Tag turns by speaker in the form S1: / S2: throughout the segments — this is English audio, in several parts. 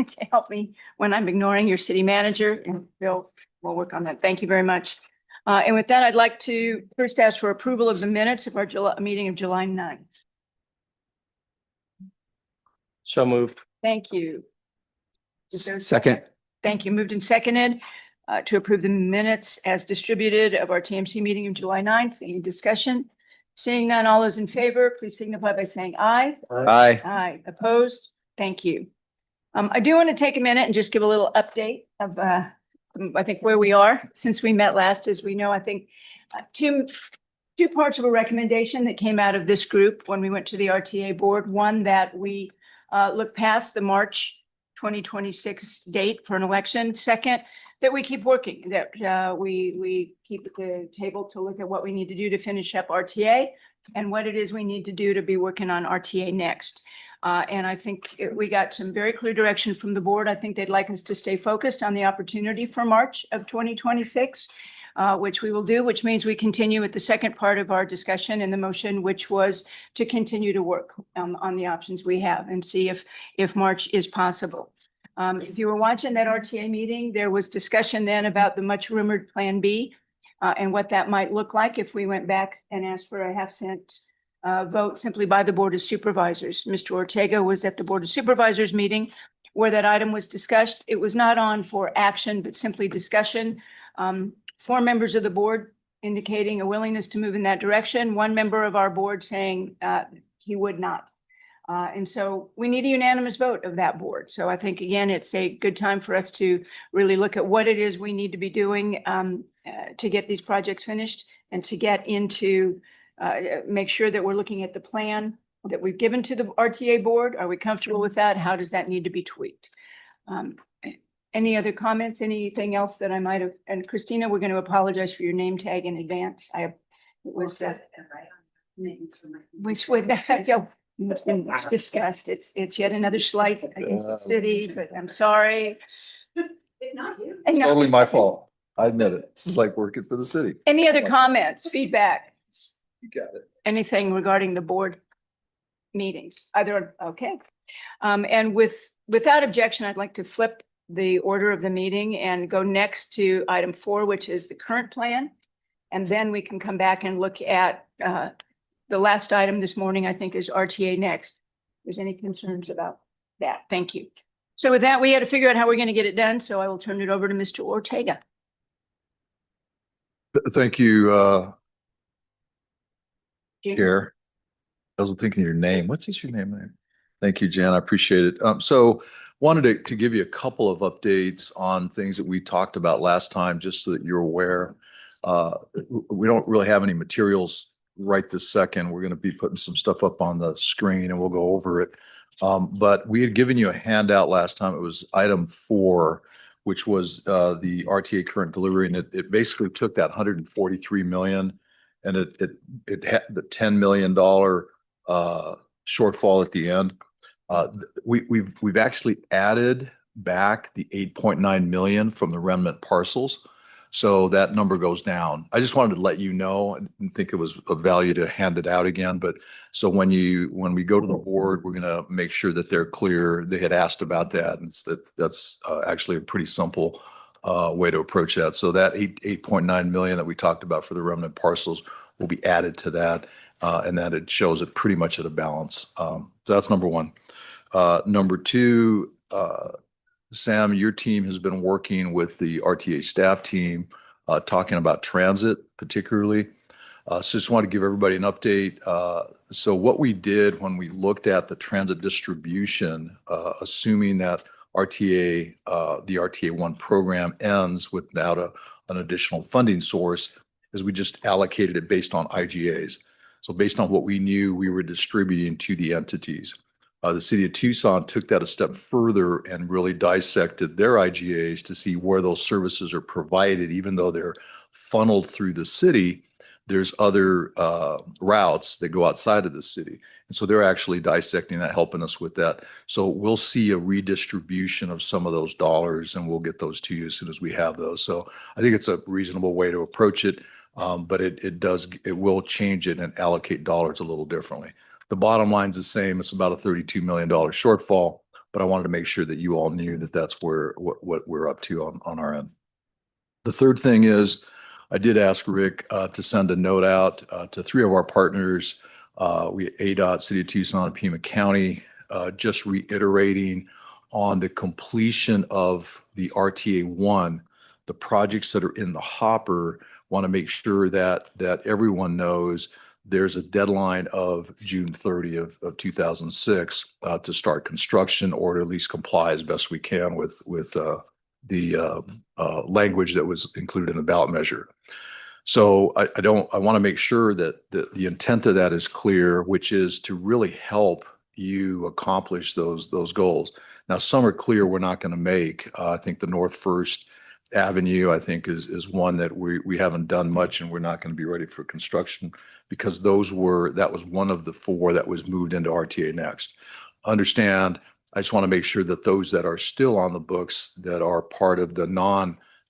S1: to help me when I'm ignoring your city manager, and Bill will work on that. Thank you very much. And with that, I'd like to first ask for approval of the minutes of our meeting of July 9th.
S2: So moved.
S1: Thank you. Is there a
S3: Second.
S1: Thank you. Moved and seconded to approve the minutes as distributed of our TMC meeting of July 9th. Any discussion? Seeing none, all those in favor, please signify by saying aye.
S3: Aye.
S1: Aye. Opposed? Thank you. I do want to take a minute and just give a little update of, I think, where we are since we met last. As we know, I think two parts of a recommendation that came out of this group when we went to the RTA board. One, that we look past the March 2026 date for an election. Second, that we keep working, that we keep at the table to look at what we need to do to finish up RTA and what it is we need to do to be working on RTA next. And I think we got some very clear direction from the board. I think they'd like us to stay focused on the opportunity for March of 2026, which we will do, which means we continue with the second part of our discussion in the motion, which was to continue to work on the options we have and see if March is possible. If you were watching that RTA meeting, there was discussion then about the much rumored Plan B and what that might look like if we went back and asked for a half-cent vote simply by the Board of Supervisors. Mr. Ortega was at the Board of Supervisors meeting where that item was discussed. It was not on for action, but simply discussion. 4 members of the board indicating a willingness to move in that direction. 1 member of our board saying he would not. And so we need a unanimous vote of that board. So I think, again, it's a good time for us to really look at what it is we need to be doing to get these projects finished and to get into, make sure that we're looking at the plan that we've given to the RTA board. Are we comfortable with that? How does that need to be tweaked? Any other comments? Anything else that I might have? And Christina, we're going to apologize for your name tag in advance. It was we should it's been discussed. It's yet another slight against the city, but I'm sorry.
S4: It's not you.
S3: It's totally my fault. I admit it. This is like working for the city.
S1: Any other comments, feedback?
S3: You got it.
S1: Anything regarding the board meetings? Either, okay. And without objection, I'd like to flip the order of the meeting and go next to item 4, which is the current plan. And then we can come back and look at the last item this morning, I think, is RTA next. If there's any concerns about that? Thank you. So with that, we had to figure out how we're going to get it done. So I will turn it over to Mr. Ortega.
S3: Thank you, Chair. I wasn't thinking of your name. What's your name there? Thank you, Jan. I appreciate it. So wanted to give you a couple of updates on things that we talked about last time, just so that you're aware. We don't really have any materials right this second. We're going to be putting some stuff up on the screen and we'll go over it. But we had given you a handout last time. It was item 4, which was the RTA current delivery. And it basically took that 143 million and it had the $10 million shortfall at the end. We've actually added back the 8.9 million from the remnant parcels. So that number goes down. I just wanted to let you know. I didn't think it was of value to hand it out again, but so when we go to the board, we're going to make sure that they're clear. They had asked about that, and that's actually a pretty simple way to approach that. So that 8.9 million that we talked about for the remnant parcels will be added to that, and that it shows it pretty much at a balance. So that's number 1. Number 2. Sam, your team has been working with the RTA staff team, talking about transit particularly. So just want to give everybody an update. So what we did when we looked at the transit distribution, assuming that the RTA1 program ends without an additional funding source, is we just allocated it based on IGAs. So based on what we knew we were distributing to the entities. The city of Tucson took that a step further and really dissected their IGAs to see where those services are provided. Even though they're funneled through the city, there's other routes that go outside of the city. And so they're actually dissecting that, helping us with that. So we'll see a redistribution of some of those dollars and we'll get those to you as soon as we have those. So I think it's a reasonable way to approach it, but it will change it and allocate dollars a little differently. The bottom line's the same. It's about a $32 million shortfall. but I wanted to make sure that you all knew that that's what we're up to on our end. The third thing is I did ask Rick to send a note out to 3 of our partners. We ADOT, City of Tucson, and Pima County, just reiterating on the completion of the RTA 1, the projects that are in the hopper. Want to make sure that everyone knows there's a deadline of June 30th of 2006 to start construction, or to at least comply as best we can with the language that was included in the ballot measure. So I want to make sure that the intent of that is clear, which is to really help you accomplish those goals. Now, some are clear we're not going to make. I think the North First Avenue, I think, is one that we haven't done much, and we're not going to be ready for construction because that was one of the 4 that was moved into RTA Next. Understand, I just want to make sure that those that are still on the books that are part of the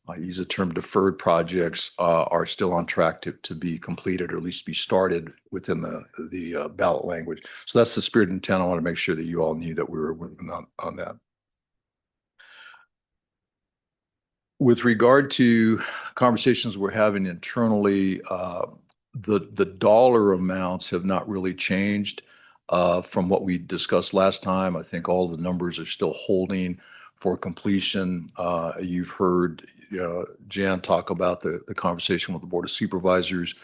S3: I use the term deferred projects, are still on track to be completed, or at least be started within the ballot language. So that's the spirit and intent. I want to make sure that you all knew that we were working on that. With regard to conversations we're having internally, the dollar amounts have not really changed from what we discussed last time. I think all the numbers are still holding for completion. You've heard Jan talk about the conversation with the Board of Supervisors.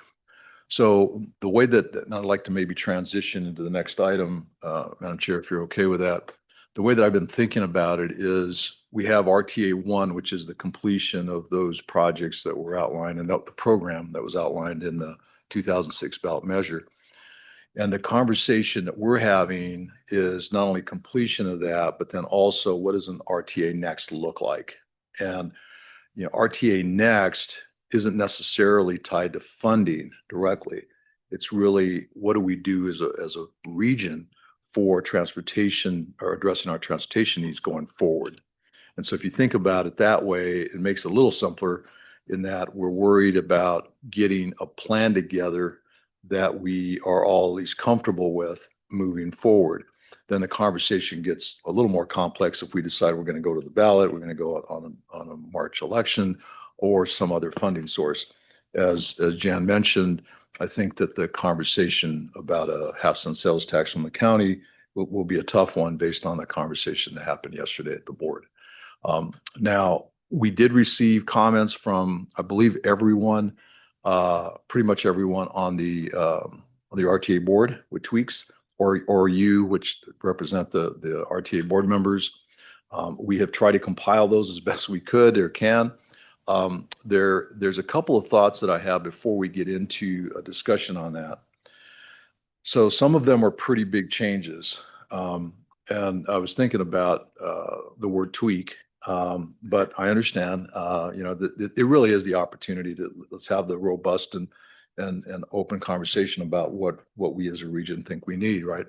S3: So the way that, and I'd like to maybe transition into the next item, Madam Chair, if you're okay with that. The way that I've been thinking about it is we have RTA 1, which is the completion of those projects that were outlined, and the program that was outlined in the 2006 ballot measure. And the conversation that we're having is not only completion of that, but then also what does an RTA Next look like? And RTA Next isn't necessarily tied to funding directly. It's really what do we do as a region for transportation, or addressing our transportation needs going forward. And so if you think about it that way, it makes it a little simpler in that we're worried about getting a plan together that we are all at least comfortable with moving forward. Then the conversation gets a little more complex if we decide we're going to go to the ballot, we're going to go on a March election, or some other funding source. As Jan mentioned, I think that the conversation about a half-cent sales tax from the county will be a tough one based on the conversation that happened yesterday at the board. Now, we did receive comments from, I believe, everyone, pretty much everyone on the RTA board with tweaks, or you, which represent the RTA board members. We have tried to compile those as best we could or can. There's a couple of thoughts that I have before we get into a discussion on that. So some of them are pretty big changes. And I was thinking about the word tweak, but I understand, it really is the opportunity to let's have the robust and open conversation about what we as a region think we need, right?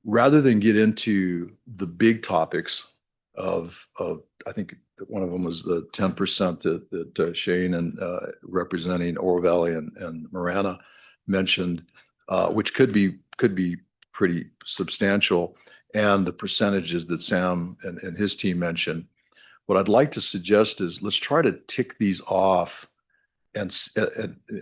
S3: Rather than get into the big topics of I think one of them was the 10% that Shane and representing Oro Valley and Marana mentioned, which could be pretty substantial, and the percentages that Sam and his team mentioned. What I'd like to suggest is let's try to tick these off, and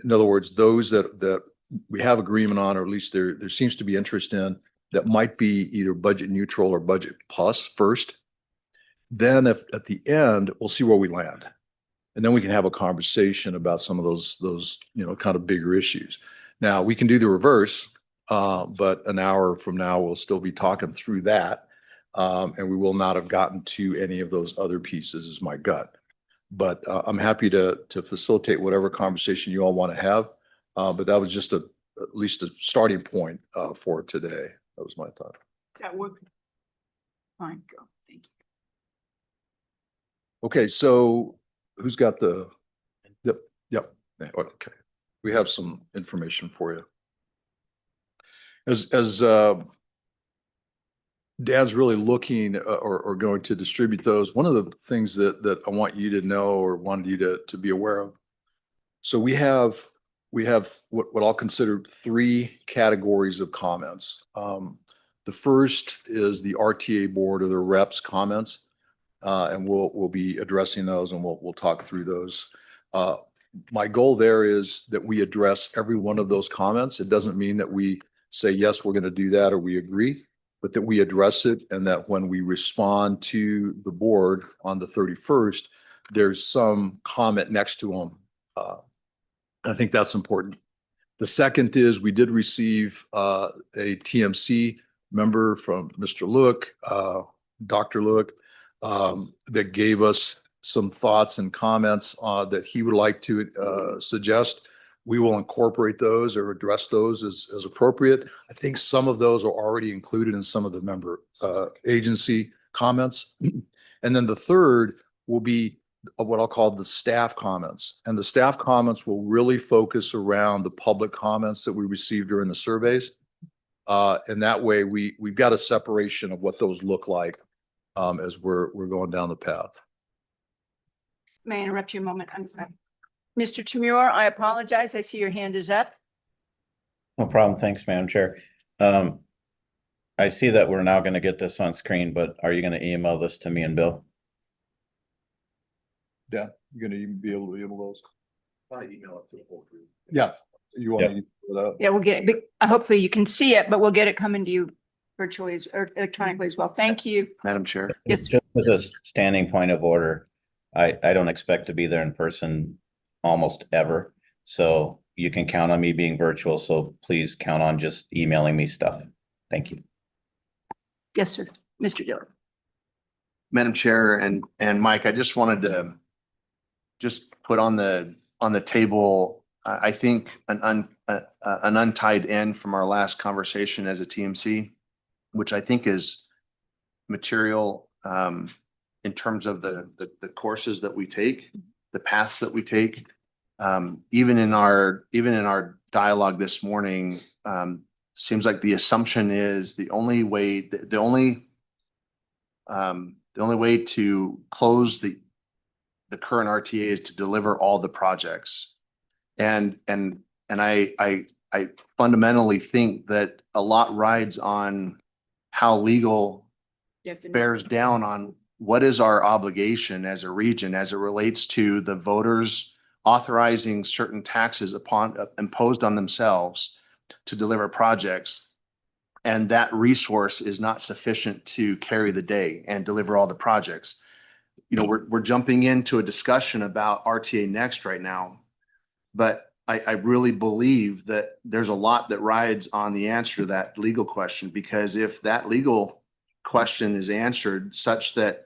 S3: in other words, those that we have agreement on, or at least there seems to be interest in, that might be either budget neutral or budget plus first. Then if at the end, we'll see where we land. And then we can have a conversation about some of those kind of bigger issues. Now, we can do the reverse, but an hour from now, we'll still be talking through that. And we will not have gotten to any of those other pieces, is my gut. But I'm happy to facilitate whatever conversation you all want to have. But that was just at least a starting point for today. That was my thought.
S1: Does that work? Fine, go. Thank you.
S3: Okay, so who's got the? Yep. Okay, we have some information for you. As Dan's really looking or going to distribute those, one of the things that I want you to know, or wanted you to be aware of. So we have what I'll consider 3 categories of comments. The first is the RTA board or the reps comments. And we'll be addressing those and we'll talk through those. My goal there is that we address every one of those comments. It doesn't mean that we say, yes, we're going to do that or we agree, but that we address it and that when we respond to the board on the 31st, there's some comment next to them. I think that's important. The second is we did receive a TMC member from Mr. Look, Dr. Look, that gave us some thoughts and comments that he would like to suggest. We will incorporate those or address those as appropriate. I think some of those are already included in some of the member agency comments. And then the third will be what I'll call the staff comments. And the staff comments will really focus around the public comments that we received during the surveys. And that way we've got a separation of what those look like as we're going down the path.
S1: May I interrupt you a moment? I'm sorry. Mr. Tamur, I apologize. I see your hand is up.
S2: No problem. Thanks, Madam Chair. I see that we're now going to get this on screen, but are you going to email this to me and Bill?
S3: Yeah, you're going to be able to email those.
S5: Probably email it to the whole group.
S3: Yeah, you want
S2: Yep.
S3: to email it out?
S1: Yeah, we'll get it. Hopefully you can see it, but we'll get it coming to you virtually or electronically as well. Thank you.
S5: Madam Chair.
S1: Yes.
S2: Just as a standing point of order, I don't expect to be there in person almost ever. So you can count on me being virtual. So please count on just emailing me stuff. Thank you.
S1: Yes, sir. Mr. Dillon.
S5: Madam Chair and Mike, I just wanted to just put on the table, I think an untied end from our last conversation as a TMC, which I think is material in terms of the courses that we take, the paths that we take. Even in our dialogue this morning, seems like the assumption is the only way to close the current RTA is to deliver all the projects. And I fundamentally think that a lot rides on how legal bears down on what is our obligation as a region as it relates to the voters authorizing certain taxes imposed on themselves to deliver projects. And that resource is not sufficient to carry the day and deliver all the projects. You know, we're jumping into a discussion about RTA Next right now, but I really believe that there's a lot that rides on the answer to that legal question, because if that legal question is answered such that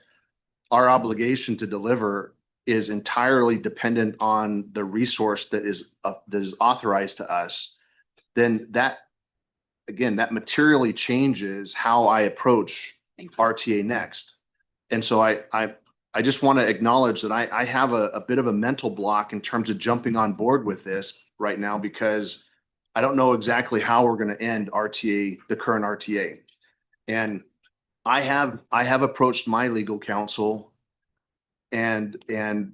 S5: our obligation to deliver is entirely dependent on the resource that is authorized to us, then that materially changes how I approach RTA Next. And so I just want to acknowledge that I have a bit of a mental block in terms of jumping on board with this right now, because I don't know exactly how we're going to end RTA, the current RTA. And I have approached my legal counsel and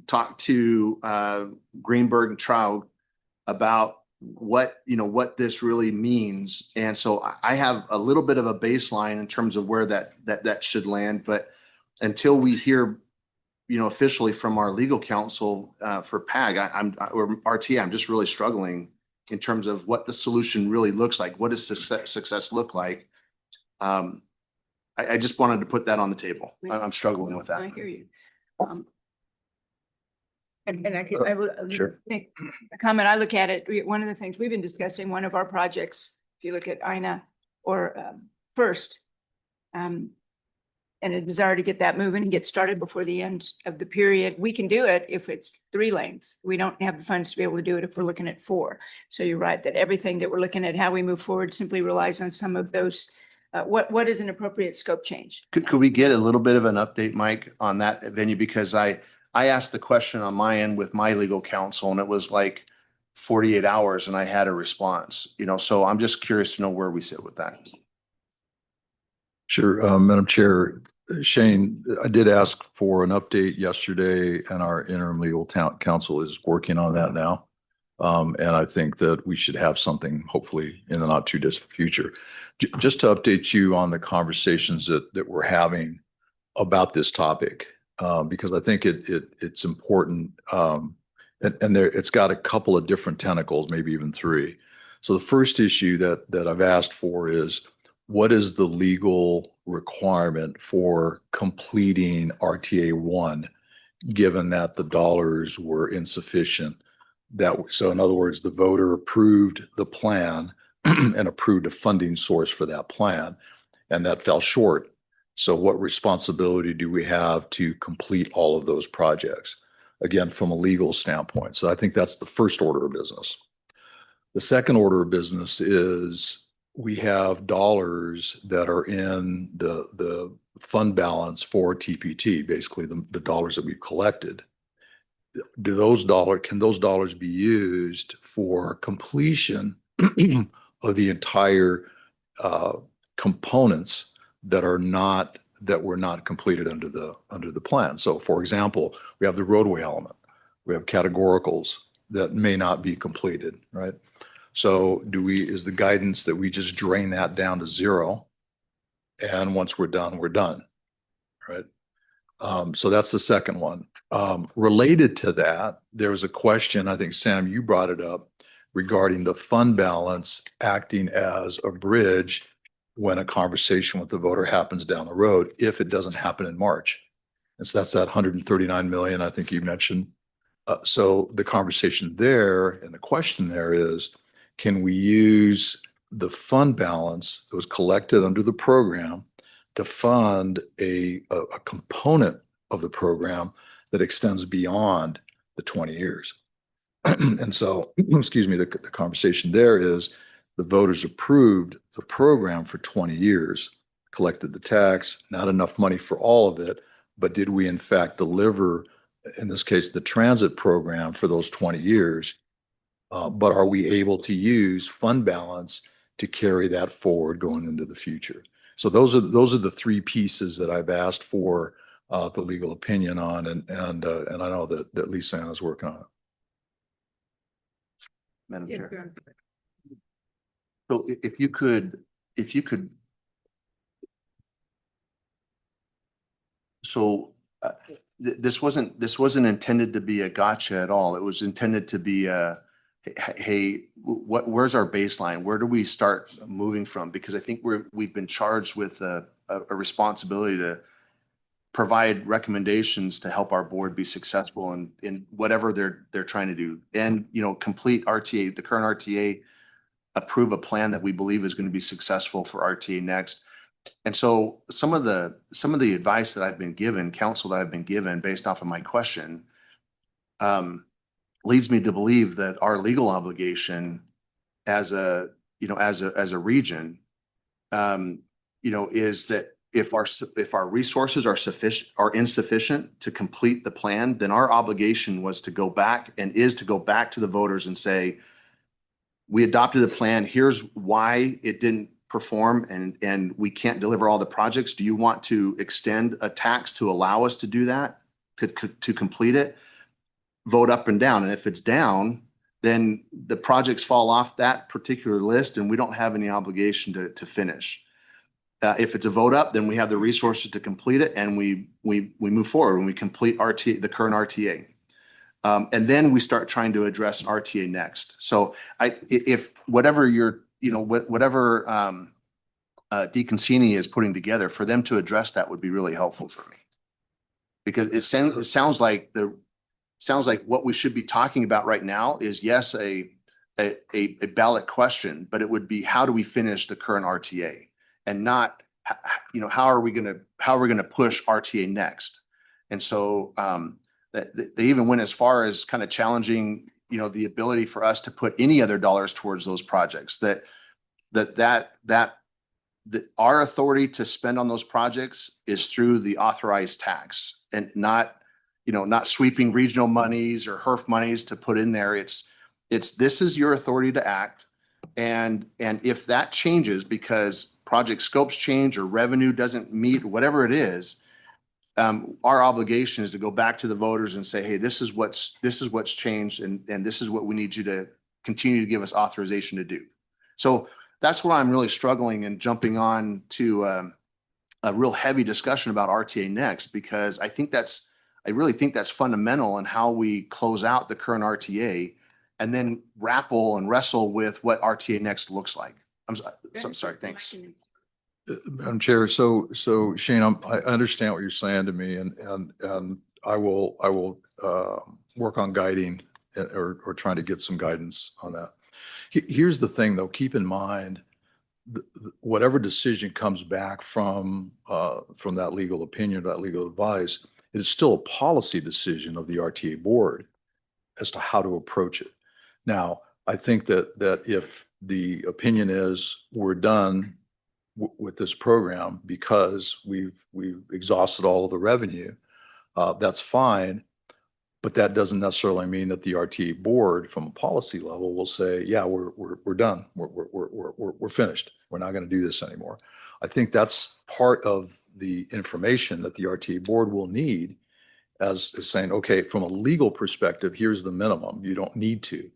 S5: talked to Greenberg and Trout about what this really means. And so I have a little bit of a baseline in terms of where that should land. But until we hear officially from our legal counsel for PAG, or RTA, I'm just really struggling in terms of what the solution really looks like. What does success look like? I just wanted to put that on the table. I'm struggling with that.
S1: I hear you. I will
S2: Sure.
S1: make a comment. I look at it. One of the things we've been discussing, one of our projects, if you look at INA or First, and a desire to get that moving and get started before the end of the period. We can do it if it's 3 lanes. We don't have the funds to be able to do it if we're looking at 4. So you're right that everything that we're looking at, how we move forward, simply relies on some of those. What is an appropriate scope change?
S5: Could we get a little bit of an update, Mike, on that venue? Because I asked the question on my end with my legal counsel, and it was like 48 hours and I had a response, so I'm just curious to know where we sit with that.
S3: Sure, Madam Chair, Shane, I did ask for an update yesterday and our interim legal counsel is working on that now. And I think that we should have something hopefully in the not too distant future. Just to update you on the conversations that we're having about this topic, because I think it's important. And there, it's got a couple of different tentacles, maybe even three. So the first issue that I've asked for is, what is the legal requirement for completing RTA 1, given that the dollars were insufficient? So in other words, the voter approved the plan and approved a funding source for that plan, and that fell short. So what responsibility do we have to complete all of those projects? Again, from a legal standpoint. So I think that's the first order of business. The second order of business is we have dollars that are in the fund balance for TPT, basically the dollars that we've collected. Can those dollars be used for completion of the entire components that were not completed under the plan? So for example, we have the roadway element, we have categoricals that may not be completed, right? So is the guidance that we just drain that down to zero, and once we're done, right? So that's the second one. Related to that, there was a question, I think, Sam, you brought it up, regarding the fund balance acting as a bridge when a conversation with the voter happens down the road, if it doesn't happen in March. And so that's that 139 million, I think you mentioned. So the conversation there and the question there is, can we use the fund balance that was collected under the program to fund a component of the program that extends beyond the 20 years? And so, excuse me, the conversation there is, the voters approved the program for 20 years, collected the tax, not enough money for all of it, but did we in fact deliver, in this case, the transit program for those 20 years? But are we able to use fund balance to carry that forward going into the future? So those are the three pieces that I've asked for the legal opinion on, and I know that Lisa Ann is working on it.
S5: Madam Chair. So if you could, so this wasn't intended to be a gotcha at all. It was intended to be a, hey, where's our baseline? Where do we start moving from? Because I think we've been charged with a responsibility to provide recommendations to help our board be successful in whatever they're trying to do, and complete RTA, the current RTA, approve a plan that we believe is going to be successful for RTA next. And so some of the advice that I've been given, counsel that I've been given based off of my question, leads me to believe that our legal obligation as a region, is that if our resources are insufficient to complete the plan, then our obligation was to go back and is to go back to the voters and say, we adopted a plan. Here's why it didn't perform, and we can't deliver all the projects. Do you want to extend a tax to allow us to do that, to complete it? Vote up and down. And if it's down, then the projects fall off that particular list and we don't have any obligation to finish. If it's a vote up, then we have the resources to complete it, and we move forward and we complete RTA, the current RTA. And then we start trying to address RTA next. So if whatever whatever DeConcini is putting together, for them to address that would be really helpful for me. Because it sounds like what we should be talking about right now is, yes, a ballot question, but it would be, how do we finish the current RTA, and not, how are we going to push RTA next? And so they even went as far as kind of challenging, the ability for us to put any other dollars towards those projects, that our authority to spend on those projects is through the authorized tax, and not sweeping regional monies or HERF monies to put in there. This is your authority to act. And if that changes because project scopes change or revenue doesn't meet, whatever it is, our obligation is to go back to the voters and say, hey, this is what's changed and this is what we need you to continue to give us authorization to do. So that's where I'm really struggling and jumping on to a real heavy discussion about RTA Next, because I really think that's fundamental in how we close out the current RTA and then grapple and wrestle with what RTA Next looks like. I'm sorry, thanks.
S3: Madam Chair, so Shane, I understand what you're saying to me, and I will work on guiding or trying to get some guidance on that. Here's the thing, though. Keep in mind, whatever decision comes back from that legal opinion, that legal advice, it is still a policy decision of the RTA board as to how to approach it. Now, I think that if the opinion is we're done with this program because we've exhausted all of the revenue, that's fine. But that doesn't necessarily mean that the RTA board from a policy level will say, yeah, we're done. We're finished. We're not going to do this anymore. I think that's part of the information that the RTA board will need as saying, okay, from a legal perspective, here's the minimum. You don't need to,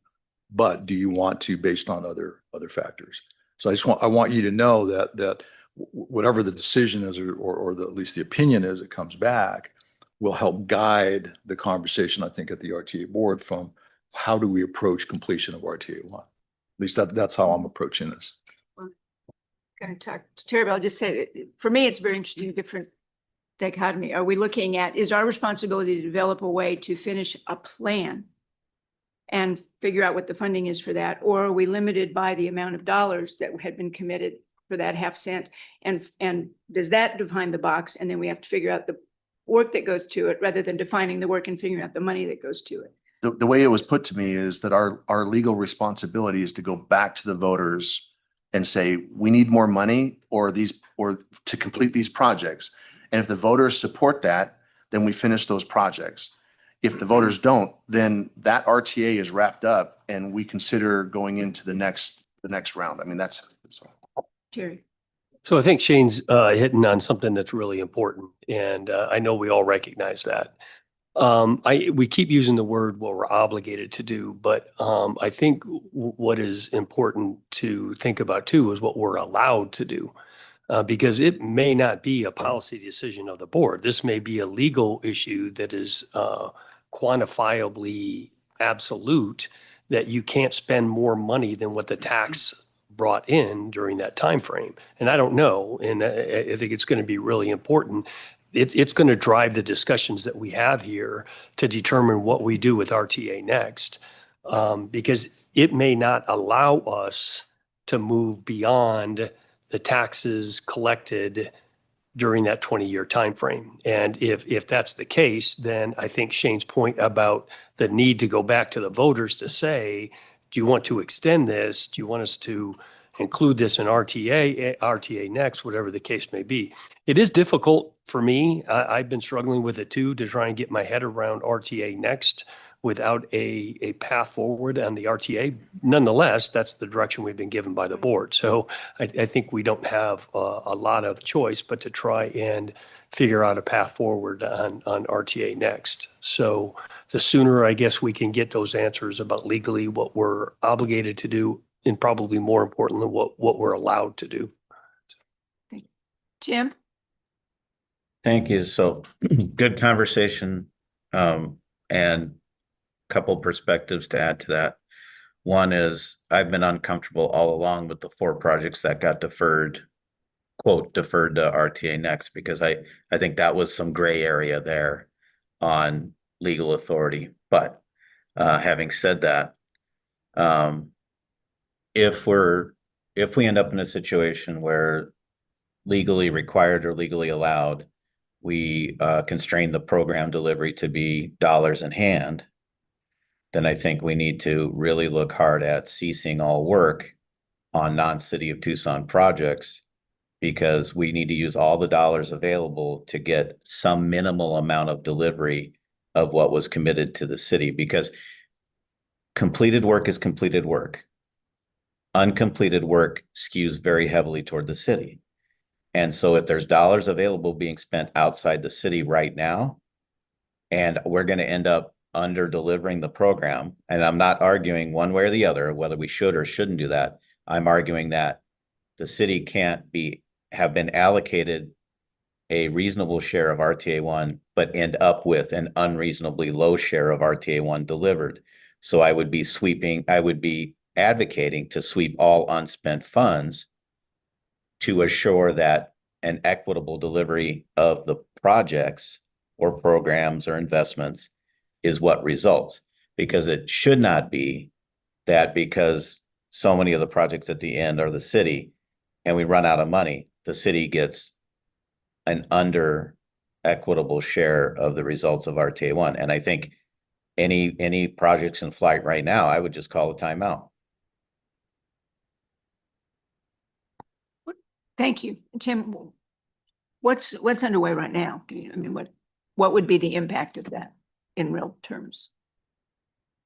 S3: but do you want to based on other factors? So I want you to know that whatever the decision is or at least the opinion is that comes back will help guide the conversation, I think, at the RTA board from how do we approach completion of RTA 1. At least that's how I'm approaching this.
S1: Going to talk to Terry, but I'll just say that for me, it's very interesting, different dichotomy. Are we looking at, is our responsibility to develop a way to finish a plan and figure out what the funding is for that? Or are we limited by the amount of dollars that had been committed for that half cent? And does that define the box? And then we have to figure out the work that goes to it rather than defining the work and figuring out the money that goes to it.
S5: The way it was put to me is that our legal responsibility is to go back to the voters and say, we need more money or to complete these projects. And if the voters support that, then we finish those projects. If the voters don't, then that RTA is wrapped up and we consider going into the next round. I mean, that's so.
S1: Terry.
S6: So I think Shane's hitting on something that's really important, and I know we all recognize that. We keep using the word what we're obligated to do, but I think what is important to think about too is what we're allowed to do. Because it may not be a policy decision of the board. This may be a legal issue that is quantifiably absolute, that you can't spend more money than what the tax brought in during that time frame. And I don't know, and I think it's going to be really important. It's going to drive the discussions that we have here to determine what we do with RTA Next, because it may not allow us to move beyond the taxes collected during that 20-year time frame. And if that's the case, then I think Shane's point about the need to go back to the voters to say, do you want to extend this? Do you want us to include this in RTA Next, whatever the case may be? It is difficult for me. I've been struggling with it too, to try and get my head around RTA Next without a path forward on the RTA. Nonetheless, that's the direction we've been given by the board. So I think we don't have a lot of choice but to try and figure out a path forward on RTA Next. So the sooner, I guess, we can get those answers about legally what we're obligated to do, and probably more importantly, what we're allowed to do.
S1: Tim?
S2: Thank you. So good conversation, and couple perspectives to add to that. One is I've been uncomfortable all along with the 4 projects that got deferred, quote, deferred to RTA Next, because I think that was some gray area there on legal authority. But having said that, if we end up in a situation where legally required or legally allowed, we constrain the program delivery to be dollars in hand, then I think we need to really look hard at ceasing all work on non-City of Tucson projects, because we need to use all the dollars available to get some minimal amount of delivery of what was committed to the city, because completed work is completed work. Uncompleted work skews very heavily toward the city. And so if there's dollars available being spent outside the city right now, and we're going to end up under delivering the program, and I'm not arguing one way or the other, whether we should or shouldn't do that. I'm arguing that the city can't have been allocated a reasonable share of RTA one, but end up with an unreasonably low share of RTA one delivered. So I would be advocating to sweep all unspent funds to assure that an equitable delivery of the projects or programs or investments is what results. Because it should not be that because so many of the projects at the end are the city and we run out of money, the city gets an under equitable share of the results of RTA one. And I think any projects in flight right now, I would just call a timeout.
S1: Thank you. Tim, what's underway right now? I mean, what would be the impact of that in real terms?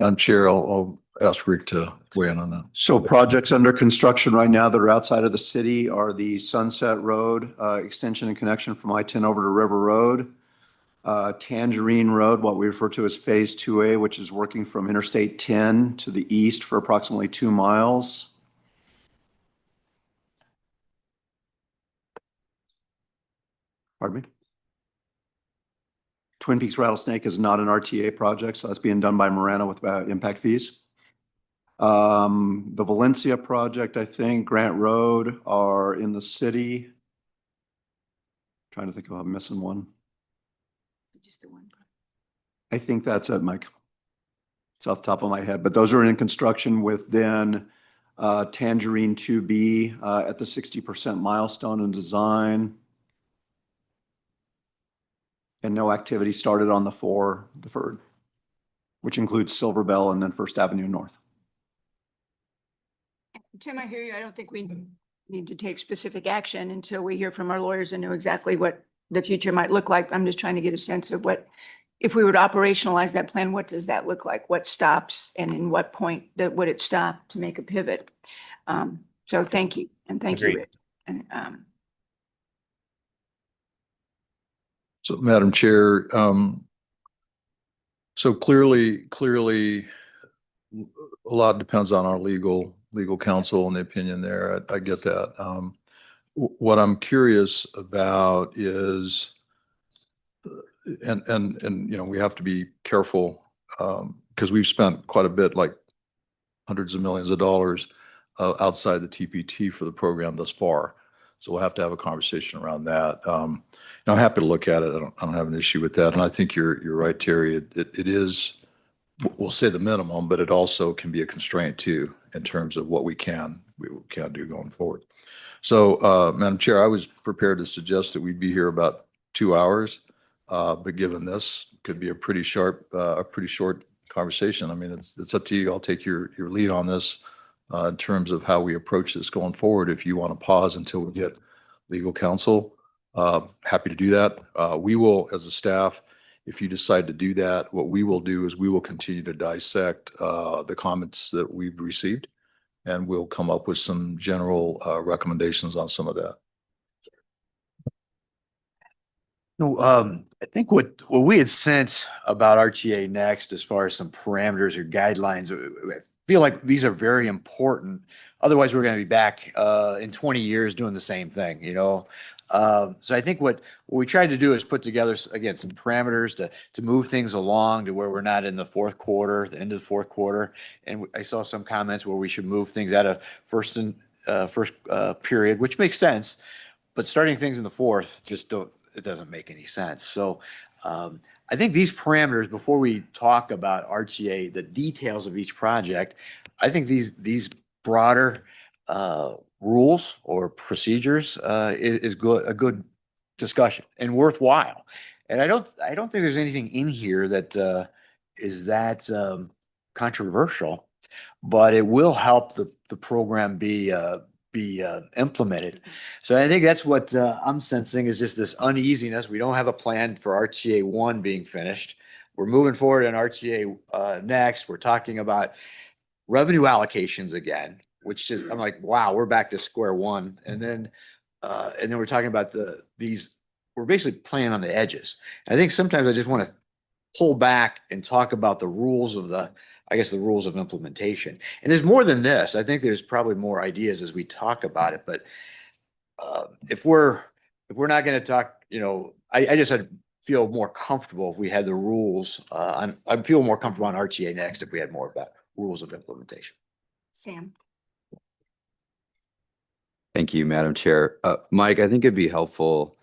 S3: Madam Chair, I'll ask Rick to weigh in on that.
S7: So projects under construction right now that are outside of the city are the Sunset Road extension and connection from I-10 over to River Road. Tangerine Road, what we refer to as Phase 2A, which is working from Interstate 10 to the east for approximately 2 miles. Pardon me? Twin Peaks Rattlesnake is not an RTA project, so that's being done by Marana with impact fees. The Valencia project, I think, Grant Road are in the city. Trying to think if I'm missing one.
S1: Just the one.
S7: I think that's it, Mike. It's off the top of my head, but those are in construction with then Tangerine 2B at the 60% milestone in design. And no activity started on the 4 deferred, which includes Silver Bell and then First Avenue North.
S1: Tim, I hear you. I don't think we need to take specific action until we hear from our lawyers and know exactly what the future might look like. I'm just trying to get a sense of what, if we were to operationalize that plan, what does that look like? What stops and in what point would it stop to make a pivot? So thank you. And thank you,
S2: Agreed.
S1: Rick. And,
S3: So, Madam Chair, so clearly, a lot depends on our legal counsel and the opinion there. I get that. What I'm curious about is, and you know, we have to be careful because we've spent quite a bit, like hundreds of millions of dollars outside the TPT for the program thus far. So we'll have to have a conversation around that. And I'm happy to look at it. I don't have an issue with that. And I think you're right, Terry. It is, we'll say the minimum, but it also can be a constraint too in terms of what we can do going forward. So, Madam Chair, I was prepared to suggest that we'd be here about 2 hours, but given this could be a pretty short conversation. I mean, it's up to you. I'll take your lead on this in terms of how we approach this going forward. If you want to pause until we get legal counsel, happy to do that. We will, as a staff, if you decide to do that, what we will do is we will continue to dissect the comments that we've received, and we'll come up with some general recommendations on some of that.
S8: No, I think what we had sent about RTA Next as far as some parameters or guidelines, I feel like these are very important. Otherwise, we're going to be back in 20 years doing the same thing, you know? So I think what we tried to do is put together, again, some parameters to move things along to where we're not in the fourth quarter, the end of the fourth quarter. And I saw some comments where we should move things out of first period, which makes sense. But starting things in the fourth it doesn't make any sense. So I think these parameters, before we talk about RTA, the details of each project, I think these broader rules or procedures is a good discussion and worthwhile. And I don't think there's anything in here that is that controversial, but it will help the program be implemented. So I think that's what I'm sensing is just this uneasiness. We don't have a plan for RTA 1 being finished. We're moving forward on RTA Next. We're talking about revenue allocations again, which is, I'm like, wow, we're back to square one. And then and then we're talking about we're basically playing on the edges. I think sometimes I just want to pull back and talk about the rules of the rules of implementation. And there's more than this. I think there's probably more ideas as we talk about it, but if we're not going to talk, I just feel more comfortable if we had the rules. I feel more comfortable on RTA next if we had more about rules of implementation.
S1: Sam.
S9: Thank you, Madam Chair. Mike, I think it'd be helpful.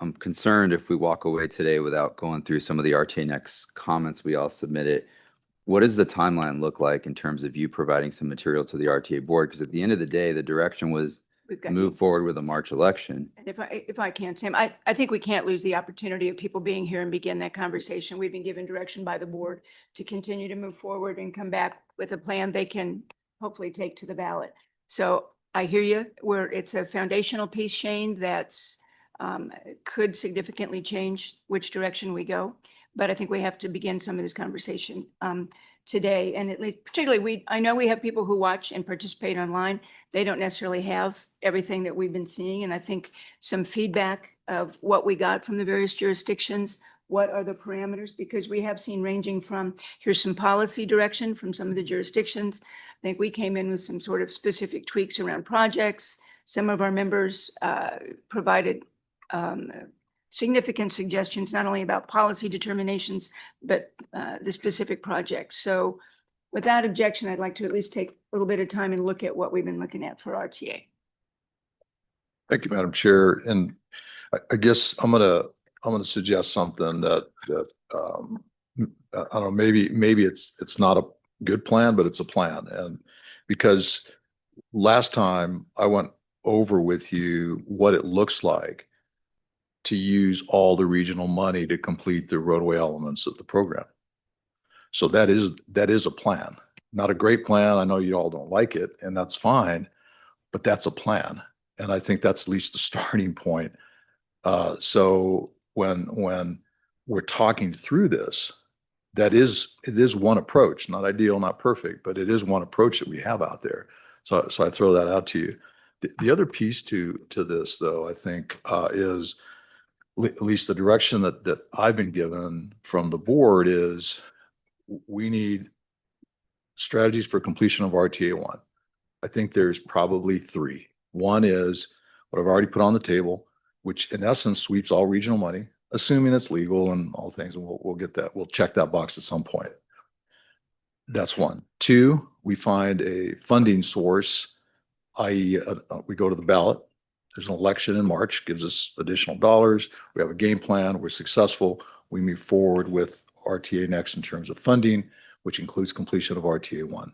S9: I'm concerned if we walk away today without going through some of the RTA Next comments we all submitted. What does the timeline look like in terms of you providing some material to the RTA board? Because at the end of the day, the direction was
S1: We've got
S9: move forward with a March election.
S1: And if I can, Sam, I think we can't lose the opportunity of people being here and begin that conversation. We've been given direction by the board to continue to move forward and come back with a plan they can hopefully take to the ballot. So I hear you, it's a foundational piece, Shane, that's could significantly change which direction we go. But I think we have to begin some of this conversation today. And particularly, I know we have people who watch and participate online. They don't necessarily have everything that we've been seeing. And I think some feedback of what we got from the various jurisdictions, what are the parameters? Because we have seen ranging from, here's some policy direction from some of the jurisdictions. I think we came in with some sort of specific tweaks around projects. Some of our members provided significant suggestions, not only about policy determinations, but the specific projects. So without objection, I'd like to at least take a little bit of time and look at what we've been looking at for RTA.
S3: Thank you, Madam Chair. And I guess I'm gonna suggest something that I don't know, maybe it's not a good plan, but it's a plan. And because last time I went over with you what it looks like to use all the regional money to complete the roadway elements of the program. So that is a plan, not a great plan. I know you all don't like it, and that's fine, but that's a plan. And I think that's at least the starting point. So when we're talking through this, it is one approach, not ideal, not perfect, but it is one approach that we have out there. So I throw that out to you. The other piece to this, though, I think is at least the direction that I've been given from the board is we need strategies for completion of RTA 1. I think there's probably 3. One is what I've already put on the table, which in essence sweeps all regional money, assuming it's legal and all things, and we'll get that. We'll check that box at some point. That's 1. 2, we find a funding source, i.e. we go to the ballot. There's an election in March, gives us additional dollars. We have a game plan. We're successful. We move forward with RTA Next in terms of funding, which includes completion of RTA 1.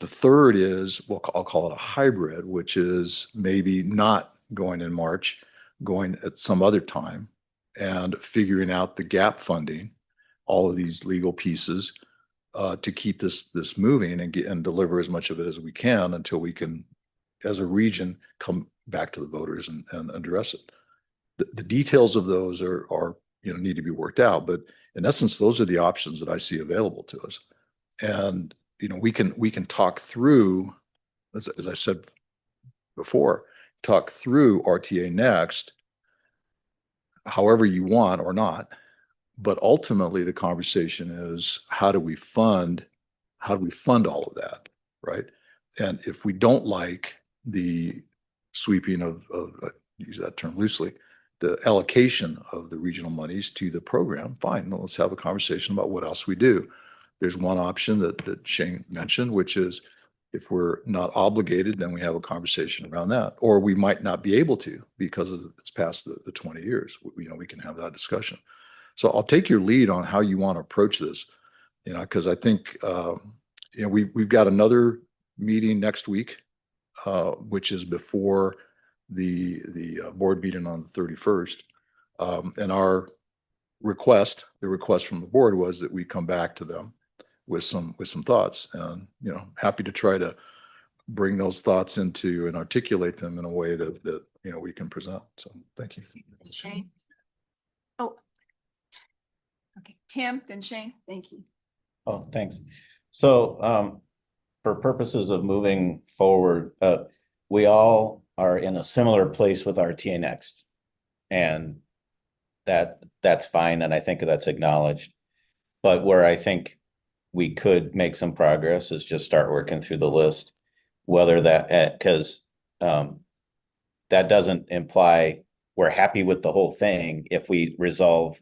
S3: The third is, well, I'll call it a hybrid, which is maybe not going in March, going at some other time and figuring out the gap funding, all of these legal pieces to keep this moving and deliver as much of it as we can until we can, as a region, come back to the voters and address it. The details of those are need to be worked out, but in essence, those are the options that I see available to us. And we can talk through, as I said before, talk through RTA Next, however you want or not. But ultimately, the conversation is how do we fund all of that, right? And if we don't like the sweeping of use that term loosely, the allocation of the regional monies to the program, fine, let's have a conversation about what else we do. There's one option that Shane mentioned, which is if we're not obligated, then we have a conversation around that, or we might not be able to because it's past the 20 years. We can have that discussion. So I'll take your lead on how you want to approach this, because I think we've got another meeting next week, which is before the board meeting on the 31st. And the request from the board was that we come back to them with some thoughts, and happy to try to bring those thoughts into and articulate them in a way that we can present. So thank you.
S1: Shane? Oh, okay. Tim, then Shane. Thank you.
S2: Oh, thanks. So for purposes of moving forward, we all are in a similar place with RTA Next. And that's fine, and I think that's acknowledged. But where I think we could make some progress is just start working through the list. Whether that, because that doesn't imply we're happy with the whole thing if we resolve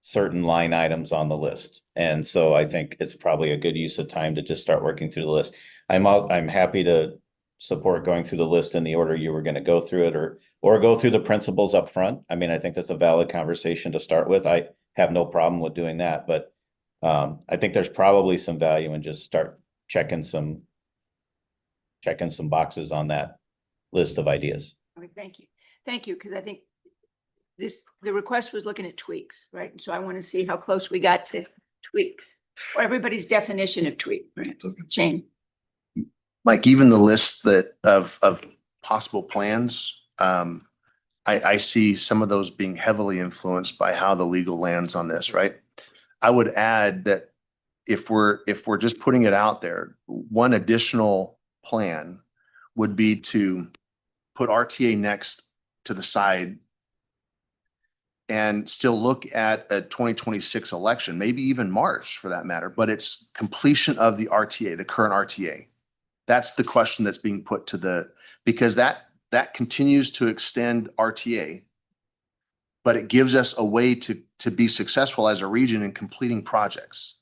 S2: certain line items on the list. And so I think it's probably a good use of time to just start working through the list. I'm happy to support going through the list in the order you were going to go through it, or go through the principles up front. I mean, I think that's a valid conversation to start with. I have no problem with doing that, but I think there's probably some value in just start checking some boxes on that list of ideas.
S1: All right, thank you. Thank you, because I think the request was looking at tweaks, right? And so I want to see how close we got to tweaks, or everybody's definition of tweak, perhaps. Shane?
S5: Mike, even the list of possible plans, I see some of those being heavily influenced by how the legal lands on this, right? I would add that if we're just putting it out there, one additional plan would be to put RTA Next to the side and still look at a 2026 election, maybe even March for that matter, but it's completion of the RTA, the current RTA. That's the question that's being put to because that continues to extend RTA, but it gives us a way to be successful as a region in completing projects.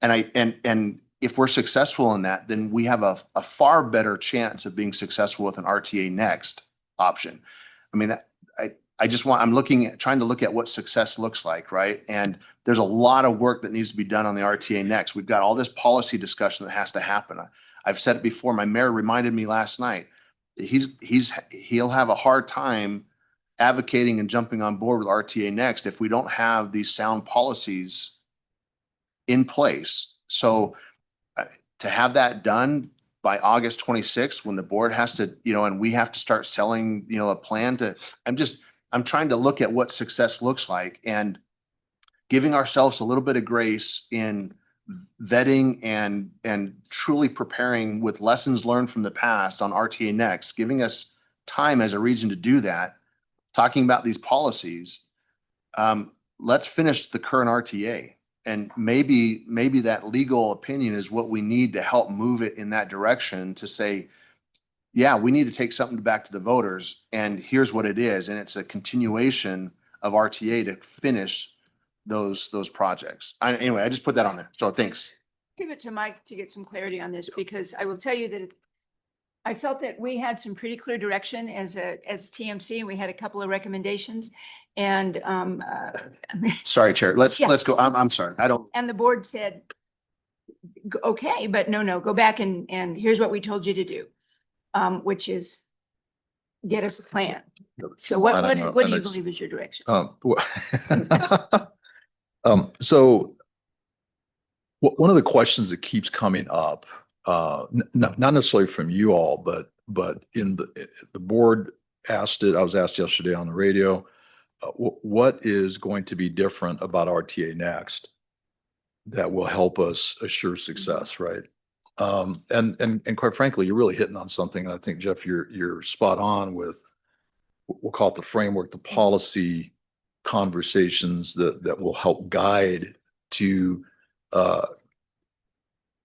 S5: And if we're successful in that, then we have a far better chance of being successful with an RTA Next option. I mean, I'm trying to look at what success looks like, right? And there's a lot of work that needs to be done on the RTA Next. We've got all this policy discussion that has to happen. I've said it before. My mayor reminded me last night. He'll have a hard time advocating and jumping on board with RTA Next if we don't have these sound policies in place. So to have that done by August 26th, when the board has to, and we have to start selling, a plan I'm trying to look at what success looks like and giving ourselves a little bit of grace in vetting and truly preparing with lessons learned from the past on RTA Next, giving us time as a region to do that, talking about these policies. Let's finish the current RTA. And maybe that legal opinion is what we need to help move it in that direction to say, yeah, we need to take something back to the voters, and here's what it is. And it's a continuation of RTA to finish those projects. Anyway, I just put that on there. So thanks.
S1: Give it to Mike to get some clarity on this, because I will tell you that I felt that we had some pretty clear direction as TMC, and we had a couple of recommendations. And
S5: Sorry, Chair. Let's go. I'm sorry.
S1: And the board said, okay, but no, go back and here's what we told you to do, which is get us a plan. So what do you believe is your direction?
S3: So one of the questions that keeps coming up, not necessarily from you all, but in the board asked it, I was asked yesterday on the radio, what is going to be different about RTA Next that will help us assure success, right? And quite frankly, you're really hitting on something. And I think, Jeff, you're spot on with, we'll call it the framework, the policy conversations that will help guide to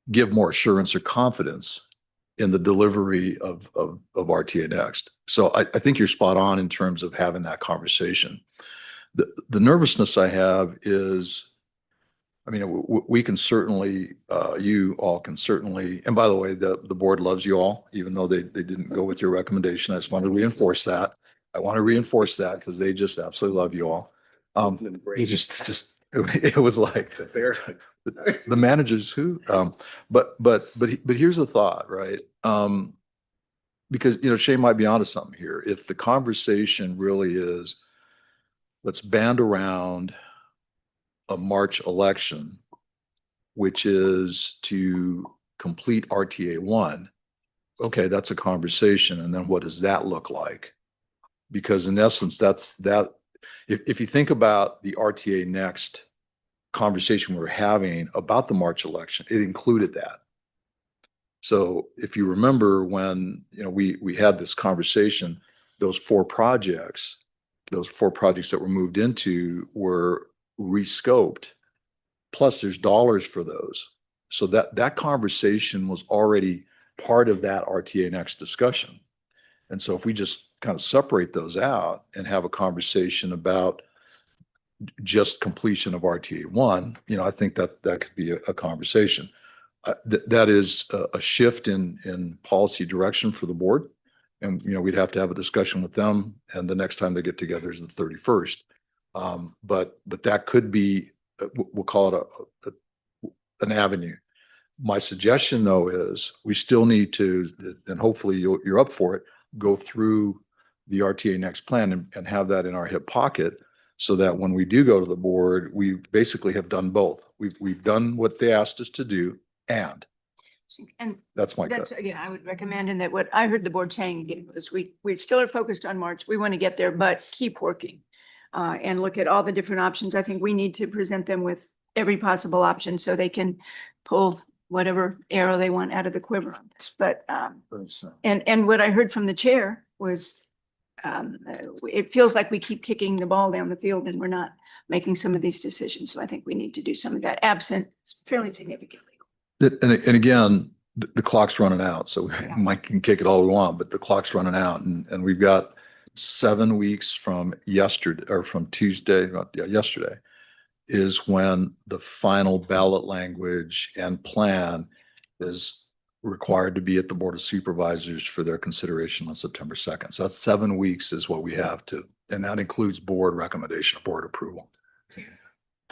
S3: give more assurance or confidence in the delivery of RTA Next. So I think you're spot on in terms of having that conversation. The nervousness I have is, I mean, we can certainly, you all can certainly, and by the way, the board loves you all, even though they didn't go with your recommendation. I just want to reinforce that. I want to reinforce that because they just absolutely love you all. It was like the managers who, but here's the thought, right? Because, Shane might be onto something here. If the conversation really is, let's band around a March election, which is to complete RTA 1. Okay, that's a conversation. And then what does that look like? Because in essence, that's that. If you think about the RTA Next conversation we're having about the March election, it included that. So if you remember when, we had this conversation, those four projects that were moved into were rescoped. Plus there's dollars for those. So that conversation was already part of that RTA next discussion. And so if we just kind of separate those out and have a conversation about just completion of RTA one, I think that could be a conversation. That is a shift in policy direction for the board. And, we'd have to have a discussion with them, and the next time they get together is the 31st. But that could be, we'll call it an avenue. My suggestion though is we still need to, and hopefully you're up for it, go through the RTA next plan and have that in our hip pocket, so that when we do go to the board, we basically have done both. We've done what they asked us to do, and
S1: And
S3: that's my
S1: that's,
S3: cut.
S1: again, I would recommend, and that what I heard the board saying again was we still are focused on March. We want to get there, but keep working. And look at all the different options. I think we need to present them with every possible option so they can pull whatever arrow they want out of the quiver on this. But, and what I heard from the chair was, it feels like we keep kicking the ball down the field and we're not making some of these decisions. So I think we need to do some of that, absent fairly significantly.
S3: And again, the clock's running out, so
S1: Yeah.
S3: Mike can kick it all we want, but the clock's running out, and we've got 7 weeks from yesterday, or from Tuesday, yesterday is when the final ballot language and plan is required to be at the Board of Supervisors for their consideration on September 2nd. So that's 7 weeks is what we have to, and that includes board recommendation, board approval.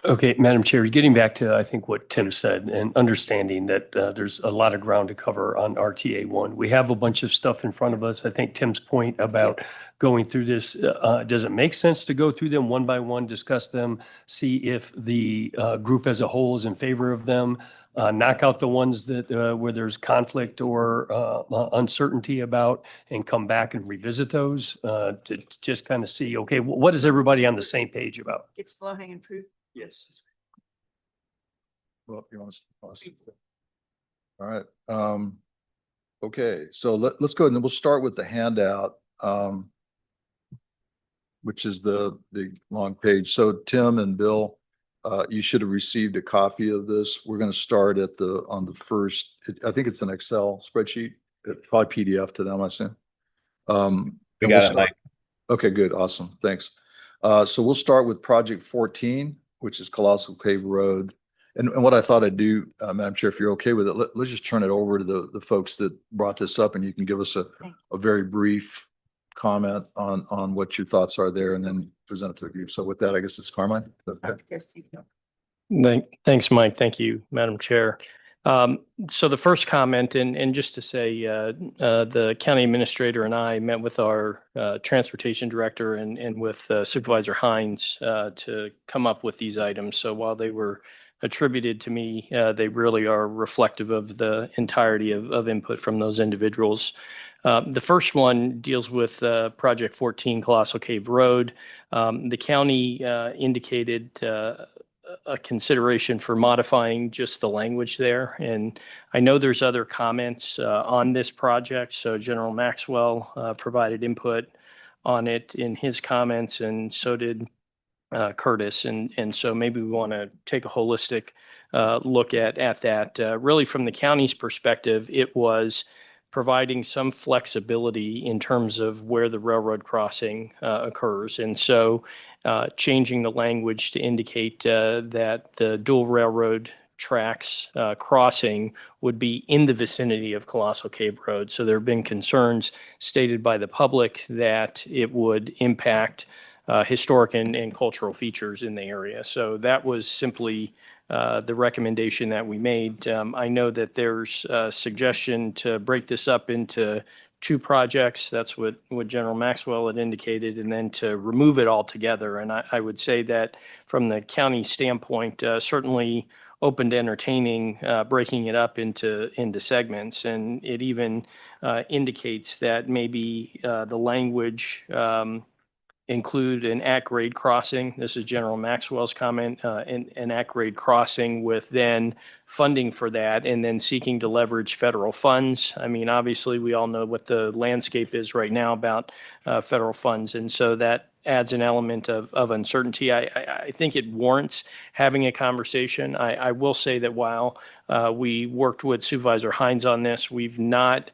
S6: Okay, Madam Chair, getting back to, I think, what Tim said and understanding that there's a lot of ground to cover on RTA one. We have a bunch of stuff in front of us. I think Tim's point about going through this, does it make sense to go through them one by one, discuss them, see if the group as a whole is in favor of them, knock out the ones that where there's conflict or uncertainty about, and come back and revisit those to just kind of see, okay, what is everybody on the same page about?
S1: It's low hanging fruit.
S6: Yes.
S3: Well, you want to? All right. Okay, so let's go ahead and we'll start with the handout, which is the big long page. So Tim and Bill, you should have received a copy of this. We're going to start on the first, I think it's an Excel spreadsheet, probably PDF to them, I assume.
S2: We
S3: and
S2: got
S3: we'll
S2: it,
S3: start-
S2: Mike.
S3: Okay, good. Awesome. Thanks. So we'll start with project 14, which is Colossal Cave Road. And what I thought I'd do, Madam Chair, if you're okay with it, let's just turn it over to the folks that brought this up, and you can give us a very brief comment on what your thoughts are there, and then present it to the group. So with that, I guess it's Carmine. Okay.
S1: Yes, thank you.
S10: Thanks, Mike. Thank you, Madam Chair. So the first comment, and just to say, the county administrator and I met with our transportation director and with Supervisor Hines to come up with these items. So while they were attributed to me, they really are reflective of the entirety of input from those individuals. The first one deals with Project 14 Colossal Cave Road. The county indicated a consideration for modifying just the language there. And I know there's other comments on this project. So General Maxwell provided input on it in his comments, and so did Curtis. And so maybe we want to take a holistic look at that. Really, from the county's perspective, it was providing some flexibility in terms of where the railroad crossing occurs. And so changing the language to indicate that the dual railroad tracks crossing would be in the vicinity of Colossal Cave Road. So there have been concerns stated by the public that it would impact historic and cultural features in the area. So that was simply the recommendation that we made. I know that there's a suggestion to break this up into two projects. That's what General Maxwell had indicated, and then to remove it altogether. And I would say that from the county standpoint, certainly open to entertaining breaking it up into segments. And it even indicates that maybe the language include an at-grade crossing. This is General Maxwell's comment, an at-grade crossing with then funding for that and then seeking to leverage federal funds. I mean, obviously, we all know what the landscape is right now about federal funds. And so that adds an element of uncertainty. I think it warrants having a conversation. I will say that while we worked with Supervisor Hines on this, we've not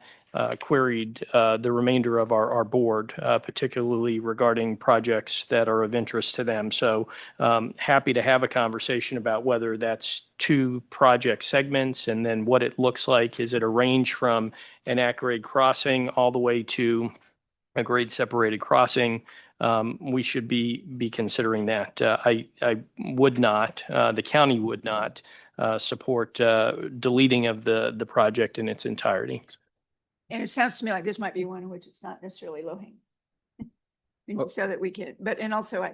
S10: queried the remainder of our board, particularly regarding projects that are of interest to them. So happy to have a conversation about whether that's two project segments and then what it looks like. Is it a range from an at-grade crossing all the way to a grade separated crossing? We should be considering that. I would not, the county would not support deleting of the project in its entirety.
S1: And it sounds to me like this might be one in which it's not necessarily low hanging. So that we can, and also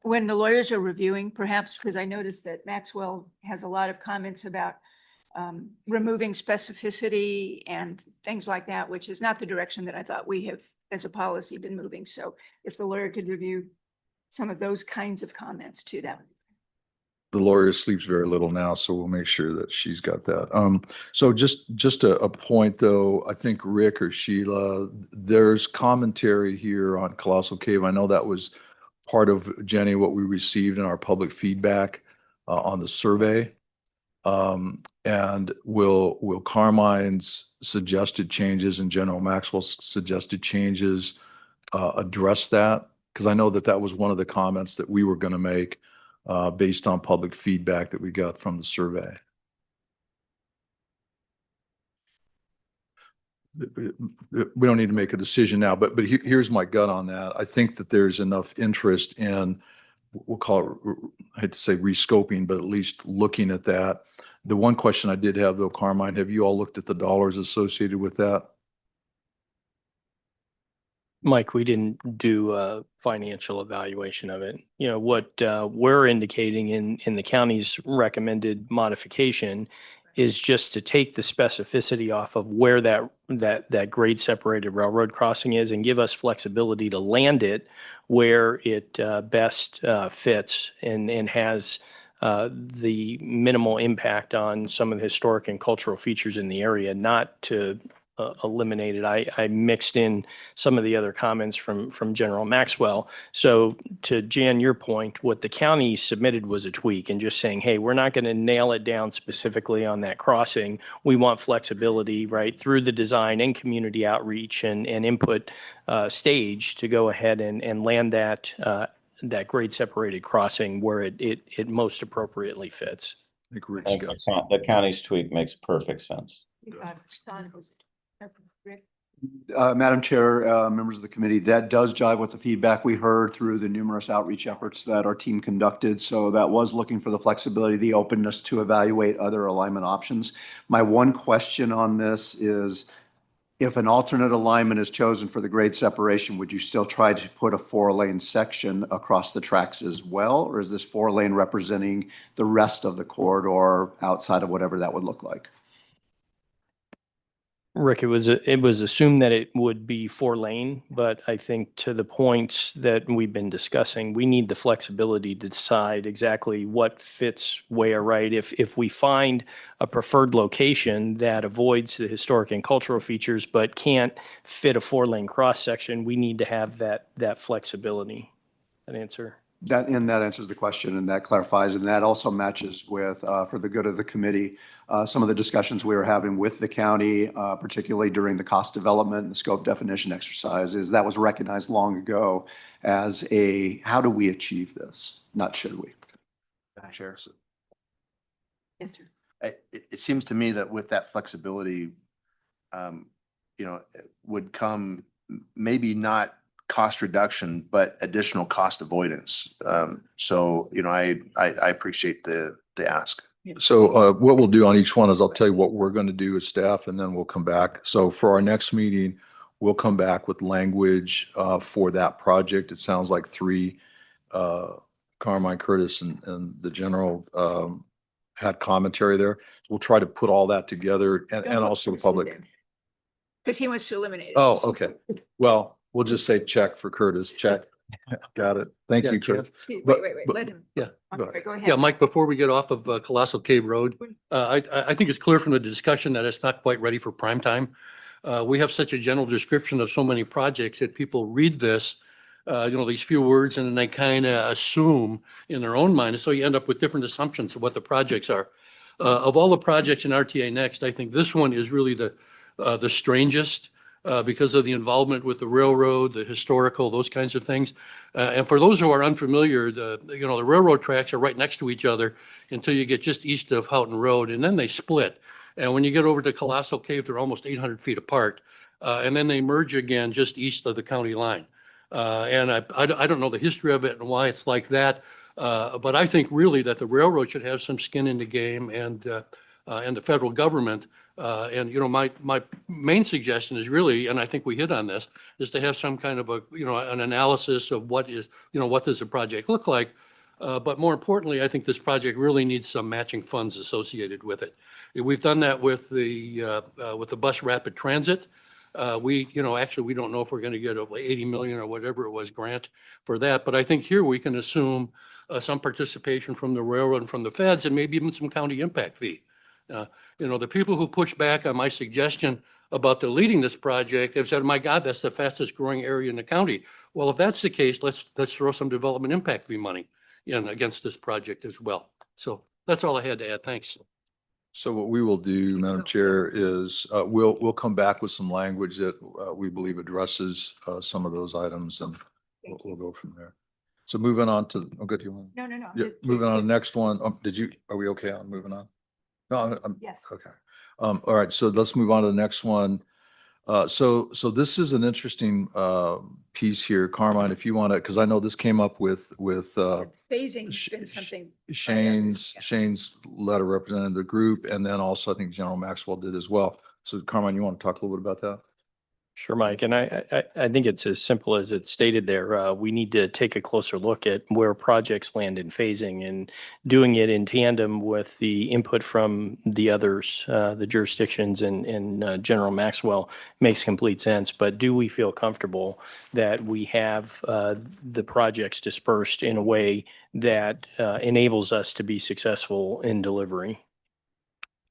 S1: when the lawyers are reviewing, perhaps, because I noticed that Maxwell has a lot of comments about removing specificity and things like that, which is not the direction that I thought we have as a policy been moving. So if the lawyer could review some of those kinds of comments too, that would be.
S3: The lawyer sleeps very little now, so we'll make sure that she's got that. So just a point though, I think Rick or Sheila, there's commentary here on Colossal Cave. I know that was part of, Jenny, what we received in our public feedback on the survey. And will Carmine's suggested changes and General Maxwell's suggested changes address that? Because I know that was one of the comments that we were going to make based on public feedback that we got from the survey. We don't need to make a decision now, but here's my gut on that. I think that there's enough interest in, we'll call it, I hate to say rescoping, but at least looking at that. The one question I did have though, Carmine, have you all looked at the dollars associated with that?
S10: Mike, we didn't do a financial evaluation of it. You know, what we're indicating in the county's recommended modification is just to take the specificity off of where that grade separated railroad crossing is and give us flexibility to land it where it best fits and has the minimal impact on some of the historic and cultural features in the area, not to eliminate it. I mixed in some of the other comments from General Maxwell. So to Jan, your point, what the county submitted was a tweak and just saying, hey, we're not going to nail it down specifically on that crossing. We want flexibility, right, through the design and community outreach and input stage to go ahead and land that grade separated crossing where it most appropriately fits.
S3: I think Rick's got
S2: The county's tweak makes perfect sense.
S7: Madam Chair, members of the committee, that does jive with the feedback we heard through the numerous outreach efforts that our team conducted. So that was looking for the flexibility, the openness to evaluate other alignment options. My one question on this is, if an alternate alignment is chosen for the grade separation, would you still try to put a 4-lane section across the tracks as well? Or is this 4-lane representing the rest of the corridor outside of whatever that would look like?
S10: Rick, it was assumed that it would be 4-lane, but I think to the points that we've been discussing, we need the flexibility to decide exactly what fits where, right? If we find a preferred location that avoids the historic and cultural features but can't fit a 4-lane cross section, we need to have that flexibility. That answer.
S7: That answers the question and that clarifies, and that also matches with, for the good of the committee, some of the discussions we were having with the county, particularly during the cost development and the scope definition exercises. That was recognized long ago as how do we achieve this? Not should we?
S5: Chair.
S1: Yes, sir.
S5: It seems to me that with that flexibility, would come maybe not cost reduction, but additional cost avoidance. So, I appreciate the ask.
S3: So what we'll do on each one is I'll tell you what we're going to do as staff, and then we'll come back. So for our next meeting, we'll come back with language for that project. It sounds like 3, Carmine, Curtis, and the general had commentary there. We'll try to put all that together and also the public.
S1: Because he wants to eliminate it.
S3: Oh, okay. Well, we'll just say check for Curtis, check. Got it. Thank
S6: Yeah,
S3: you,
S6: Chair.
S3: Chris.
S1: Excuse-
S3: But-
S1: Wait,
S3: but-
S1: let him.
S6: Yeah.
S1: I'm
S3: go
S1: sorry, go ahead.
S6: Yeah, Mike, before we get off of Colossal Cave Road, I think it's clear from the discussion that it's not quite ready for prime time. We have such a general description of so many projects that people read this, these few words, and then they kind of assume in their own mind. And so you end up with different assumptions of what the projects are. Of all the projects in RTA Next, I think this one is really the strangest because of the involvement with the railroad, the historical, those kinds of things. And for those who are unfamiliar, the railroad tracks are right next to each other until you get just east of Houghton Road, and then they split. And when you get over to Colossal Cave, they're almost 800 feet apart. And then they merge again just east of the county line. And I don't know the history of it and why it's like that. But I think really that the railroad should have some skin in the game, and the federal government. And my main suggestion is really, and I think we hit on this, is to have some kind of an analysis of what does the project look like. But more importantly, I think this project really needs some matching funds associated with it. We've done that with the bus rapid transit. Actually, we don't know if we're going to get a 80 million or whatever it was grant for that. But I think here we can assume some participation from the railroad and from the feds, and maybe even some county impact fee. The people who push back on my suggestion about deleting this project have said, my God, that's the fastest growing area in the county. Well, if that's the case, let's throw some development impact fee money in against this project as well. So that's all I had to add. Thanks.
S3: So what we will do, Madam Chair, is we'll come back with some language that we believe addresses some of those items, and we'll go from there. So moving on to, good, you want?
S1: No.
S3: Yeah, moving on to the next one. Are we okay on moving on? No,
S1: Yes.
S3: okay. All right, so let's move on to the next one. So this is an interesting piece here, Carmine, if you want to, because I know this came up with
S1: Phasing has been something.
S3: Shane's letter represented the group, and then also I think General Maxwell did as well. So Carmine, you want to talk a little bit about that?
S10: Sure, Mike. And I think it's as simple as it's stated there. We need to take a closer look at where projects land in phasing and doing it in tandem with the input from the others, the jurisdictions and General Maxwell makes complete sense. But do we feel comfortable that we have the projects dispersed in a way that enables us to be successful in delivery?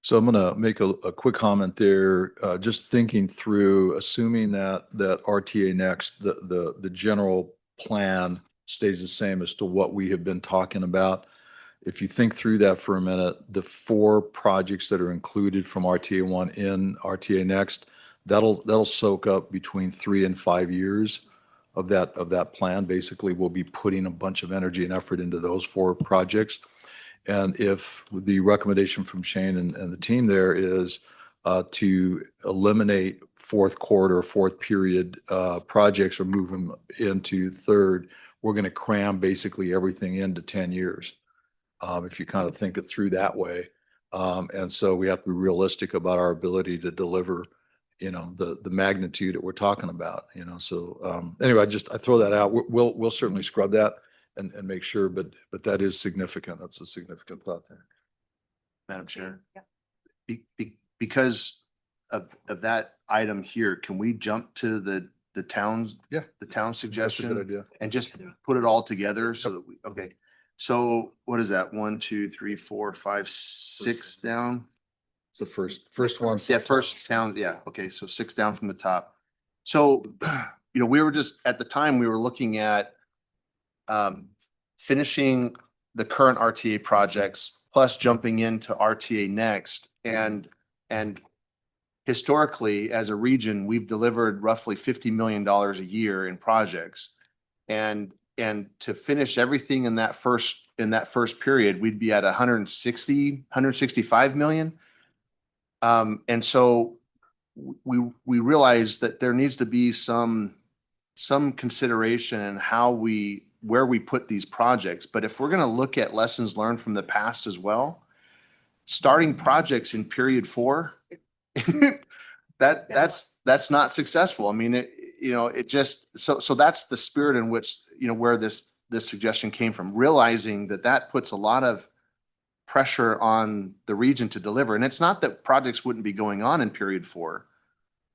S3: So I'm going to make a quick comment there, just thinking through, assuming that RTA Next, the general plan stays the same as to what we have been talking about. If you think through that for a minute, the 4 projects that are included from RTA 1 in RTA Next, that'll soak up between 3 and 5 years of that plan. Basically, we'll be putting a bunch of energy and effort into those 4 projects. And if the recommendation from Shane and the team there is to eliminate fourth quarter, fourth period projects or move them into third, we're going to cram basically everything into 10 years. If you kind of think it through that way. And so we have to be realistic about our ability to deliver, the magnitude that we're talking about, So anyway, I throw that out. We'll certainly scrub that and make sure, but that is significant. That's a significant thought there.
S5: Madam Chair. Because of that item here, can we jump to the towns?
S3: Yeah.
S5: The town
S3: That's a good
S5: suggestion
S3: idea.
S5: and just put it all together so that okay. So what is that? 1, 2, 3, 4, 5, 6 down?
S3: It's the first one.
S5: Yeah, first town. Yeah. Okay. So 6 down from the top. So, we were just at the time we were looking at finishing the current RTA projects plus jumping into RTA Next. And historically, as a region, we've delivered roughly $50 million a year in projects. And to finish everything in that first period, we'd be at 165 million. And so we realized that there needs to be some consideration in where we put these projects. But if we're going to look at lessons learned from the past as well, starting projects in period 4, that's not successful. I mean, it just, so that's the spirit in which, where this suggestion came from, realizing that puts a lot of pressure on the region to deliver. And it's not that projects wouldn't be going on in period 4.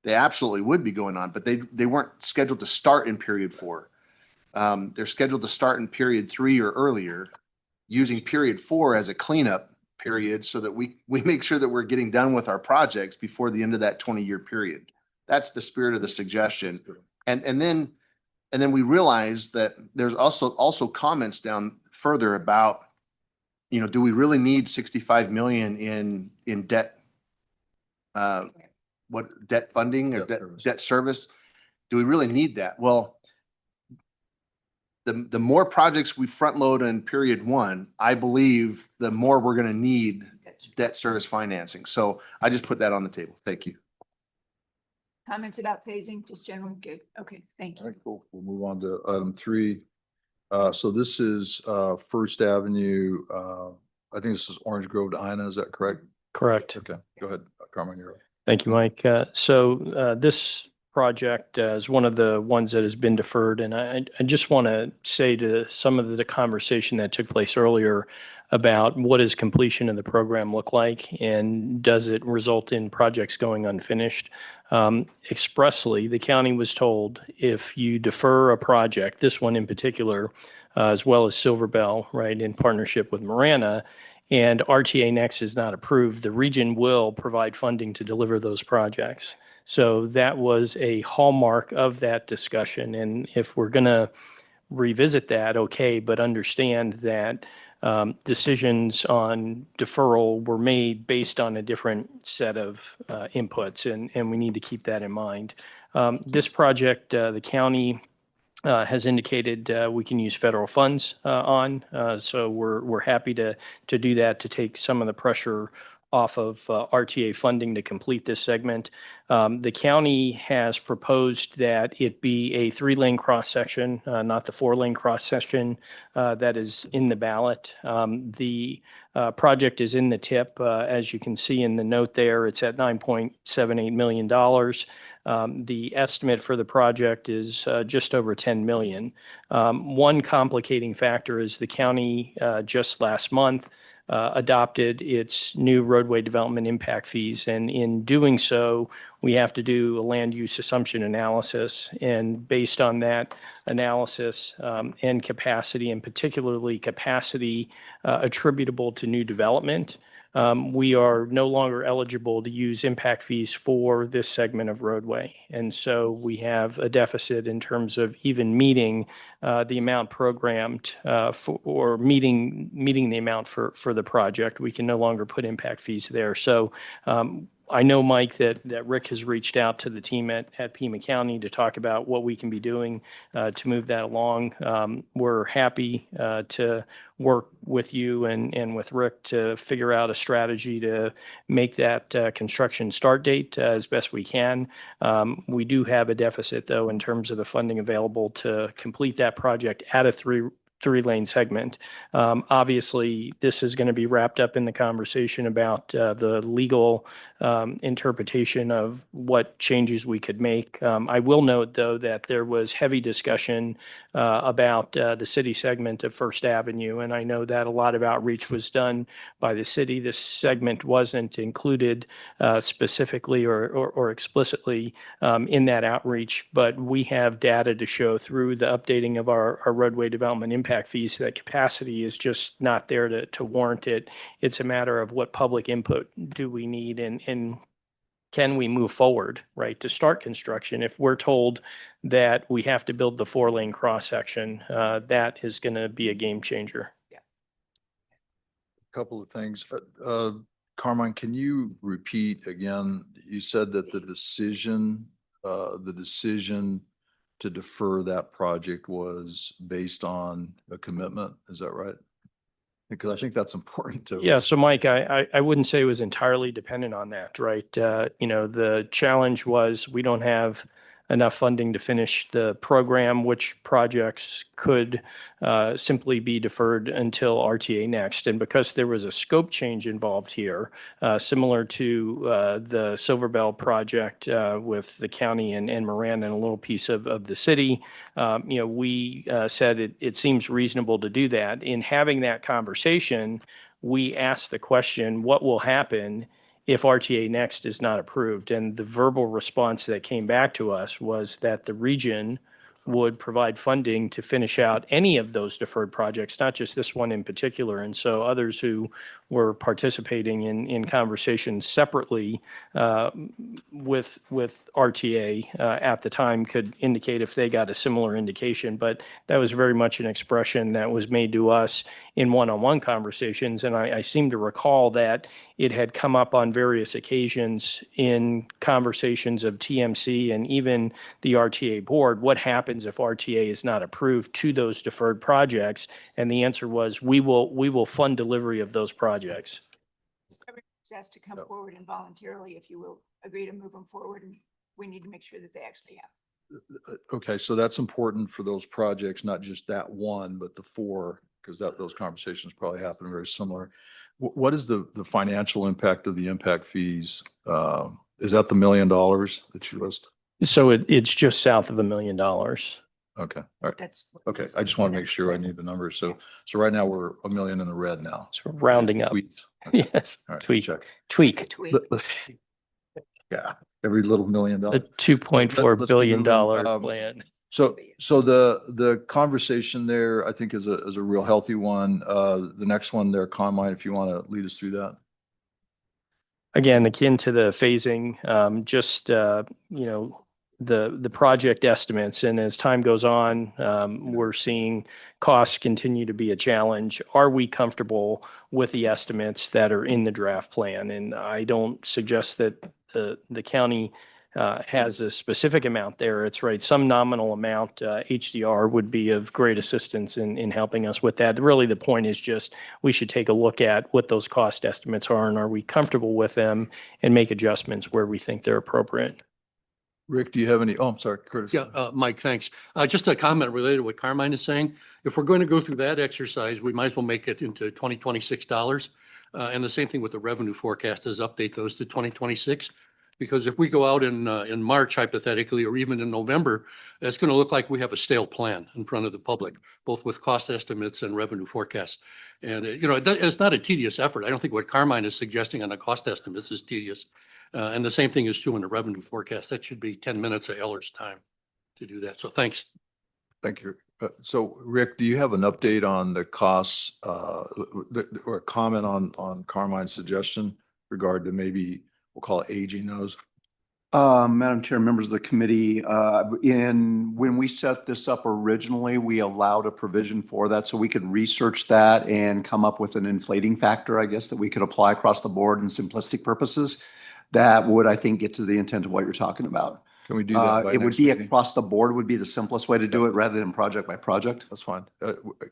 S5: They absolutely would be going on, but they weren't scheduled to start in period 4. They're scheduled to start in period 3 or earlier, using period 4 as a cleanup period so that we make sure that we're getting done with our projects before the end of that 20-year period. That's the spirit of the suggestion. And then we realize that there's also comments down further about, do we really need 65 million in debt? What debt funding or debt service? Do we really need that? Well, the more projects we front load in period 1, I believe the more we're going to need debt service financing. So I just put that on the table. Thank you.
S1: Comments about phasing, just generally good. Okay, thank
S3: All
S1: you.
S3: right, cool. We'll move on to item 3. So this is First Avenue. I think this is Orange Grove to Ina. Is that correct?
S10: Correct.
S3: Okay, go ahead, Carmen. You're up.
S10: Thank you, Mike. This project is one of the ones that has been deferred. And I just want to say to some of the conversation that took place earlier about what does completion of the program look like and does it result in projects going unfinished? Expressly, the county was told if you defer a project, this one in particular, as well as Silver Bell, right, in partnership with Marana, and RTA Next is not approved, the region will provide funding to deliver those projects. So that was a hallmark of that discussion. And if we're going to revisit that, okay, but understand that decisions on deferral were made based on a different set of inputs, and we need to keep that in mind. This project, the county has indicated we can use federal funds on. So we're happy to do that, to take some of the pressure off of RTA funding to complete this segment. The county has proposed that it be a 3-lane cross-section, not the 4-lane cross-section that is in the ballot. The project is in the tip. As you can see in the note there, it's at $9.78 million. The estimate for the project is just over 10 million. One complicating factor is the county just last month adopted its new roadway development impact fees. And in doing so, we have to do a land use assumption analysis. And based on that analysis and capacity, and particularly capacity attributable to new development, we are no longer eligible to use impact fees for this segment of roadway. And so we have a deficit in terms of even meeting the amount programmed or meeting the amount for the project. We can no longer put impact fees there. So I know, Mike, that Rick has reached out to the team at Pima County to talk about what we can be doing to move that along. We're happy to work with you and with Rick to figure out a strategy to make that construction start date as best we can. We do have a deficit, though, in terms of the funding available to complete that project at a three-lane segment. Obviously, this is going to be wrapped up in the conversation about the legal interpretation of what changes we could make. I will note, though, that there was heavy discussion about the city segment of First Avenue, and I know that a lot of outreach was done by the city. This segment wasn't included specifically or explicitly in that outreach, but we have data to show through the updating of our roadway development impact fees that capacity is just not there to warrant it. It's a matter of what public input do we need and can we move forward, right, to start construction. If we're told that we have to build the 4-lane cross-section, that is going to be a game changer.
S3: Couple of things. Carmine, can you repeat again? You said that the decision to defer that project was based on a commitment. Is that right? Because I think that's important to.
S10: Yeah. So Mike, I wouldn't say it was entirely dependent on that, right? The challenge was we don't have enough funding to finish the program, which projects could simply be deferred until RTA Next. And because there was a scope change involved here, similar to the Silver Bell project with the county and Moran and a little piece of the city, we said it seems reasonable to do that. In having that conversation, we asked the question, what will happen if RTA Next is not approved? And the verbal response that came back to us was that the region would provide funding to finish out any of those deferred projects, not just this one in particular. And so others who were participating in conversations separately with RTA at the time could indicate if they got a similar indication. But that was very much an expression that was made to us in one-on-one conversations. And I seem to recall that it had come up on various occasions in conversations of TMC and even the RTA board. What happens if RTA is not approved to those deferred projects? And the answer was, we will fund delivery of those projects.
S1: Everyone's asked to come forward and voluntarily, if you will, agree to move them forward, and we need to make sure that they actually have.
S3: Okay, so that's important for those projects, not just that one, but the four, because those conversations probably happen very similar. What is the financial impact of the impact fees? Is that the $1 million that you list?
S10: So it's just south of $1 million.
S3: Okay, all right.
S1: That's.
S3: Okay, I just want to make sure I need the numbers. So right now we're $1 million in the red now.
S10: So rounding up.
S3: Tweets. Okay,
S10: Yes,
S3: all right,
S10: tweak,
S3: check.
S10: tweak.
S1: Tweak.
S3: Let's, yeah, every little $1 million.
S10: The $2.4
S3: Let's keep
S10: billion
S3: moving.
S10: plan.
S3: So the conversation there, I think is a real healthy one. The next one there, Carmine, if you want to lead us through that.
S10: Again, akin to the phasing, the project estimates. And as time goes on, we're seeing costs continue to be a challenge. Are we comfortable with the estimates that are in the draft plan? And I don't suggest that the county has a specific amount there. It's right, some nominal amount. HDR would be of great assistance in helping us with that. Really, the point is just we should take a look at what those cost estimates are, and are we comfortable with them, and make adjustments where we think they're appropriate.
S3: Rick, do you have any? Oh, I'm sorry, Curtis.
S11: Yeah, Mike, thanks. Just a comment related to what Carmine is saying. If we're going to go through that exercise, we might as well make it into 2026 dollars. And the same thing with the revenue forecast is update those to 2026. Because if we go out in March hypothetically, or even in November, it's going to look like we have a stale plan in front of the public, both with cost estimates and revenue forecasts. And, it's not a tedious effort. I don't think what Carmine is suggesting on the cost estimates is tedious. And the same thing is true in the revenue forecast. That should be 10 minutes of Eller's time to do that. So thanks.
S3: Thank you. So Rick, do you have an update on the costs or a comment on Carmine's suggestion regard to maybe we'll call it aging those?
S7: Madam Chair, members of the committee, when we set this up originally, we allowed a provision for that so we could research that and come up with an inflating factor, I guess, that we could apply across the board in simplistic purposes. That would, I think, get to the intent of what you're talking about.
S3: Can we do that by
S7: It would
S3: next
S7: be
S3: meeting?
S7: across the board would be the simplest way to do it rather than project by project.
S3: That's fine.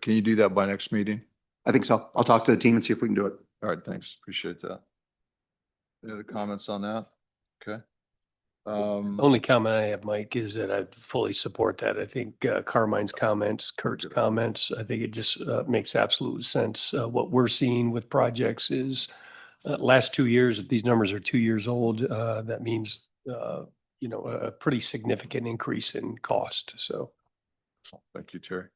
S3: Can you do that by next meeting?
S7: I think so. I'll talk to the team and see if we can do it.
S3: All right, thanks. Appreciate that. Any other comments on that? Okay.
S6: Only comment I have, Mike, is that I fully support that. I think Carmine's comments, Kurt's comments, I think it just makes absolute sense. What we're seeing with projects is last 2 years, if these numbers are 2 years old, that means, a pretty significant increase in cost. So.
S3: Thank you, Terry.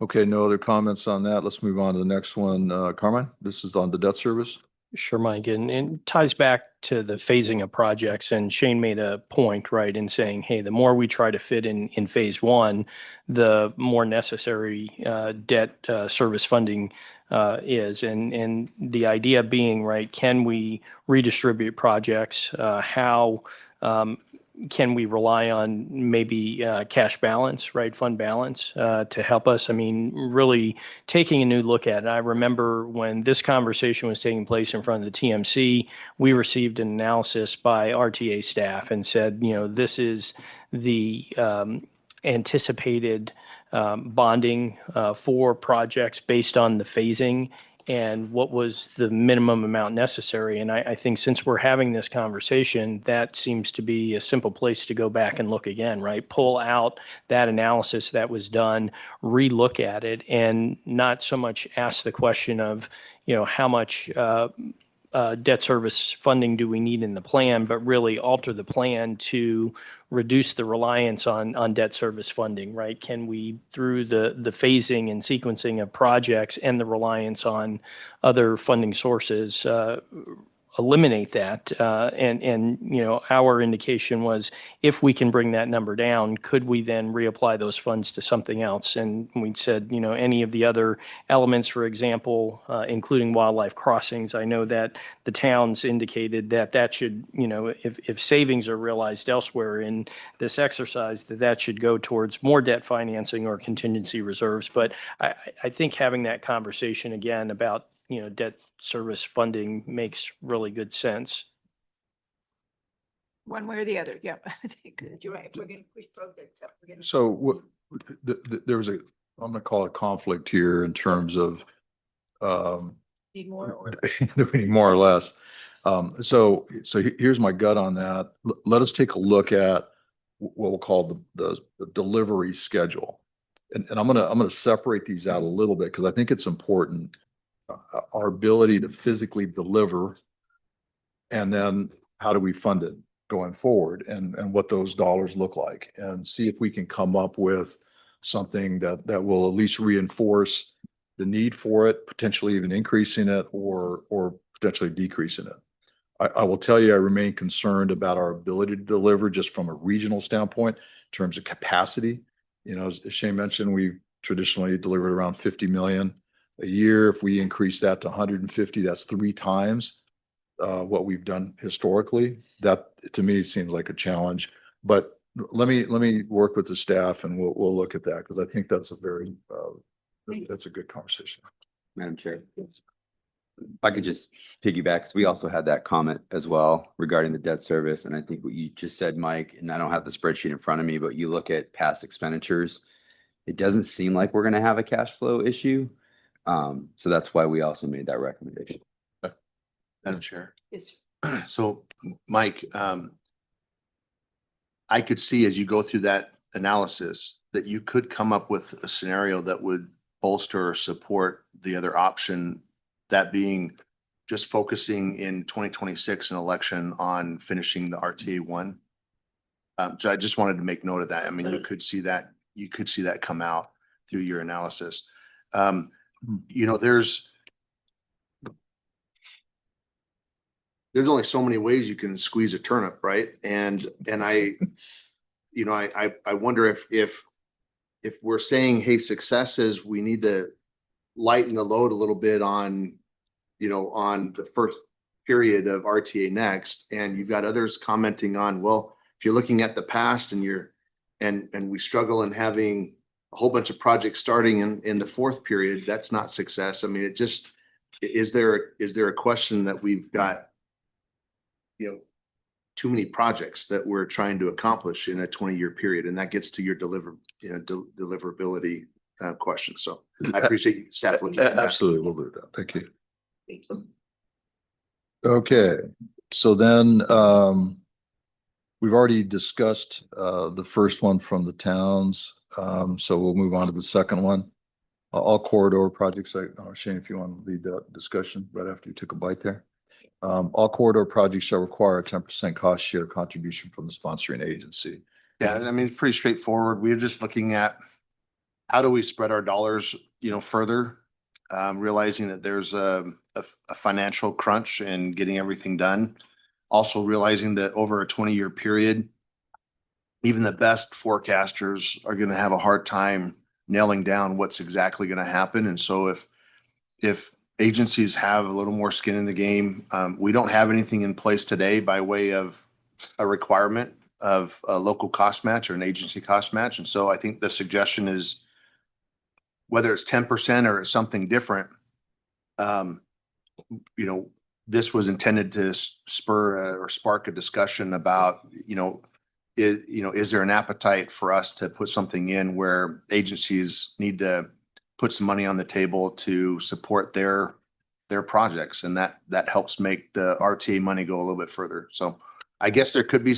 S3: Okay, no other comments on that. Let's move on to the next one. Carmine, this is on the debt service.
S10: Sure, Mike, and ties back to the phasing of projects. And Shane made a point, right, in saying, hey, the more we try to fit in phase one, the more necessary debt service funding is. And the idea being, right, can we redistribute projects? How can we rely on maybe cash balance, right, fund balance to help us? I mean, really taking a new look at it. I remember when this conversation was taking place in front of the TMC, we received an analysis by RTA staff and said, this is the anticipated bonding for projects based on the phasing and what was the minimum amount necessary. And I think since we're having this conversation, that seems to be a simple place to go back and look again, right? Pull out that analysis that was done, relook at it, and not so much ask the question of, how much debt service funding do we need in the plan, but really alter the plan to reduce the reliance on debt service funding, right? Can we, through the phasing and sequencing of projects and the reliance on other funding sources, eliminate that. And, you know, our indication was if we can bring that number down, could we then reapply those funds to something else? And we said, you know, any of the other elements, for example, including wildlife crossings, I know that the towns indicated that that should, you know, if savings are realized elsewhere in this exercise, that should go towards more debt financing or contingency reserves. But I think having that conversation again about, you know, debt service funding makes really good sense.
S1: One way or the other. Yeah, I think you're right. If we're going to push projects up, we're going to.
S3: So what, there was a, I'm gonna call it conflict here in terms of,
S1: Need more or.
S3: more or less. So here's my gut on that. Let us take a look at what we'll call the delivery schedule. And I'm gonna separate these out a little bit because I think it's important. Our ability to physically deliver, and then how do we fund it going forward, and what those dollars look like, and see if we can come up with something that will at least reinforce the need for it, potentially even increasing it or potentially decreasing it. I will tell you, I remain concerned about our ability to deliver just from a regional standpoint in terms of capacity. You know, as Shane mentioned, we've traditionally delivered around 50 million a year. If we increase that to 150, that's 3 times what we've done historically. That to me seems like a challenge. But let me work with the staff and we'll look at that because I think that's a very that's a good conversation.
S9: Madam Chair. Yes. If I could just piggyback, because we also had that comment as well regarding the debt service. And I think what you just said, Mike, and I don't have the spreadsheet in front of me, but you look at past expenditures, it doesn't seem like we're going to have a cash flow issue. So that's why we also made that recommendation.
S5: Madam Chair.
S1: Yes.
S5: So, Mike, I could see as you go through that analysis that you could come up with a scenario that would bolster or support the other option, that being just focusing in 2026 an election on finishing the RTA 1. So I just wanted to make note of that. I mean, you could see that come out through your analysis. You know, there's only so many ways you can squeeze a turnip, right? And I, you know, I wonder if we're saying, hey, success is we need to lighten the load a little bit on, you know, on the first period of RTA Next, and you've got others commenting on, well, if you're looking at the past and we struggle in having a whole bunch of projects starting in the fourth period, that's not success. I mean, it just, is there a question that we've got, you know, too many projects that we're trying to accomplish in a 20-year period, and that gets to your deliverability question. So I appreciate you staff looking at that.
S3: Absolutely, we'll do that. Thank you. Okay, so then we've already discussed the first one from the towns, so we'll move on to the second one. All corridor projects. Shane, if you want to lead that discussion right after you took a bite there. All corridor projects shall require a 10% cost share contribution from the sponsoring agency.
S5: Yeah, I mean, it's pretty straightforward. We're just looking at how do we spread our dollars, you know, further, realizing that there's a financial crunch in getting everything done. Also realizing that over a 20-year period, even the best forecasters are going to have a hard time nailing down what's exactly going to happen. And so if agencies have a little more skin in the game, we don't have anything in place today by way of a requirement of a local cost match or an agency cost match. And so I think the suggestion is, whether it's 10% or something different, you know, this was intended to spur or spark a discussion about, is there an appetite for us to put something in where agencies need to put some money on the table to support their projects, and that helps make the RTA money go a little bit further. So I guess there could be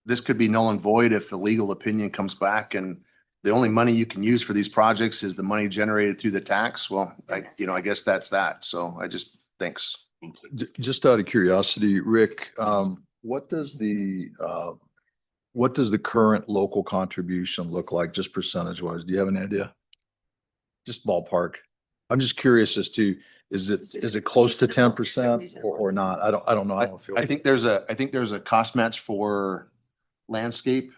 S5: this could be null and void if the legal opinion comes back and the only money you can use for these projects is the money generated through the tax. Well, I guess that's that. So thanks.
S3: Just out of curiosity, Rick, what does the current local contribution look like, just percentage wise? Do you have an idea? Just ballpark. I'm just curious as to, Is it close to 10% or not? I don't know. I don't feel.
S5: I think there's a cost match for landscape.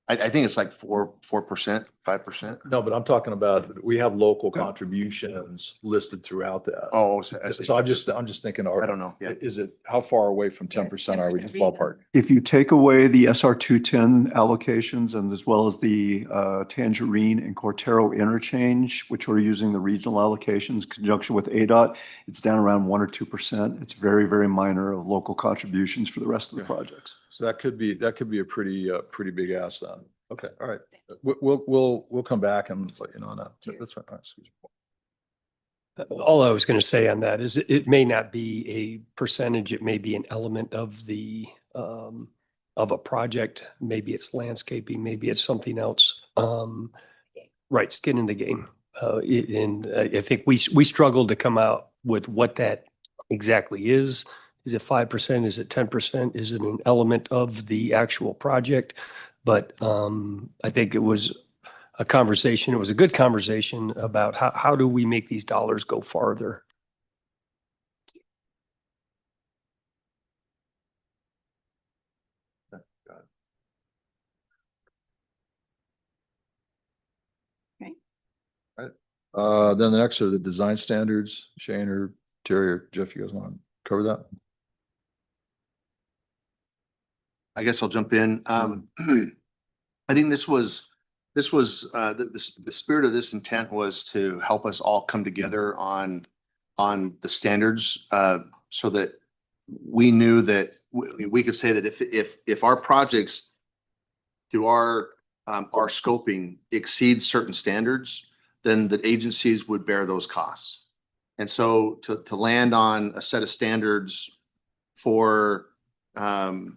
S5: I think it's like 4%, 5%.
S3: No, but I'm talking about, we have local contributions listed throughout that.
S5: Oh,
S3: So I'm just thinking,
S5: I don't know. Yeah.
S3: is it, how far away from 10% are we, just ballpark?
S7: If you take away the SR 210 allocations and as well as the Tangerine and Cortero interchange, which are using the regional allocations in conjunction with ADOT, it's down around 1 or 2%. It's very, very minor of local contributions for the rest of the projects.
S3: So that could be a pretty big ask then. Okay, all right. We'll come back and let you know on that. That's fine. All right, excuse me.
S6: All I was going to say on that is it may not be a percentage, it may be an element of the, of a project. Maybe it's landscaping, maybe it's something else. Right, skin in the game. And I think we struggled to come out with what that exactly is. Is it 5%? Is it 10%? Is it an element of the actual project? But I think it was a conversation, it was a good conversation about how do we make these dollars go farther?
S3: Then the next are the design standards. Shane or Terry or Jeff, you guys want to cover that?
S5: I guess I'll jump in. I think this was the spirit of this intent was to help us all come together on the standards, so that we knew that we could say that if our projects through our scoping exceeds certain standards, then the agencies would bear those costs. And so to land on a set of standards for the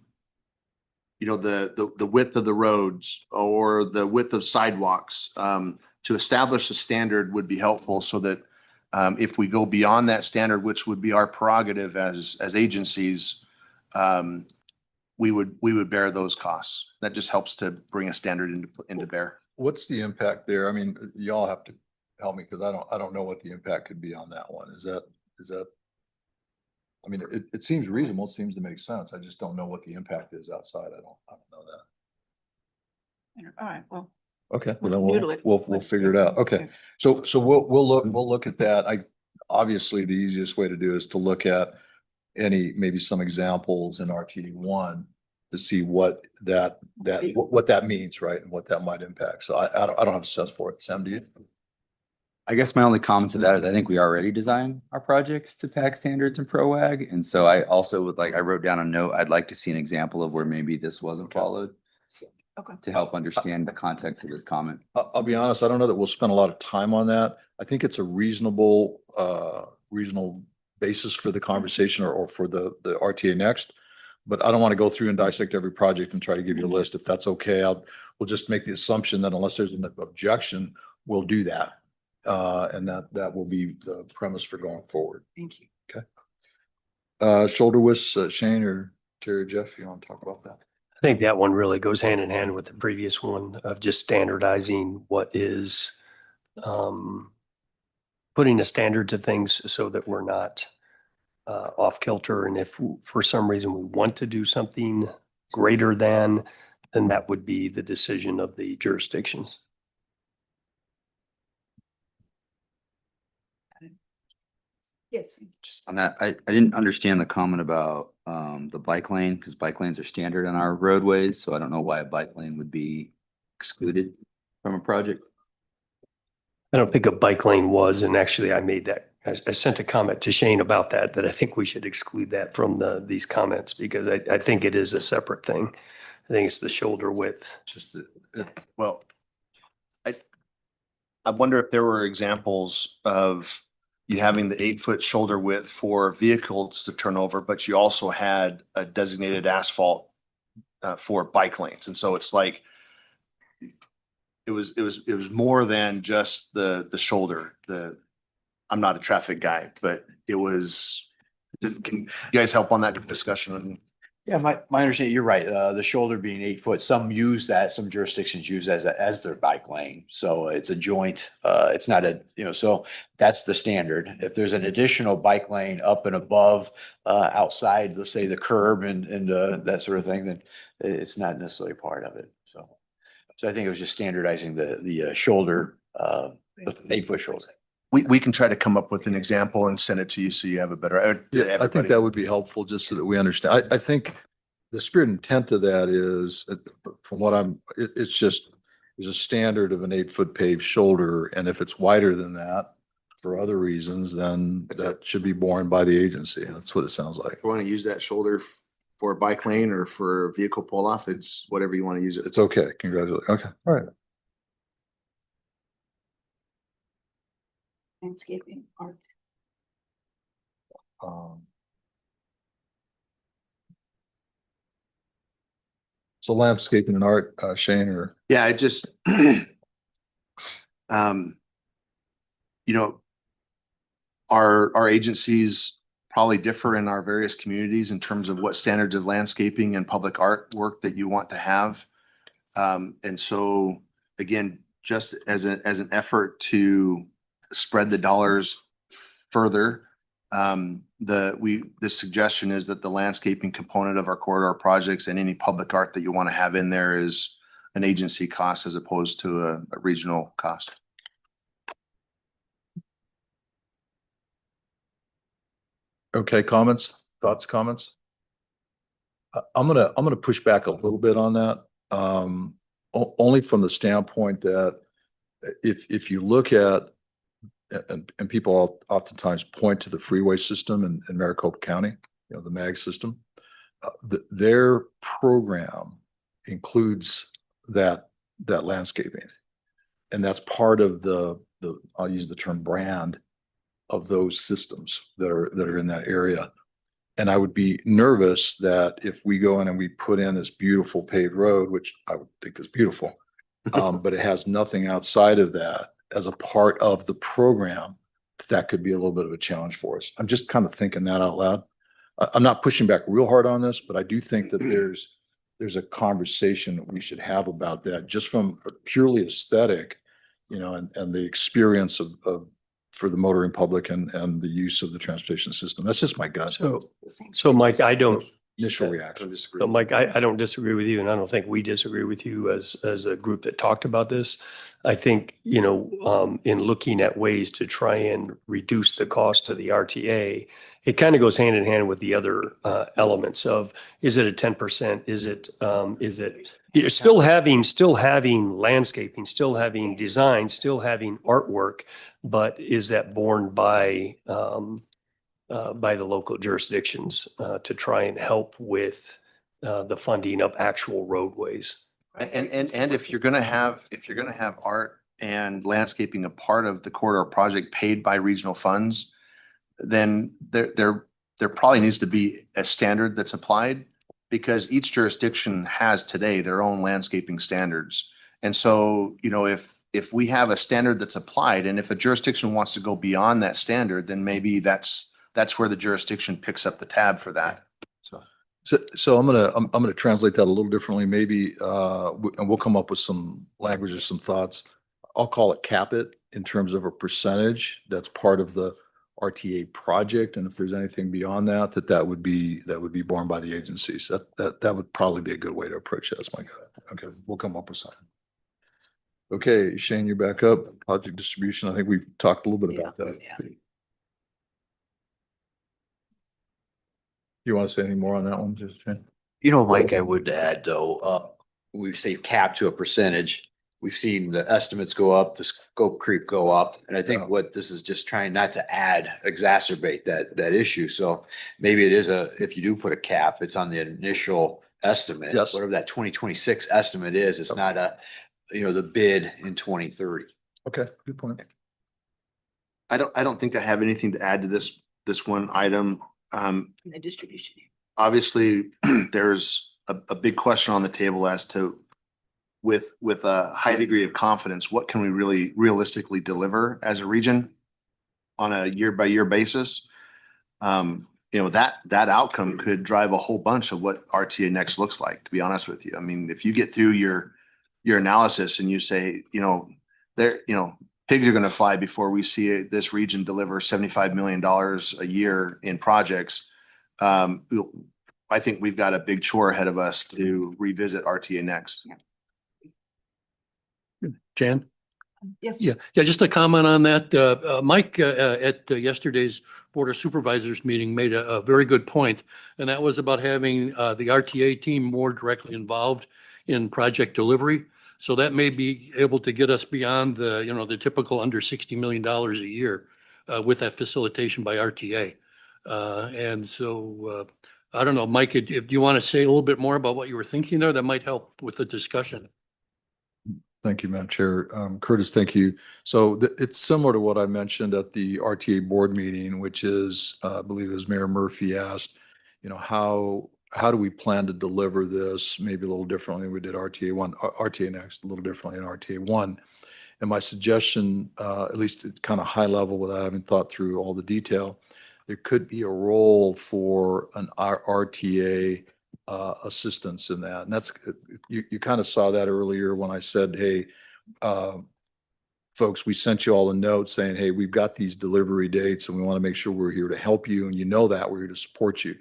S5: width of the roads or the width of sidewalks, to establish a standard would be helpful so that if we go beyond that standard, which would be our prerogative as agencies, we would bear those costs. That just helps to bring a standard into bear.
S3: What's the impact there? I mean, y'all have to help me because I don't know what the impact could be on that one. Is that, I mean, it seems reasonable, it seems to make sense. I just don't know what the impact is outside. I don't know that.
S1: All right, well.
S3: Okay, well then
S1: Noodle it.
S3: we'll figure it out. Okay. So we'll look at that. Obviously the easiest way to do is to look at maybe some examples in RTA 1 to see what that means, right? And what that might impact. So I don't have a sense for it. Sam, do you?
S9: I guess my only comment to that is I think we already design our projects to PAC standards and ProAg. And so I also would I wrote down a note, I'd like to see an example of where maybe this wasn't followed.
S1: Okay.
S9: To help understand the context of this comment.
S3: I'll be honest, I don't know that we'll spend a lot of time on that. I think it's a reasonable basis for the conversation or for the RTA next. But I don't want to go through and dissect every project and try to give you a list. If that's okay, we'll just make the assumption that unless there's an objection, we'll do that. And that will be the premise for going forward.
S1: Thank you.
S3: Okay. Shoulder widths, Shane or Terry, Jeff, you want to talk about that?
S6: I think that one really goes hand in hand with the previous one of just standardizing what is, putting a standard to things so that we're not off kilter. And if for some reason we want to do something greater than, then that would be the decision of the jurisdictions.
S1: Yes.
S9: Just on that, I didn't understand the comment about the bike lane because bike lanes are standard on our roadways. So I don't know why a bike lane would be excluded from a project.
S6: I don't think a bike lane was, and actually I made that, I sent a comment to Shane about that I think we should exclude that from these comments because I think it is a separate thing. I think it's the shoulder width.
S5: Well, I wonder if there were examples of you having the 8-foot shoulder width for vehicles to turn over, but you also had a designated asphalt for bike lanes. And so it's like, it was more than just the shoulder. I'm not a traffic guy, but it was, can you guys help on that discussion?
S8: Yeah, my understanding, you're right. The shoulder being 8 foot, some use that, some jurisdictions use as their bike lane. So it's a joint, it's not a, so that's the standard. If there's an additional bike lane up and above, outside, let's say the curb and that sort of thing, then it's not necessarily part of it. So I think it was just standardizing the shoulder, the 8 foot shoulder.
S5: We can try to come up with an example and send it to you so you have a better.
S3: Yeah, I think
S5: everybody.
S3: that would be helpful just so that we understand. I think the spirit and intent of that is, from what it's just, there's a standard of an 8 foot paved shoulder. And if it's wider than that for other reasons, then
S5: That's
S3: that should be borne by the agency. That's what it sounds like.
S5: If you want to use that shoulder for a bike lane or for vehicle pull off, it's whatever you want to use it.
S3: It's okay. Congratulations. Okay, all right.
S1: Landscaping, art.
S3: So landscaping and art, Shane, or?
S5: Yeah, I just, our agencies probably differ in our various communities in terms of what standards of landscaping and public art work that you want to have. And so again, just as an effort to spread the dollars further, the suggestion is that the landscaping component of our corridor projects and any public art that you want to have in there is an agency cost as opposed to a regional cost.
S3: Okay, thoughts, comments? I'm gonna push back a little bit on that. Only from the standpoint that if you look at, and people oftentimes point to the freeway system in Maricopa County, the MAG system, their program includes that landscaping. And that's part of the, I'll use the term brand of those systems that are in that area. And I would be nervous that if we go in and we put in this beautiful paved road, which I would think is beautiful, but it has nothing outside of that as a part of the program, that could be a little bit of a challenge for us. I'm just kind of thinking that out loud. I'm not pushing back real hard on this, but I do think that there's a conversation that we should have about that, just from a purely aesthetic, and the experience of for the motoring public and the use of the transportation system. That's just my gut.
S6: So Mike, I don't,
S3: Initial
S5: I
S3: reaction.
S5: don't disagree.
S6: So Mike, I don't disagree with you, and I don't think we disagree with you as a group that talked about this. I think, in looking at ways to try and reduce the cost to the RTA, it kind of goes hand in hand with the other elements of, is it a 10%? Is it still having landscaping, still having design, still having artwork, but is that borne by the local jurisdictions to try and help with the funding of actual roadways?
S5: And if you're gonna have art and landscaping a part of the corridor project paid by regional funds, then there probably needs to be a standard that's applied, because each jurisdiction has today their own landscaping standards. And so, if we have a standard that's applied, and if a jurisdiction wants to go beyond that standard, then maybe that's where the jurisdiction picks up the tab for that.
S3: So I'm gonna translate that a little differently, maybe, and we'll come up with some language or some thoughts. I'll call it cap it in terms of a percentage that's part of the RTA project, and if there's anything beyond that, that would be borne by the agencies. That would probably be a good way to approach that. That's my gut. Okay, we'll come up with something. Okay, Shane, you're back up. Project distribution. I think we talked a little bit about that. You want to say any more on that one, just Shane?
S8: Mike, I would add though, we say cap to a percentage. We've seen the estimates go up, the scope creep go up. And I think what this is just trying not to exacerbate that issue. So maybe it is if you do put a cap, it's on the initial estimate.
S3: Yes.
S8: Whatever that 2026 estimate is, it's not the bid in 2030.
S3: Okay, good point.
S5: I don't think I have anything to add to this one item.
S1: The distribution.
S5: Obviously, there's a big question on the table as to, with a high degree of confidence, what can we really realistically deliver as a region on a year by year basis? that outcome could drive a whole bunch of what RTA Next looks like, to be honest with you. I mean, if you get through your analysis and you say, pigs are going to fly before we see this region deliver $75 million a year in projects. I think we've got a big chore ahead of us to revisit RTA Next.
S11: Jan?
S1: Yes.
S11: Yeah, just a comment on that. Mike, at yesterday's Board of Supervisors meeting made a very good point, and that was about having the RTA team more directly involved in project delivery. So that may be able to get us beyond the typical under $60 million a year with that facilitation by RTA. And so I don't know, Mike, if you want to say a little bit more about what you were thinking there, that might help with the discussion.
S3: Thank you, Madam Chair. Curtis, thank you. So it's similar to what I mentioned at the RTA board meeting, which is, I believe as Mayor Murphy asked, how do we plan to deliver this maybe a little differently than we did RTA Next, a little differently in RTA 1. And my suggestion, at least at kind of high level without having thought through all the detail, there could be a role for an RTA assistance in that. And that's, you kind of saw that earlier when I said, hey, folks, we sent you all a note saying, hey, we've got these delivery dates and we want to make sure we're here to help you. And you know that we're here to support you.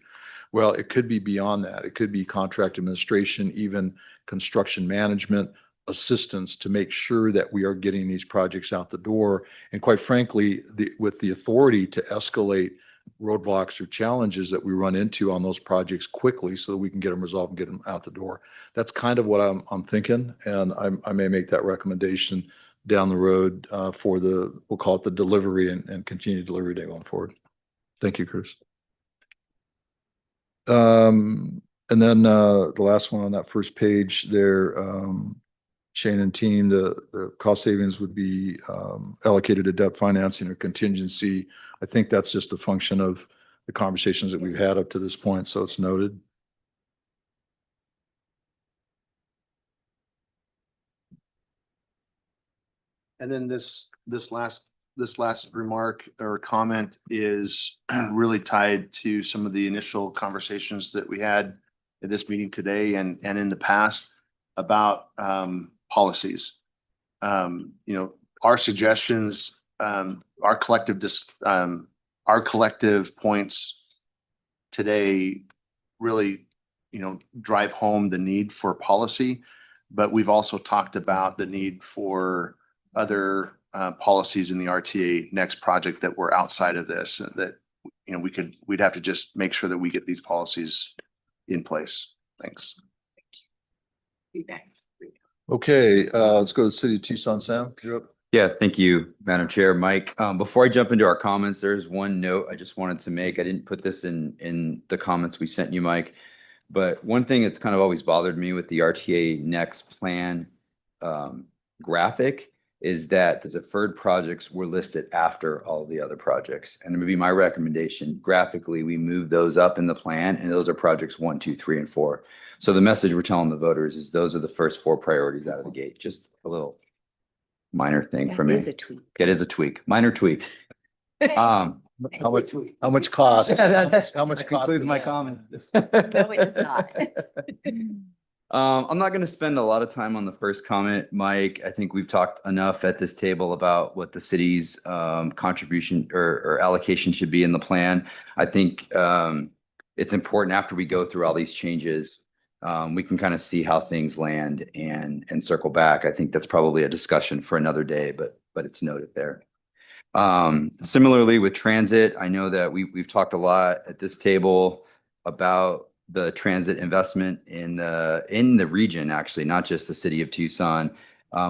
S3: Well, it could be beyond that. It could be contract administration, even construction management assistance to make sure that we are getting these projects out the door. And quite frankly, with the authority to escalate roadblocks or challenges that we run into on those projects quickly so that we can get them resolved and get them out the door. That's kind of what I'm thinking. And I may make that recommendation down the road for we'll call it the delivery and continue delivery day going forward. Thank you, Chris. And then the last one on that first page there, Shane and team, the cost savings would be allocated to debt financing or contingency. I think that's just a function of the conversations that we've had up to this point, so it's noted.
S5: And then this last remark or comment is really tied to some of the initial conversations that we had at this meeting today and in the past about policies. Our suggestions, our collective points today really, drive home the need for policy, but we've also talked about the need for other policies in the RTA Next project that were outside of this, that, we'd have to just make sure that we get these policies in place. Thanks.
S1: Feedback.
S3: Okay, let's go to the city of Tucson. Sam, you're up.
S9: Yeah, thank you, Madam Chair. Mike, before I jump into our comments, there's one note I just wanted to make. I didn't put this in the comments we sent you, Mike, but one thing that's kind of always bothered me with the RTA Next plan graphic is that the deferred projects were listed after all the other projects. And it would be my recommendation, graphically, we move those up in the plan, and those are projects 1, 2, 3, and 4. So the message we're telling the voters is those are the first 4 priorities out of the gate. Just a little minor thing for me.
S4: That is a tweak.
S9: It is a tweak, minor tweak.
S3: How much cost? How much cost?
S9: Concludes my comment.
S4: No, it does not.
S9: I'm not going to spend a lot of time on the first comment, Mike. I think we've talked enough at this table about what the city's contribution or allocation should be in the plan. I think it's important after we go through all these changes, we can kind of see how things land and circle back. I think that's probably a discussion for another day, but it's noted there. Similarly with transit, I know that we've talked a lot at this table about the transit investment in the region, actually, not just the city of Tucson.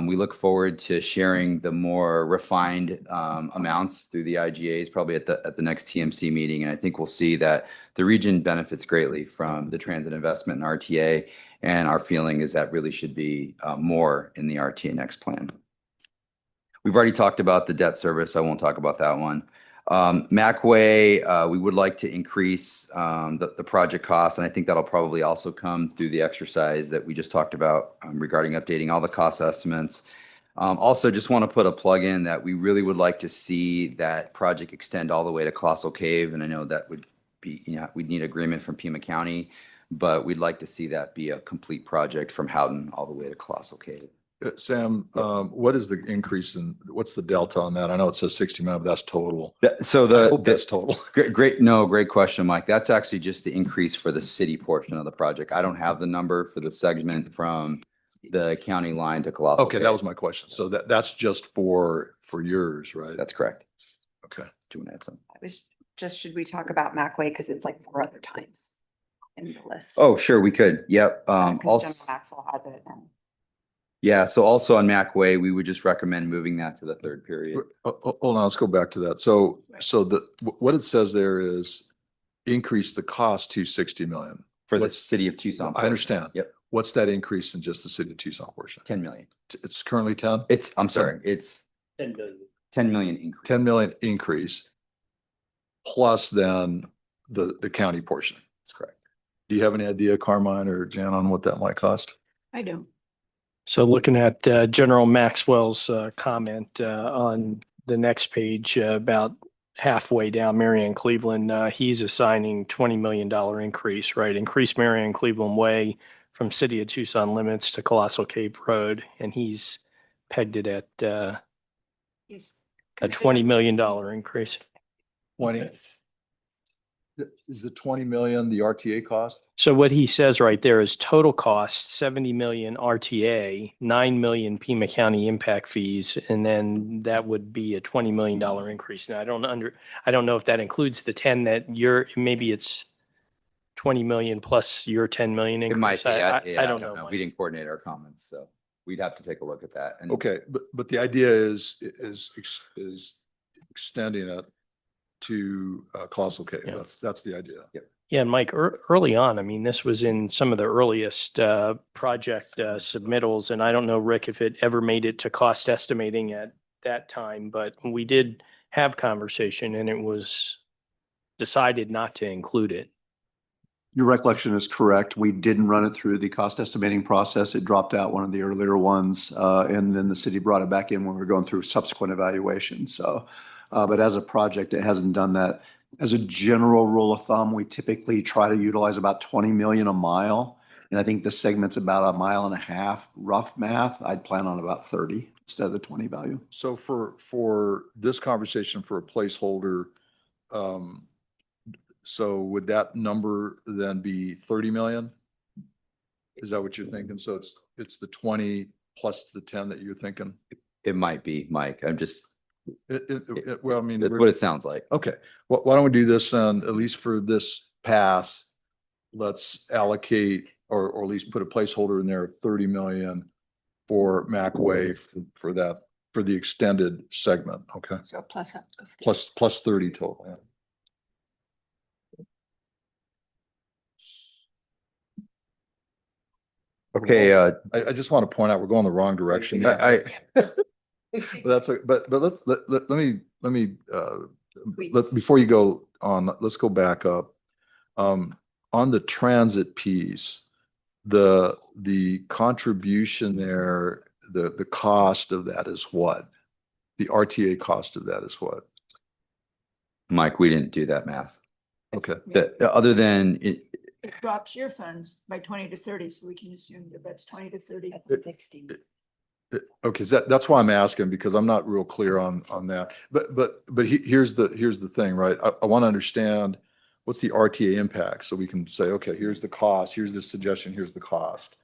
S9: We look forward to sharing the more refined amounts through the IGAs, probably at the next TMC meeting. And I think we'll see that the region benefits greatly from the transit investment in RTA. And our feeling is that really should be more in the RTA Next plan. We've already talked about the debt service. I won't talk about that one. Macway, we would like to increase the project costs, and I think that'll probably also come through the exercise that we just talked about regarding updating all the cost estimates. Also, just want to put a plug in that we really would like to see that project extend all the way to Colossal Cave, and I know that would be, we'd need agreement from Pima County, but we'd like to see that be a complete project from Houghton all the way to Colossal Cave.
S3: Sam, what is the increase in, what's the delta on that? I know it says 60 million, but that's total.
S9: So
S3: I hope that's total.
S9: great question, Mike. That's actually just the increase for the city portion of the project. I don't have the number for the segment from the county line to Colossal.
S3: Okay, that was my question. So that's just for yours, right?
S9: That's correct.
S3: Okay.
S9: Do you want to add something?
S4: I was just, should we talk about Macway? Because it's like 4 other times in the list.
S9: Oh, sure, we could. Yep.
S4: 'Cause
S9: Also,
S4: General Maxwell has it. And
S9: yeah, so also on Macway, we would just recommend moving that to the third period.
S3: Hold on, let's go back to that. So what it says there is increase the cost to 60 million.
S9: For the
S3: What's-
S9: city of Tucson.
S3: I understand.
S9: Yep.
S3: What's that increase in just the city of Tucson portion?
S9: 10 million.
S3: It's currently 10?
S9: I'm sorry, it's
S6: 10 billion.
S9: 10 million increase.
S3: 10 million increase plus then the county portion.
S9: That's correct.
S3: Do you have any idea, Carmine or Jan, on what that might cost?
S1: I don't.
S10: So looking at General Maxwell's comment on the next page, about halfway down, Marion Cleveland, he's assigning $20 million increase, right? Increase Marion Cleveland Way from City of Tucson limits to Colossal Cave Road, and he's pegged it at
S1: He's
S10: a $20 million increase.
S3: 20. Is the 20 million the RTA cost?
S10: So what he says right there is total cost, 70 million RTA, 9 million Pima County impact fees, and then that would be a $20 million increase. Now, I don't know if that includes the 10 that maybe it's 20 million plus your 10 million
S9: It might
S10: increase.
S9: be.
S10: I don't know.
S9: We
S10: Mike.
S9: didn't coordinate our comments, so we'd have to take a look at that. And
S3: Okay, but the idea is extending it to Colossal Cave.
S10: Yeah.
S3: That's the idea.
S10: Yeah, and Mike, early on, I mean, this was in some of the earliest project submittals, and I don't know, Rick, if it ever made it to cost estimating at that time, but we did have conversation and it was decided not to include it.
S7: Your recollection is correct. We didn't run it through the cost estimating process. It dropped out one of the earlier ones. And then the city brought it back in when we were going through subsequent evaluations. So, but as a project, it hasn't done that. As a general rule of thumb, we typically try to utilize about 20 million a mile. And I think the segment's about 1.5 miles, rough math. I'd plan on about 30 instead of the 20 value.
S3: So for this conversation, for a placeholder, so would that number then be 30 million? Is that what you're thinking? So it's the 20 plus the 10 that you're thinking?
S9: it might be, Mike. I'm just,
S3: Well, I mean.
S9: that's what it sounds like.
S3: Okay, why don't we do this then, at least for this pass, let's allocate or at least put a placeholder in there of 30 million for Macway for that, for the extended segment, okay?
S1: So plus up.
S3: Plus 30 total, yeah.
S9: Okay,
S3: I just want to point out, we're going the wrong direction. But that's but let me before you go on, let's go back up. On the transit piece, the contribution there, the cost of that is what? The RTA cost of that is what?
S9: Mike, we didn't do that math.
S3: Okay,
S9: Other than it,
S1: It drops your funds by 20 to 30, so we can assume that that's 20 to 30.
S4: That's 60.
S3: okay, that's why I'm asking, because I'm not real clear on that. But here's the thing, right? I want to understand what's the RTA impact, so we can say, okay, here's the cost, here's the suggestion, here's the cost.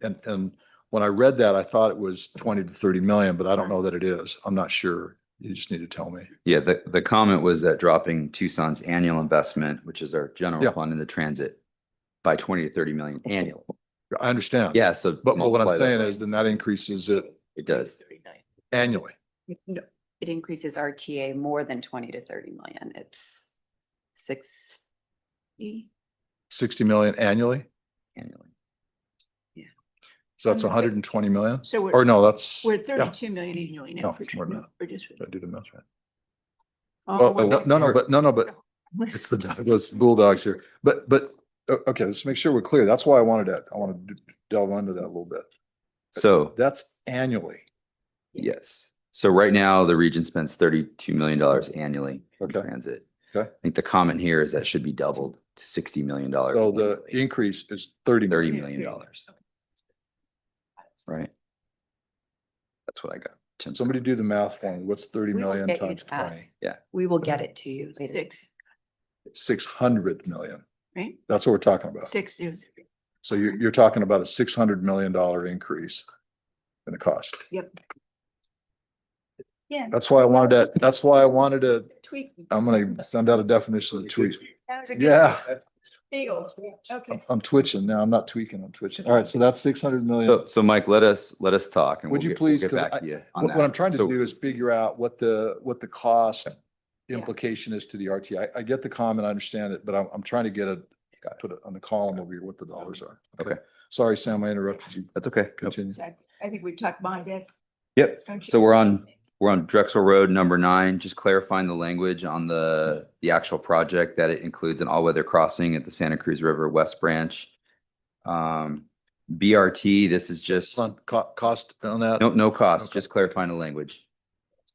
S3: And when I read that, I thought it was 20 to 30 million, but I don't know that it is. I'm not sure. You just need to tell me.
S9: yeah, the comment was that dropping Tucson's annual investment, which is our general
S3: Yeah.
S9: fund in the transit, by 20 to 30 million annual.
S3: I understand.
S9: Yeah, so.
S3: But what
S9: multiply
S3: I'm
S9: that
S3: saying
S9: by-
S3: is then that increases it
S9: It does.
S3: annually.
S4: No, it increases RTA more than 20 to 30 million. It's 60.
S3: 60 million annually?
S9: Annually.
S3: So that's 120 million?
S1: So
S3: Or no, that's.
S1: we're
S3: yeah.
S1: 32 million annually now
S3: No,
S1: for
S3: it's more than
S1: treatment. We're just.
S3: Did I do the math right?
S1: Oh,
S3: Well, no, but
S1: let's-
S3: it's those bulldogs here. But, okay, let's make sure we're clear. That's why I wanted to delve into that a little bit.
S9: So,
S3: That's annually.
S9: yes. So right now, the region spends $32 million annually in
S3: Okay.
S9: transit.
S3: Okay.
S9: I think the comment here is that should be doubled to $60 million.
S3: So the increase is 30
S9: $30
S3: million.
S9: million. Right? That's what I got. Tim.
S3: Somebody do the math for me. What's 30
S4: We will
S3: million
S4: get you
S3: times
S4: that.
S3: 20?
S4: We will get it to you later.
S3: 600 million.
S1: Right?
S3: That's what we're talking about.
S1: 6 0.
S3: So you're talking about a $600 million increase in the cost.
S1: Yep. Yeah.
S3: That's why I wanted to,
S1: Tweak.
S3: I'm gonna send out a definition of tweak.
S1: That was a good.
S3: Yeah,
S1: Eagle. Okay.
S3: I'm twitching now. I'm not tweaking, I'm twitching. All right, so that's 600 million.
S9: So Mike, let us talk and
S3: Would
S9: we'll
S3: you
S9: get,
S3: please,
S9: we'll get
S3: 'cause
S9: back to you on
S3: What
S9: that.
S3: I'm trying to
S9: So-
S3: do is figure out what the cost
S1: Yeah.
S3: implication is to the RTA. I get the comment, I understand it, but I'm trying to put it on the column over here, what the dollars are.
S9: Okay.
S3: Sorry, Sam, I interrupted you.
S9: That's okay. Nope.
S3: Continue.
S1: So I think we've talked bond debt.
S9: Yep.
S1: Don't you-
S9: So we're on Drexel Road, number 9, just clarifying the language on the actual project that it includes an all-weather crossing at the Santa Cruz River West Branch. BRT, this is just,
S3: On cost on that?
S9: no cost,
S3: Okay.
S9: just clarifying the language.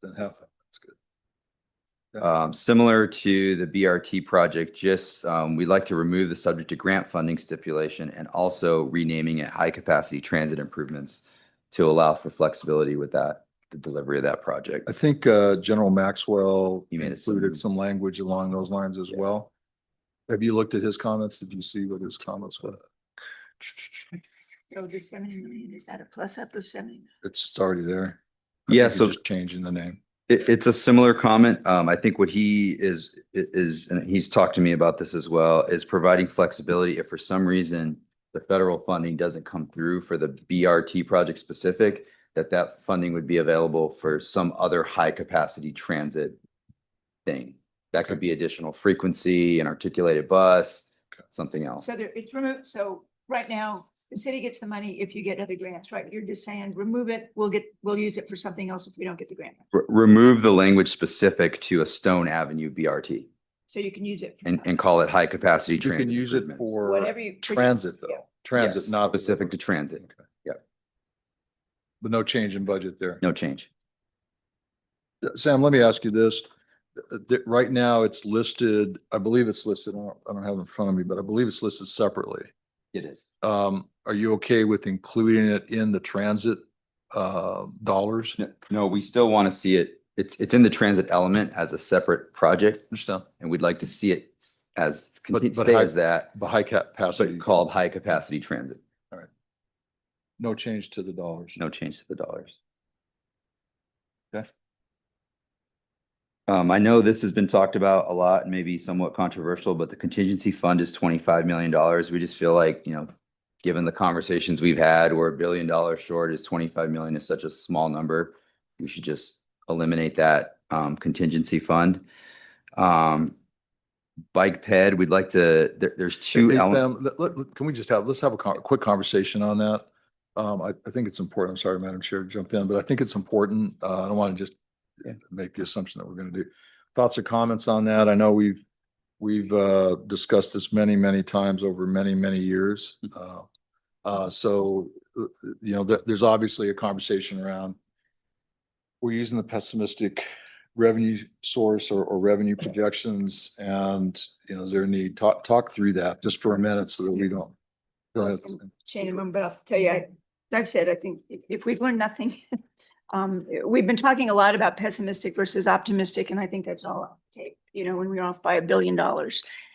S3: Then half, that's good.
S9: Similar to the BRT project, just, we'd like to remove the subject to grant funding stipulation and also renaming it high capacity transit improvements to allow for flexibility with that, the delivery of that project.
S3: I think General Maxwell
S9: He made it
S3: included
S9: some-
S3: some language along those lines as well. Have you looked at his comments? Did you see what his comments were?
S1: So the 70 million, is that a plus up of 70?
S3: It's already there. I
S9: Yeah,
S3: think
S9: so
S3: you're just changing the name.
S9: it's a similar comment. I think what he is, and he's talked to me about this as well, is providing flexibility if for some reason the federal funding doesn't come through for the BRT project specific, that funding would be available for some other high capacity transit thing. That could be additional frequency, an articulated bus, something else.
S1: So it's removed. So right now, the city gets the money if you get other grants, right? You're just saying, remove it. We'll use it for something else if we don't get the grant.
S9: Remove the language specific to a Stone Avenue BRT
S1: So you can use it. for
S9: and call it high capacity
S3: You
S9: transit
S3: can use it
S9: improvements.
S3: for
S1: Whatever you.
S3: transit
S1: Yeah.
S3: though. Transit,
S9: Yes,
S3: not
S9: specific to transit.
S3: Okay.
S9: Yep.
S3: But no change in budget there.
S9: No change.
S3: Sam, let me ask you this. Right now, it's listed, I believe it's listed, I don't have it in front of me, but I believe it's listed separately.
S9: It is.
S3: Are you okay with including it in the transit dollars?
S9: No, we still want to see it. It's in the transit element as a separate project,
S3: Understand?
S9: and we'd like to see it as
S3: But
S9: stay as that,
S3: The high capacity.
S9: but called high capacity transit.
S3: No change to the dollars.
S9: No change to the dollars.
S3: Okay.
S9: I know this has been talked about a lot and maybe somewhat controversial, but the contingency fund is $25 million. We just feel like, given the conversations we've had, we're $1 billion short, is 25 million is such a small number. We should just eliminate that contingency fund. Bike ped, we'd like to, there's two
S3: Hey,
S9: elements.
S3: Sam, can we just let's have a quick conversation on that. I think it's important. I'm sorry, Madam Chair, to jump in, but I think it's important. I don't want to just make the assumption that we're going to do. Thoughts or comments on that? I know we've discussed this many times over many years. So, there's obviously a conversation around we're using the pessimistic revenue source or revenue projections, and is there a need? Talk through that just for a minute so that we don't. Go ahead.
S1: Shane, but I'll tell you, I've said, I think if we've learned nothing, we've been talking a lot about pessimistic versus optimistic, and I think that's all I'll take. When we're off by $1 billion,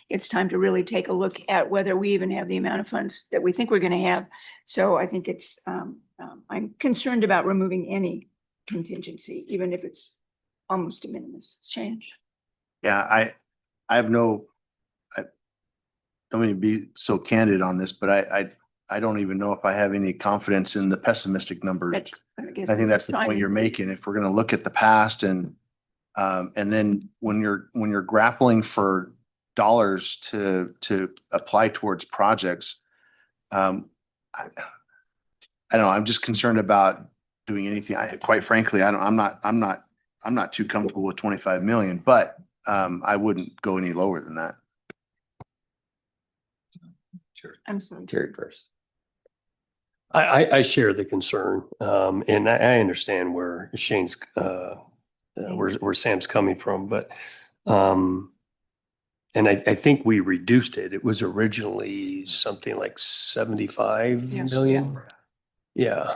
S1: it's time to really take a look at whether we even have the amount of funds that we think we're going to have. So I think it's, I'm concerned about removing any contingency, even if it's almost de minimis change.
S5: Yeah, I don't mean to be so candid on this, but I don't even know if I have any confidence in the pessimistic numbers. I think that's the point you're making. If we're going to look at the past and then when you're grappling for dollars to apply towards projects, I don't know. I'm just concerned about doing anything. Quite frankly, I'm not too comfortable with 25 million, but I wouldn't go any lower than that.
S1: I'm sorry.
S9: Terry first.
S6: I share the concern, and I understand where Shane's, where Sam's coming from, but And I think we reduced it. It was originally something like 75
S1: Yes.
S6: million. Yeah.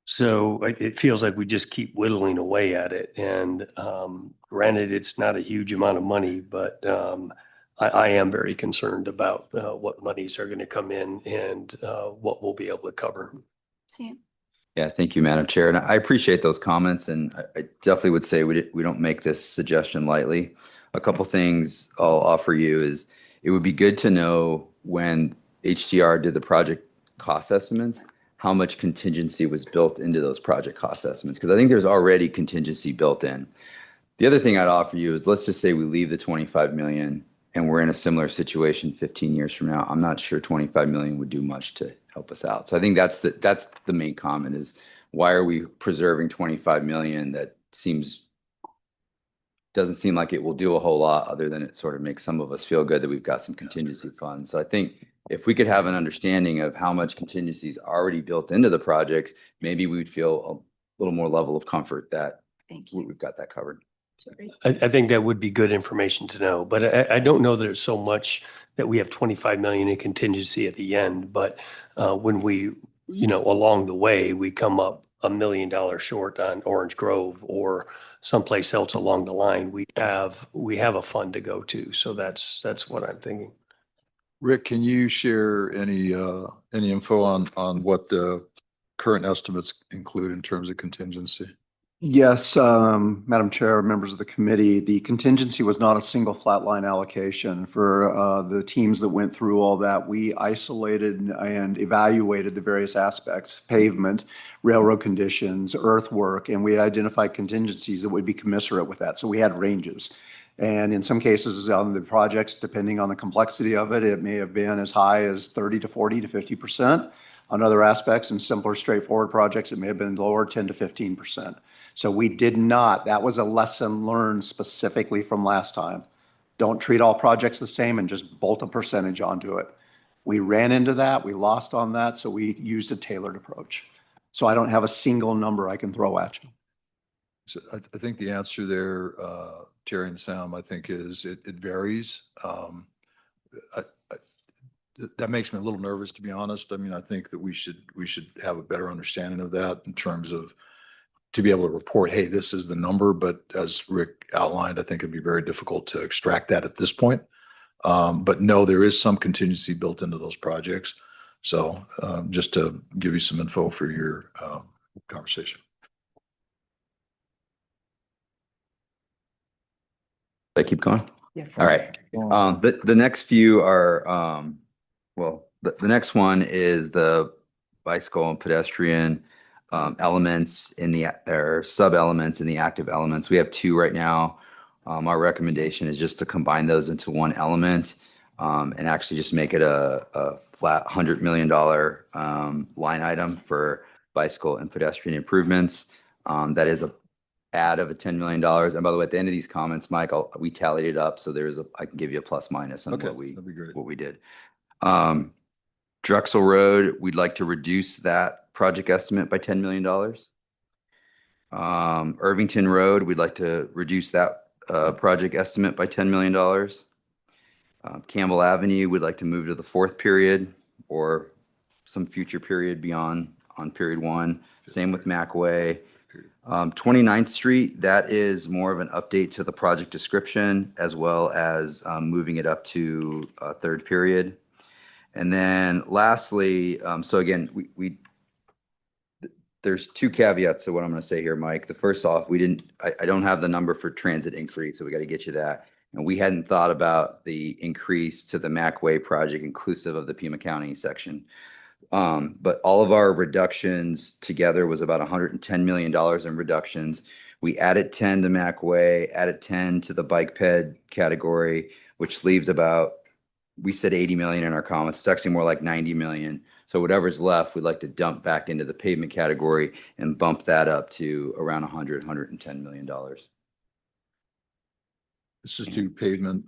S6: So it feels like we just keep whittling away at it. And granted, it's not a huge amount of money, but I am very concerned about what monies are going to come in and what we'll be able to cover.
S1: Sam?
S9: Yeah, thank you, Madam Chair. And I appreciate those comments, and I definitely would say we don't make this suggestion lightly. A couple things I'll offer you is it would be good to know when HDR did the project cost estimates, how much contingency was built into those project cost estimates, because I think there's already contingency built in. The other thing I'd offer you is, let's just say we leave the 25 million and we're in a similar situation 15 years from now. I'm not sure 25 million would do much to help us out. So I think that's the main comment is, why are we preserving 25 million that doesn't seem like it will do a whole lot, other than it sort of makes some of us feel good that we've got some contingency funds. So I think if we could have an understanding of how much contingency is already built into the projects, maybe we'd feel a little more level of comfort that
S1: Thank you.
S9: we've got that covered.
S6: I think that would be good information to know, but I don't know that it's so much that we have 25 million in contingency at the end, but when we, along the way, we come up $1 million short on Orange Grove or someplace else along the line, we have a fund to go to. So that's what I'm thinking.
S3: Rick, can you share any info on what the current estimates include in terms of contingency?
S7: Yes, Madam Chair, members of the committee, the contingency was not a single flat line allocation. For the teams that went through all that, we isolated and evaluated the various aspects: pavement, railroad conditions, earthwork, and we identified contingencies that would be commensurate with that. So we had ranges. And in some cases on the projects, depending on the complexity of it, it may have been as high as 30 to 40 to 50%. On other aspects and simpler, straightforward projects, it may have been lower, 10 to 15%. So we did not, that was a lesson learned specifically from last time. Don't treat all projects the same and just bolt a percentage onto it. We ran into that, we lost on that, so we used a tailored approach. So I don't have a single number I can throw at you.
S3: So I think the answer there, Terry and Sam, I think is it varies. That makes me a little nervous, to be honest. I mean, I think that we should have a better understanding of that in terms of to be able to report, hey, this is the number. But as Rick outlined, I think it'd be very difficult to extract that at this point. But no, there is some contingency built into those projects. So just to give you some info for your conversation.
S9: I keep going?
S1: Yes.
S9: All right. The next few are, the next one is the bicycle and pedestrian elements or sub-elements in the active elements. We have two right now. Our recommendation is just to combine those into one element and actually just make it a flat $100 million line item for bicycle and pedestrian improvements. That is a add of a $10 million. And by the way, at the end of these comments, Mike, we tallied it up. So I can give you a plus minus on
S3: Okay, that'd be great.
S9: what we did. Drexel Road, we'd like to reduce that project estimate by $10 million. Irvington Road, we'd like to reduce that project estimate by $10 million. Campbell Avenue, we'd like to move to the fourth period or some future period beyond on period one. Same with Macway. 29th Street, that is more of an update to the project description as well as moving it up to a third period. And then lastly, so again, there's two caveats to what I'm going to say here, Mike. The first off, I don't have the number for transit increase, so we got to get you that. And we hadn't thought about the increase to the Macway project inclusive of the Pima County section. But all of our reductions together was about $110 million in reductions. We added 10 to Macway, added 10 to the bike ped category, which leaves we said 80 million in our comments. It's actually more like 90 million. So whatever's left, we'd like to dump back into the pavement category and bump that up to around $110 million.
S3: This is to pavement.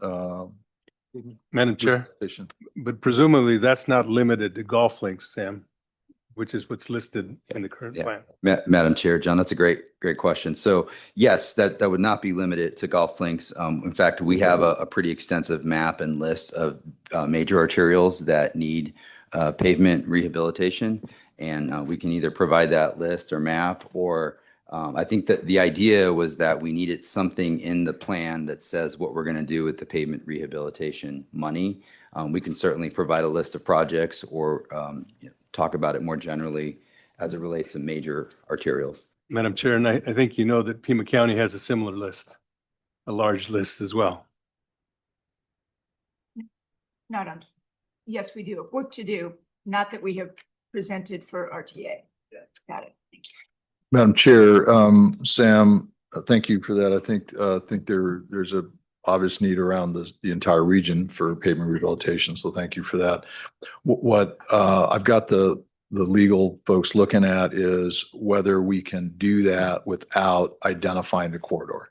S12: Madam Chair,
S3: Station.
S12: but presumably that's not limited to golf links, Sam. which is what's listed in the current
S9: Yeah.
S12: plan.
S9: Madam Chair, John, that's a great question. So yes, that would not be limited to golf links. In fact, we have a pretty extensive map and list of major arterials that need pavement rehabilitation. And we can either provide that list or map, or I think that the idea was that we needed something in the plan that says what we're going to do with the pavement rehabilitation money. We can certainly provide a list of projects or talk about it more generally as it relates to major arterials.
S12: Madam Chair, and I think you know that Pima County has a similar list, a large list as well.
S1: Not on, yes, we do have work to do, not that we have presented for RTA. Got it. Thank you.
S3: Madam Chair, Sam, thank you for that. I think there's a obvious need around the entire region for pavement rehabilitation. So thank you for that. What I've got the legal folks looking at is whether we can do that without identifying the corridor.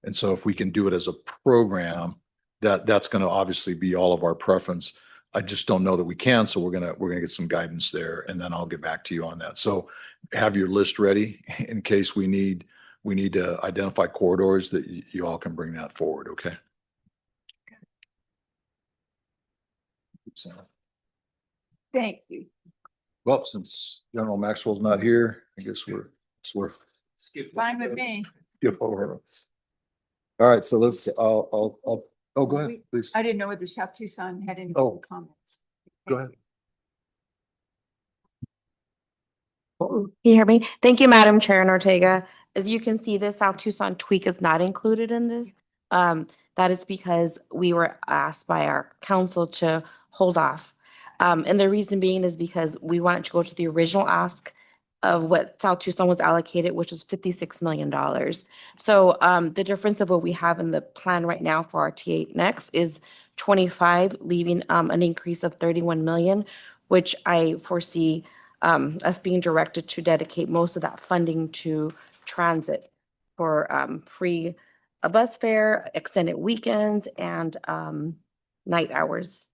S3: And so if we can do it as a program, that's going to obviously be all of our preference. I just don't know that we can. So we're gonna get some guidance there, and then I'll get back to you on that. So have your list ready in case we need to identify corridors that you all can bring that forward. Okay.
S1: Thank you.
S3: Well, since General Maxwell's not here, I guess we're
S1: Fine with me.
S3: skip over. All right, so I'll oh, go ahead, please.
S1: I didn't know whether South Tucson had any
S3: Oh.
S1: comments.
S3: Go ahead.
S13: Can you hear me? Thank you, Madam Chair and Ortega. As you can see, the South Tucson tweak is not included in this. That is because we were asked by our council to hold off. And the reason being is because we wanted to go to the original ask of what South Tucson was allocated, which was $56 million. So the difference of what we have in the plan right now for RTA next is 25, leaving an increase of 31 million, which I foresee us being directed to dedicate most of that funding to transit for free bus fare, extended weekends, and night hours.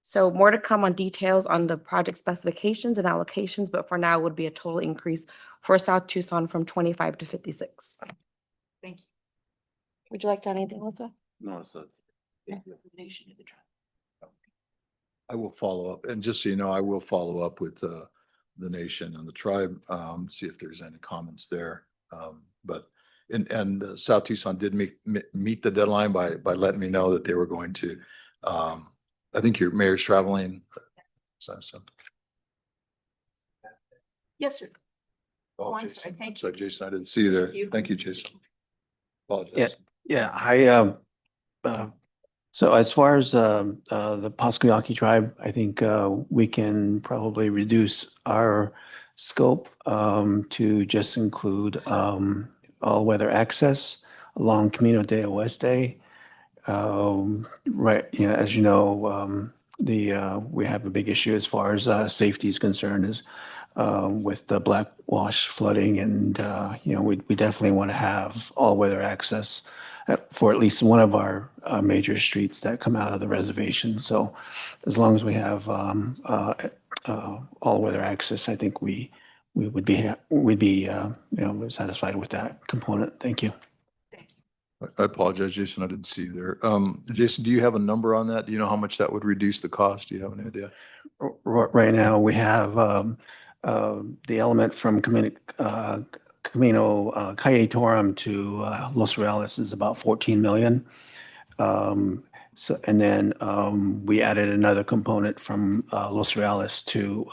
S13: So more to come on details on the project specifications and allocations, but for now it would be a total increase for South Tucson from 25 to 56.
S1: Thank you.
S13: Would you like to add anything, Melissa?
S9: No, so.
S3: I will follow up, and just so you know, I will follow up with the nation and the tribe, see if there's any comments there. But South Tucson did meet the deadline by letting me know that they were going to. I think your mayor's traveling. So.
S1: Yes, sir.
S3: Oh,
S1: I'm
S3: Jason.
S1: sorry. Thank
S3: Sorry, Jason, I didn't see you there.
S1: Thank you.
S3: Thank you, Jason. Apologize.
S14: Yeah, so as far as the Pasquayaki tribe, I think we can probably reduce our scope to just include all-weather access along Camino de Oeste. Right, as you know, we have a big issue as far as safety is concerned is with the black wash flooding, and we definitely want to have all-weather access for at least one of our major streets that come out of the reservation. So as long as we have all-weather access, I think we would be satisfied with that component. Thank you.
S3: I apologize, Jason, I didn't see you there. Jason, do you have a number on that? Do you know how much that would reduce the cost? Do you have any idea?
S14: Right now, we have the element from Camino Calle Torum to Los Reales is about 14 million. And then we added another component from Los Reales to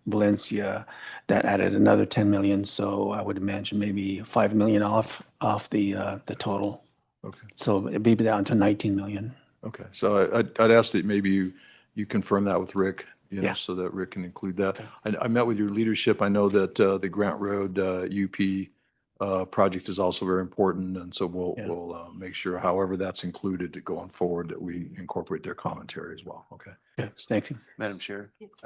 S14: Valencia that added another 10 million. So I would imagine maybe 5 million off the total.
S3: Okay.
S14: So it'd be down to 19 million.
S3: Okay, so I'd ask that maybe you confirm that with Rick,
S14: Yeah.
S3: so that Rick can include that.
S14: Okay.
S3: I met with your leadership. I know that the Grant Road UP project is also very important, and so we'll make sure, however that's included going forward, that we incorporate their commentary as well. Okay.
S14: Yeah, thank you.
S5: Madam Chair,
S1: Yes.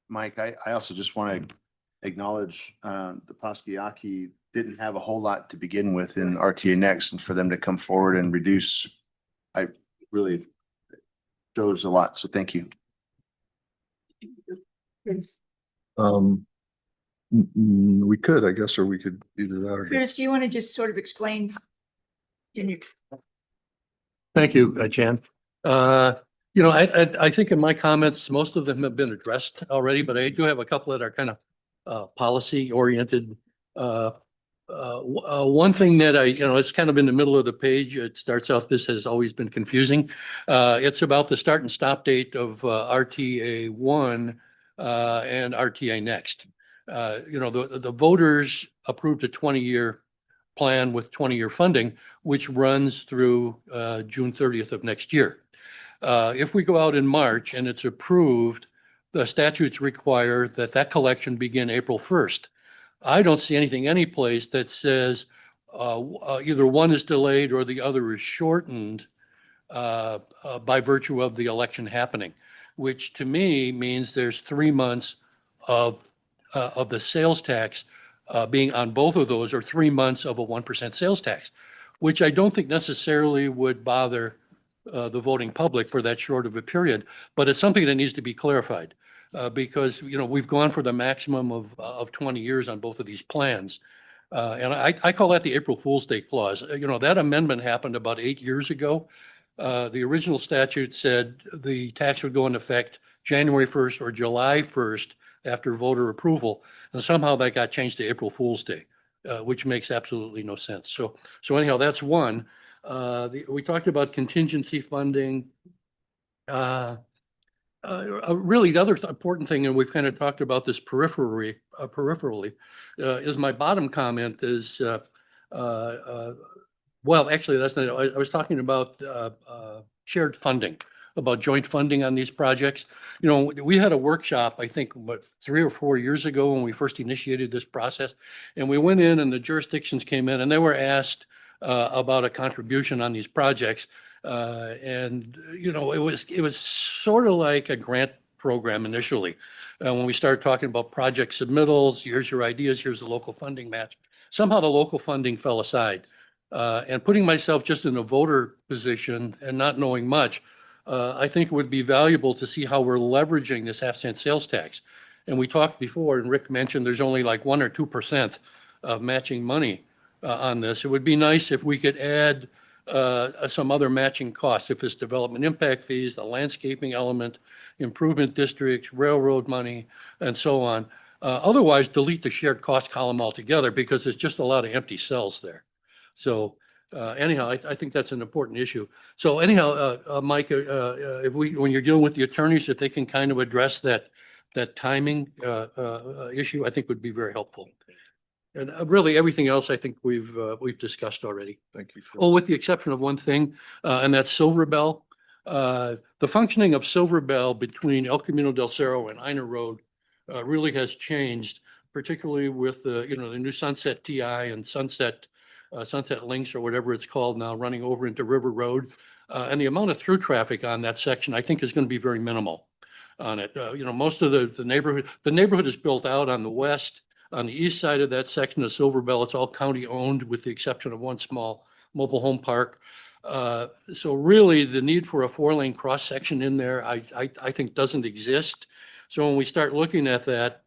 S5: Mike, I also just want to acknowledge the Pasquayaki didn't have a whole lot to begin with in RTA Next, and for them to come forward and reduce, I really shows a lot. So thank you.
S3: We could, I guess, or we could either that or.
S1: Curtis, do you want to just sort of explain? Can you?
S11: Thank you, Jan. I think in my comments, most of them have been addressed already, but I do have a couple that are kind of policy oriented. One thing that it's kind of in the middle of the page. It starts out, this has always been confusing. It's about the start and stop date of RTA 1 and RTA Next. The voters approved a 20-year plan with 20-year funding, which runs through June 30th of next year. If we go out in March and it's approved, the statutes require that collection begin April 1st. I don't see anything anyplace that says either one is delayed or the other is shortened by virtue of the election happening, which to me means there's 3 months of the sales tax being on both of those, or 3 months of a 1% sales tax, which I don't think necessarily would bother the voting public for that short of a period. But it's something that needs to be clarified because, we've gone for the maximum of 20 years on both of these plans. And I call that the April Fool's Day clause. That amendment happened about 8 years ago. The original statute said the tax would go into effect January 1st or July 1st after voter approval. And somehow that got changed to April Fool's Day, which makes absolutely no sense. So anyhow, that's one. We talked about contingency funding. Really, the other important thing, and we've kind of talked about this peripherally, is my bottom comment is, well, actually, that's not, I was talking about shared funding, about joint funding on these projects. We had a workshop, I think, 3 or 4 years ago when we first initiated this process. And we went in and the jurisdictions came in and they were asked about a contribution on these projects. It was sort of like a grant program initially. When we started talking about project submittals, here's your ideas, here's the local funding match. Somehow the local funding fell aside. And putting myself just in a voter position and not knowing much, I think it would be valuable to see how we're leveraging this half-cent sales tax. And we talked before, and Rick mentioned there's only like 1 or 2% of matching money on this. It would be nice if we could add some other matching costs, if it's development impact fees, the landscaping element, improvement districts, railroad money, and so on. Otherwise, delete the shared cost column altogether because there's just a lot of empty cells there. So anyhow, I think that's an important issue. So anyhow, Mike, when you're dealing with the attorneys, if they can kind of address that timing issue, I think would be very helpful. And really everything else I think we've discussed already.
S3: Thank you.
S11: Oh, with the exception of one thing, and that's Silver Bell. The functioning of Silver Bell between El Camino del Cerro and Einer Road really has changed, particularly with the new Sunset TI and Sunset Links or whatever it's called now, running over into River Road. And the amount of through traffic on that section, I think, is going to be very minimal on it. Most of the neighborhood is built out on the west. On the east side of that section of Silver Bell, it's all county owned with the exception of one small mobile home park. So really the need for a 4-lane cross section in there, I think doesn't exist. So when we start looking at that,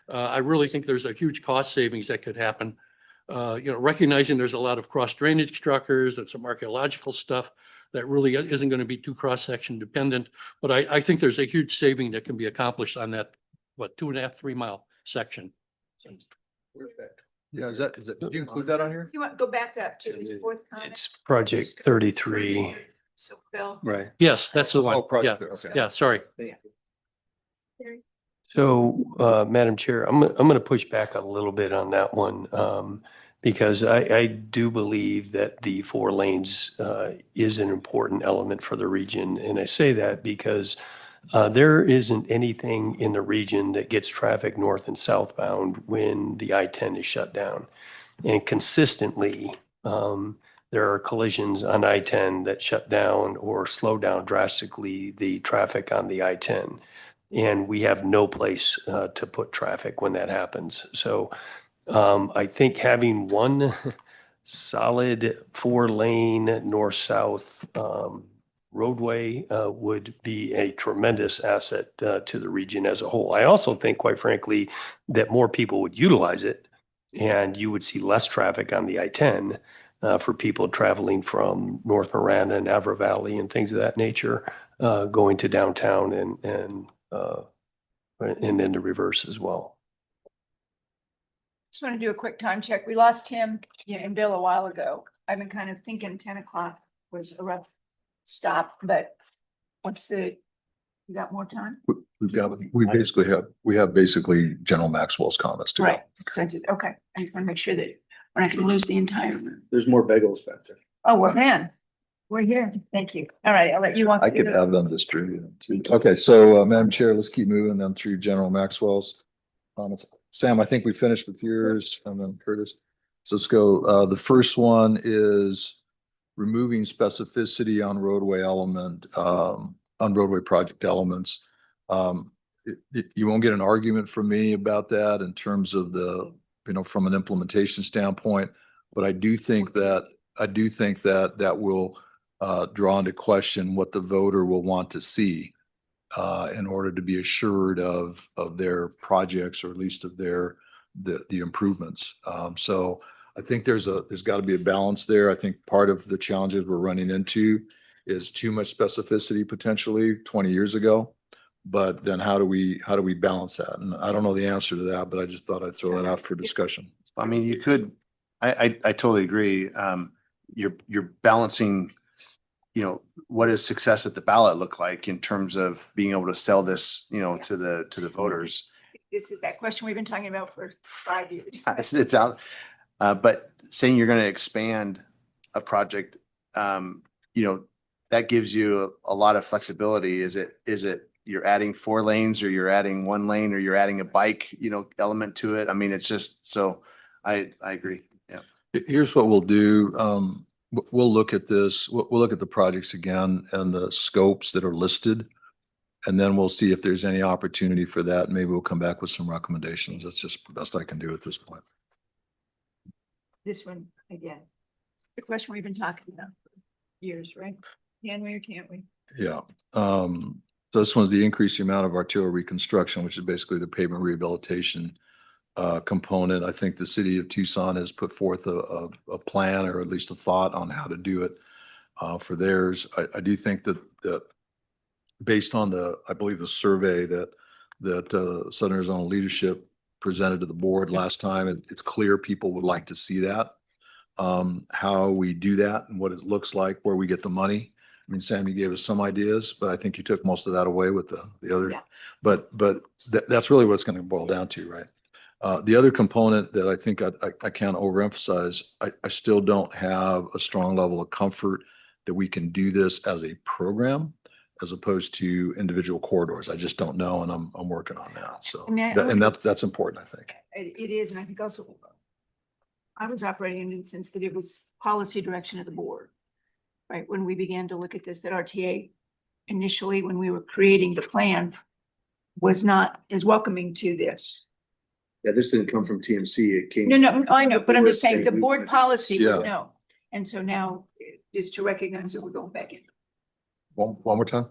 S11: I really think there's a huge cost savings that could happen. Recognizing there's a lot of cross drainage structures and some archaeological stuff that really isn't going to be too cross section dependent. But I think there's a huge saving that can be accomplished on that, 2.5, 3 mile section.
S3: Yeah, did you include that on here?
S1: You want to go back up to his fourth comment?
S6: It's project 33.
S1: So, Bill.
S12: Right.
S11: Yes, that's the one.
S3: Oh, project,
S11: Yeah,
S3: okay.
S11: yeah, sorry.
S6: So, Madam Chair, I'm going to push back a little bit on that one because I do believe that the 4 lanes is an important element for the region. And I say that because there isn't anything in the region that gets traffic north and southbound when the I-10 is shut down. And consistently, there are collisions on I-10 that shut down or slow down drastically the traffic on the I-10. And we have no place to put traffic when that happens. So I think having one solid 4-lane north-south roadway would be a tremendous asset to the region as a whole. I also think, quite frankly, that more people would utilize it and you would see less traffic on the I-10 for people traveling from North Miranda and Avra Valley and things of that nature, going to downtown and in the reverse as well.
S1: Just want to do a quick time check. We lost Tim and Bill a while ago. I've been kind of thinking 10 o'clock was a rough stop, but you got more time?
S3: We have basically General Maxwell's comments to go.
S1: Right. So okay. I just want to make sure that we're not going to lose the entire room.
S7: There's more bagels back there.
S1: Oh, well, man, we're here. Thank you. All right, I'll let you walk.
S3: I could have them distributed too. Okay, so Madam Chair, let's keep moving then through General Maxwell's comments. Sam, I think we finished with yours and then Curtis. So let's go. The first one is removing specificity on roadway on roadway project elements. You won't get an argument from me about that in terms of from an implementation standpoint, but I do think that that will draw into question what the voter will want to see in order to be assured of their projects, or at least of the improvements. So I think there's got to be a balance there. I think part of the challenges we're running into is too much specificity potentially 20 years ago. But then how do we balance that? And I don't know the answer to that, but I just thought I'd throw that out for discussion.
S5: I mean, you could, I totally agree. You're balancing, what does success at the ballot look like in terms of being able to sell this, to the voters?
S1: This is that question we've been talking about for 5 years.
S5: It's out. But saying you're going to expand a project, that gives you a lot of flexibility. Is it you're adding 4 lanes, or you're adding 1 lane, or you're adding a bike, element to it? I mean, it's just, so I agree. Yeah.
S3: Here's what we'll do. We'll look at this. We'll look at the projects again and the scopes that are listed. And then we'll see if there's any opportunity for that. Maybe we'll come back with some recommendations. That's just the best I can do at this point.
S1: This one again, the question we've been talking about for years, right? Can we or can't we?
S3: Yeah. So this one's the increasing amount of arterial reconstruction, which is basically the pavement rehabilitation component. I think the city of Tucson has put forth a plan, or at least a thought on how to do it for theirs. I do think that based on I believe the survey that Southern Arizona leadership presented to the board last time, it's clear people would like to see that. How we do that and what it looks like, where we get the money. I mean, Sam, you gave us some ideas, but I think you took most of that away with the other. Yeah. But that's really what it's going to boil down to, right? The other component that I think I can't overemphasize, I still don't have a strong level of comfort that we can do this as a program, as opposed to individual corridors. I just don't know, and I'm working on that. So, that's important, I think.
S1: It is, and I think also I was operating in the sense that it was policy direction of the board, right? When we began to look at this, that RTA initially, when we were creating the plan, was not as welcoming to this.
S7: Yeah, this didn't come from TMC. It came.
S1: No, I know, but I'm just saying the board policy was no. And so now is to recognize that we're going back in.
S3: One more time.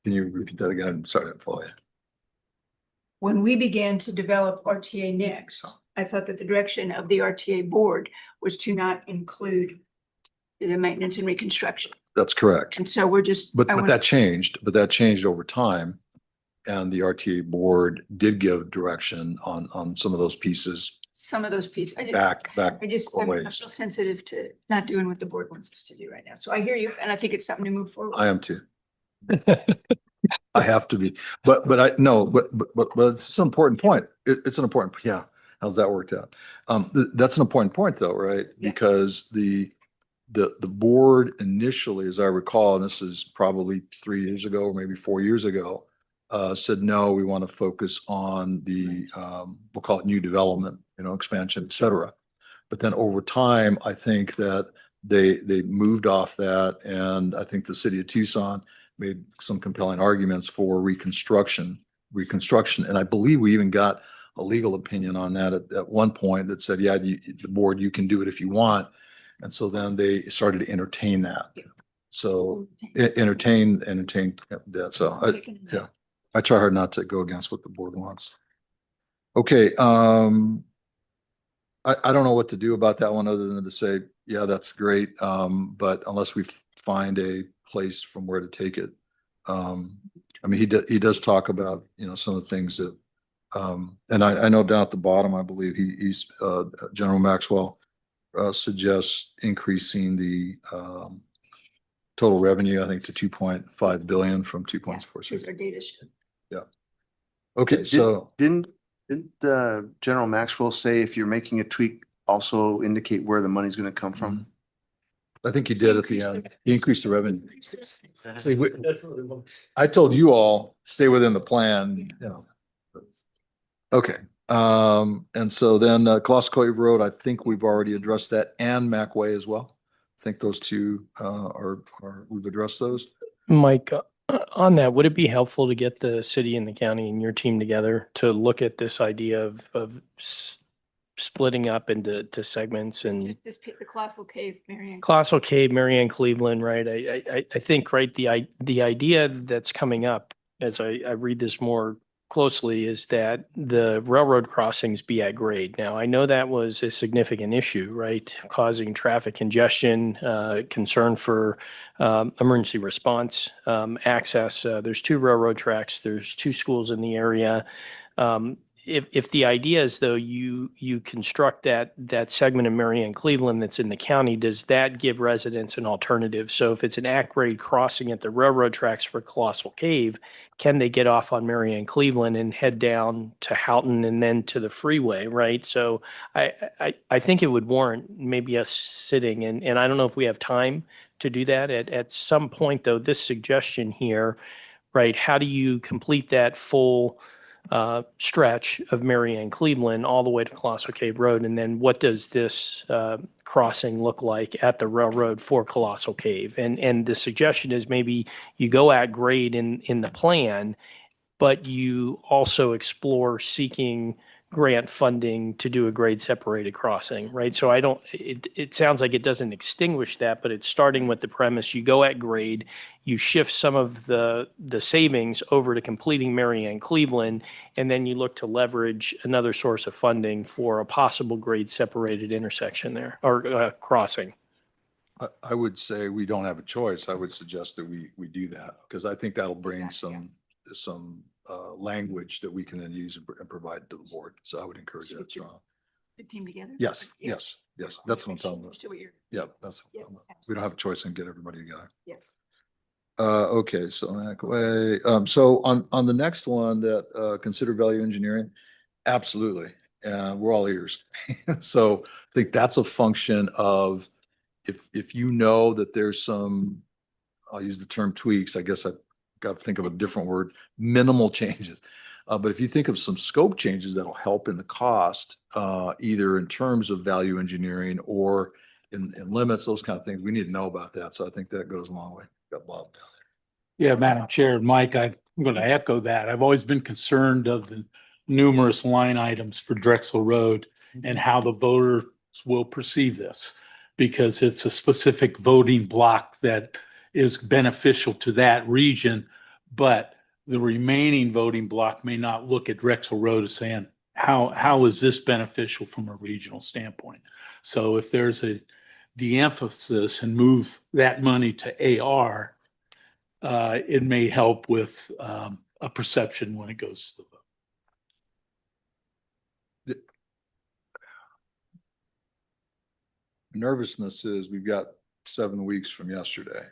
S3: Can you repeat that again? I'm sorry, I didn't follow you.
S1: When we began to develop RTA next, I thought that the direction of the RTA board was to not include the maintenance and reconstruction.
S3: That's correct.
S1: And so we're just.
S3: But that changed over time. And the RTA board did give direction on some of those pieces.
S1: Some of those pieces.
S3: Back
S1: I feel sensitive to not doing what the board wants us to do right now. So I hear you, and I think it's something to move forward.
S3: I am too. I have to be, but it's an important point. It's an important, yeah. How's that worked out? That's an important point though, right? Yeah. Because the board initially, as I recall, and this is probably 3 years ago or maybe 4 years ago, said, no, we want to focus on the, we'll call it new development, expansion, et cetera. But then over time, I think that they moved off that. And I think the city of Tucson made some compelling arguments for reconstruction. And I believe we even got a legal opinion on that at one point that said, yeah, the board, you can do it if you want. And so then they started to entertain that. Yeah. So entertain that. So yeah, I try hard not to go against what the board wants. Okay, I don't know what to do about that one other than to say, yeah, that's great. But unless we find a place from where to take it. I mean, he does talk about, you know, some of the things that, and I know down at the bottom, I believe he's General Maxwell suggests increasing the total revenue, I think, to 2.5 billion from 2.46.
S1: Our data should.
S3: Okay, so
S5: Didn't General Maxwell say if you're making a tweak, also indicate where the money's gonna come from?
S3: I think he did at the end. He increased the revenue. See, I told you all, stay within the plan, you know. Okay, and so then Colossus Cove Road, I think we've already addressed that, and Mac Way as well. I think those two we've addressed those.
S10: Mike, on that, would it be helpful to get the city and the county and your team together to look at this idea of splitting up into segments and
S1: Just the Colossal Cave, Marianne.
S10: Colossal Cave, Marianne, Cleveland, right? I think, right, the idea that's coming up as I read this more closely is that the railroad crossings be at grade. Now, I know that was a significant issue, right? Causing traffic congestion, concern for emergency response, access. There's 2 railroad tracks. There's 2 schools in the area. If the idea is, though, you construct that segment of Marianne Cleveland that's in the county, does that give residents an alternative? So if it's an at-grade crossing at the railroad tracks for Colossal Cave, can they get off on Marianne Cleveland and head down to Houghton and then to the freeway, right? So I think it would warrant maybe us sitting, and I don't know if we have time to do that. At some point, though, this suggestion here, right, how do you complete that full stretch of Marianne Cleveland all the way to Colossal Cave Road? And then what does this crossing look like at the railroad for Colossal Cave? And the suggestion is maybe you go at grade in the plan, but you also explore seeking grant funding to do a grade separated crossing, right? So it sounds like it doesn't extinguish that, but it's starting with the premise you go at grade, you shift some of the savings over to completing Marianne Cleveland, and then you look to leverage another source of funding for a possible grade separated intersection there or crossing.
S3: I would say we don't have a choice. I would suggest that we do that because I think that'll bring some language that we can then use and provide to the board. So I would encourage that strong.
S1: The team together?
S3: Yes. That's what I'm talking about. Yeah,
S1: Yeah,
S3: we don't have a choice and get everybody together.
S1: Yes.
S3: Okay, so that way, so on the next one that consider value engineering, absolutely. We're all ears. So I think that's a function of if you know that there's some, I'll use the term tweaks, I guess I got to think of a different word, minimal changes. But if you think of some scope changes that'll help in the cost, either in terms of value engineering or in limits, those kind of things, we need to know about that. So I think that goes a long way. Got Bob down there.
S15: Yeah, Madam Chair, Mike, I'm going to echo that. I've always been concerned of the numerous line items for Drexel Road and how the voters will perceive this, because it's a specific voting block that is beneficial to that region, but the remaining voting block may not look at Drexel Road as saying, how is this beneficial from a regional standpoint? So if there's a de-emphasis and move that money to AR, it may help with a perception when it goes to the vote.
S3: Nervousness is we've got 7 weeks from yesterday.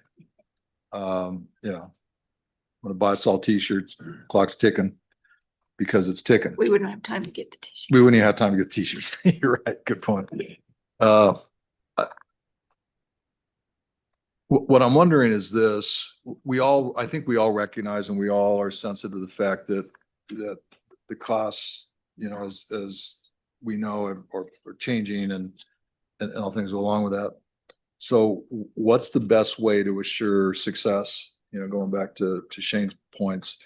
S3: I'm gonna buy us all t-shirts, clock's ticking because it's ticking.
S1: We wouldn't have time to get the t-shirt.
S3: We wouldn't even have time to get t-shirts. You're right, good point. What I'm wondering is this, I think we all recognize and we all are sensitive to the fact that the costs, as we know are changing and all things go along with that. So what's the best way to assure success? Going back to Shane's points,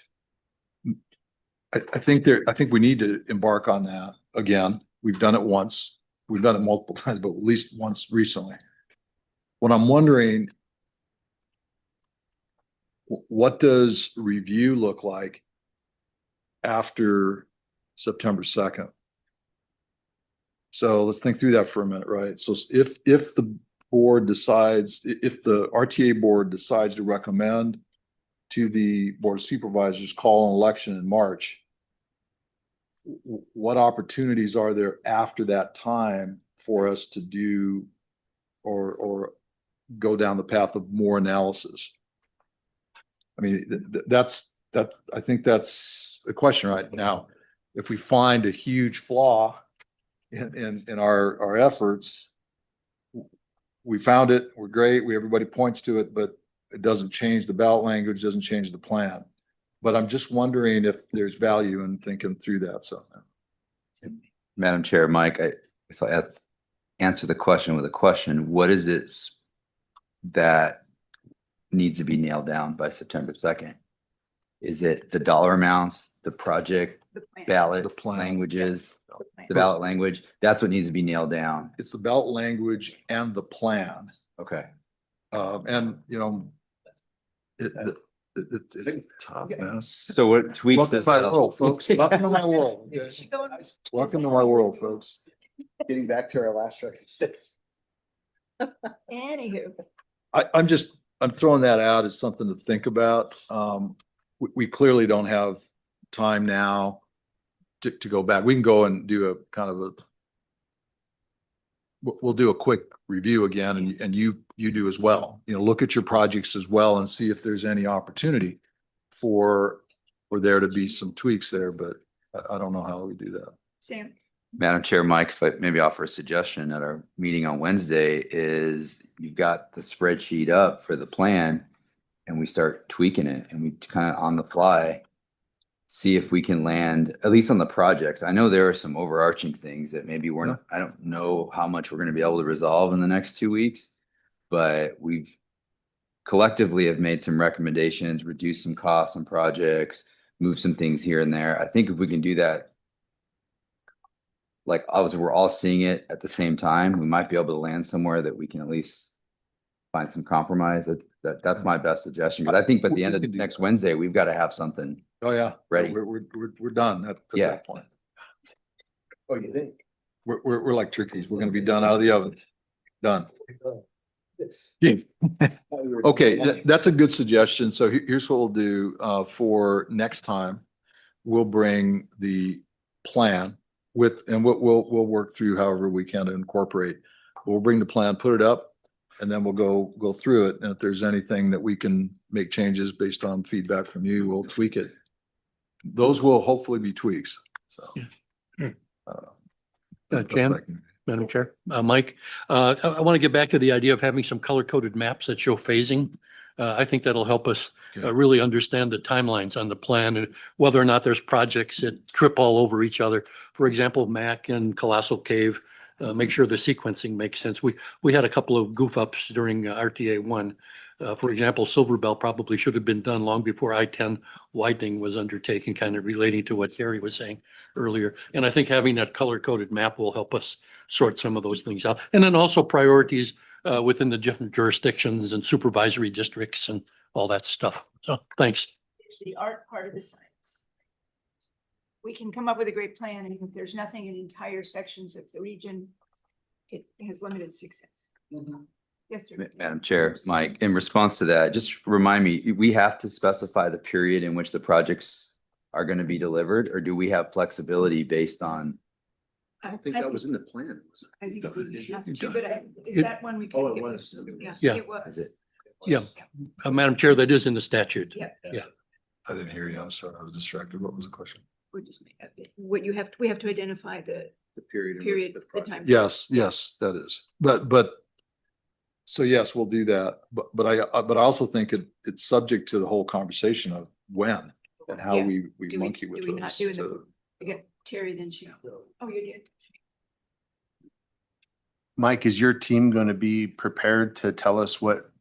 S3: I think we need to embark on that again. We've done it once. We've done it multiple times, but at least once recently. What I'm wondering, what does review look like after September 2nd? So let's think through that for a minute, right? So if the board decides, if the RTA board decides to recommend to the Board of Supervisors call an election in March, what opportunities are there after that time for us to do or go down the path of more analysis? I mean, I think that's a question right now. If we find a huge flaw in our efforts, we found it, we're great, everybody points to it, but it doesn't change the ballot language, doesn't change the plan. But I'm just wondering if there's value in thinking through that. So,
S9: Madam Chair, Mike, so I answer the question with a question. What is it that needs to be nailed down by September 2nd? Is it the dollar amounts, the project ballot
S3: The plan.
S9: languages, the ballot language? That's what needs to be nailed down.
S3: it's the ballot language and the plan.
S9: Okay.
S3: And, you know, it's tough, man.
S9: So what tweaks
S3: Welcome
S9: this?
S3: to my world, folks. Welcome to my world. Welcome to my world, folks.
S5: Getting back to our last record.
S1: Anywho.
S3: I'm throwing that out as something to think about. We clearly don't have time now to go back. We can go and do a kind of we'll do a quick review again and you do as well. You know, look at your projects as well and see if there's any opportunity for there to be some tweaks there, but I don't know how we do that.
S1: Sam?
S9: Madam Chair, Mike, if I maybe offer a suggestion at our meeting on Wednesday is you've got the spreadsheet up for the plan and we start tweaking it and we kind of on the fly see if we can land, at least on the projects. I know there are some overarching things that maybe we're not, I don't know how much we're going to be able to resolve in the next 2 weeks, but we've collectively have made some recommendations, reduce some costs on projects, move some things here and there. I think if we can do that, like obviously we're all seeing it at the same time, we might be able to land somewhere that we can at least find some compromise. That's my best suggestion. But I think by the end of next Wednesday, we've got to have something.
S3: Oh, yeah.
S9: Ready.
S3: We're done at that point.
S5: Oh, you think?
S3: We're like turkeys. We're gonna be done out of the oven. Done. Okay, that's a good suggestion. So here's what we'll do, for next time. We'll bring the plan and we'll work through however we can to incorporate. We'll bring the plan, put it up, and then we'll go through it. And if there's anything that we can make changes based on feedback from you, we'll tweak it. Those will hopefully be tweaks, so.
S11: Jan, Madam Chair, Mike, I want to get back to the idea of having some color-coded maps that show phasing. I think that'll help us really understand the timelines on the plan and whether or not there's projects that trip all over each other. For example, Mac and Colossal Cave, make sure the sequencing makes sense. We had a couple of goof ups during RTA 1. For example, Silver Bell probably should have been done long before I-10 widening was undertaken, kind of relating to what Gary was saying earlier. And I think having that color-coded map will help us sort some of those things out. And then also priorities within the different jurisdictions and supervisory districts and all that stuff. So thanks.
S1: The art part of the science. We can come up with a great plan, and if there's nothing in entire sections of the region, it has limited success. Yes, sir.
S9: Madam Chair, Mike, in response to that, just remind me, we have to specify the period in which the projects are going to be delivered, or do we have flexibility based on?
S5: I don't think that was in the plan. Was it?
S1: I think we have to, but is that one we?
S5: Oh, it
S1: can get?
S5: was.
S11: Yeah.
S1: It was.
S9: Is it?
S11: Yeah, Madam Chair, that is in the statute.
S1: Yeah.
S11: Yeah.
S3: I didn't hear you. I'm sorry. I was distracted. What was the question?
S1: What you have, we have to identify the
S5: period.
S1: period, the time.
S3: Yes, that is. But so yes, we'll do that. But I also think it's subject to the whole conversation of when and how
S1: Yeah.
S3: we
S1: Do
S3: monkey with
S1: do we not
S3: those.
S1: do it? We got Terry, then she. Oh, you did.
S5: Mike, is your team going to be prepared to tell us what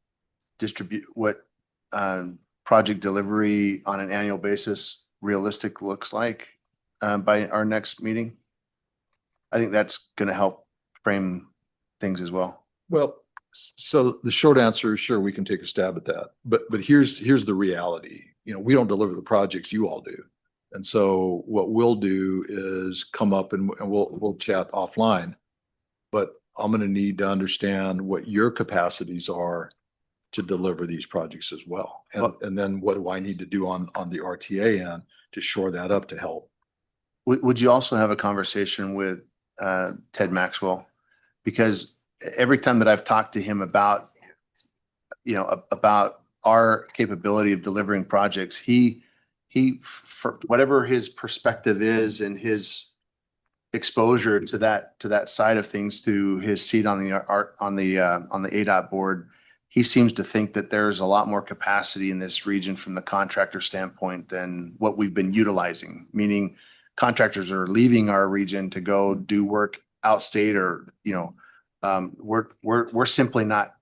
S5: project delivery on an annual basis realistic looks like by our next meeting? I think that's going to help frame things as well.
S3: Well, So the short answer is sure, we can take a stab at that. But here's the reality. You know, we don't deliver the projects, you all do. And so what we'll do is come up and we'll chat offline. But I'm going to need to understand what your capacities are to deliver these projects as well. And then what do I need to do on the RTA end to shore that up to help?
S5: Would you also have a conversation with Ted Maxwell? Because every time that I've talked to him about, about our capability of delivering projects, he, for whatever his perspective is and his exposure to that side of things through his seat on the ADOT board, he seems to think that there's a lot more capacity in this region from the contractor standpoint than what we've been utilizing, meaning contractors are leaving our region to go do work outstate, or, we're simply not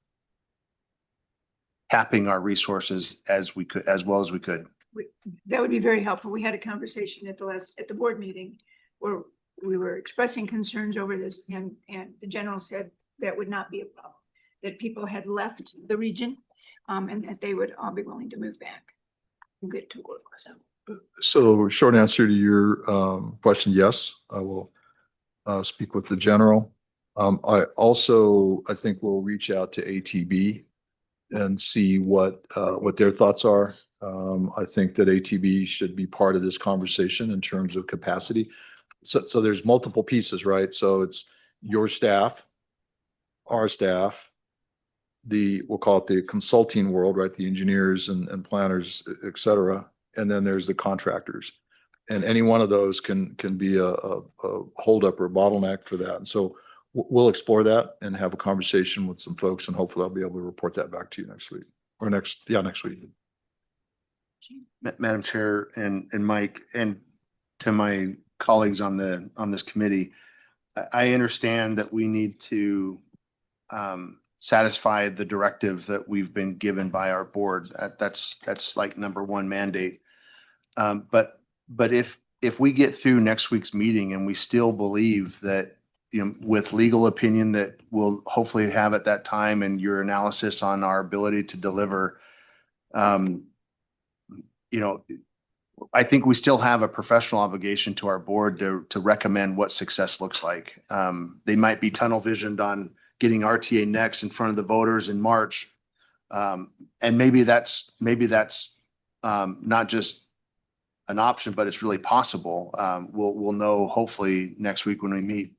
S5: tapping our resources as well as we could.
S1: That would be very helpful. We had a conversation at the board meeting where we were expressing concerns over this, and the general said that would not be a problem, that people had left the region, and that they would all be willing to move back and get to work.
S3: So short answer to your question, yes, I will speak with the general. I think we'll reach out to ATB and see what their thoughts are. I think that ATB should be part of this conversation in terms of capacity. So there's multiple pieces, right? So it's your staff, our staff, we'll call it the consulting world, right? The engineers and planners, et cetera. And then there's the contractors. And any one of those can be a holdup or a bottleneck for that. And so we'll explore that and have a conversation with some folks, and hopefully I'll be able to report that back to you next week or next week.
S5: Madam Chair and Mike, and to my colleagues on this committee, I understand that we need to satisfy the directive that we've been given by our board. That's like number one mandate. But if we get through next week's meeting and we still believe that, with legal opinion that we'll hopefully have at that time, and your analysis on our ability to deliver, I think we still have a professional obligation to our board to recommend what success looks like. They might be tunnel visioned on getting RTA next in front of the voters in March. And maybe that's not just an option, but it's really possible. We'll know hopefully next week when we meet.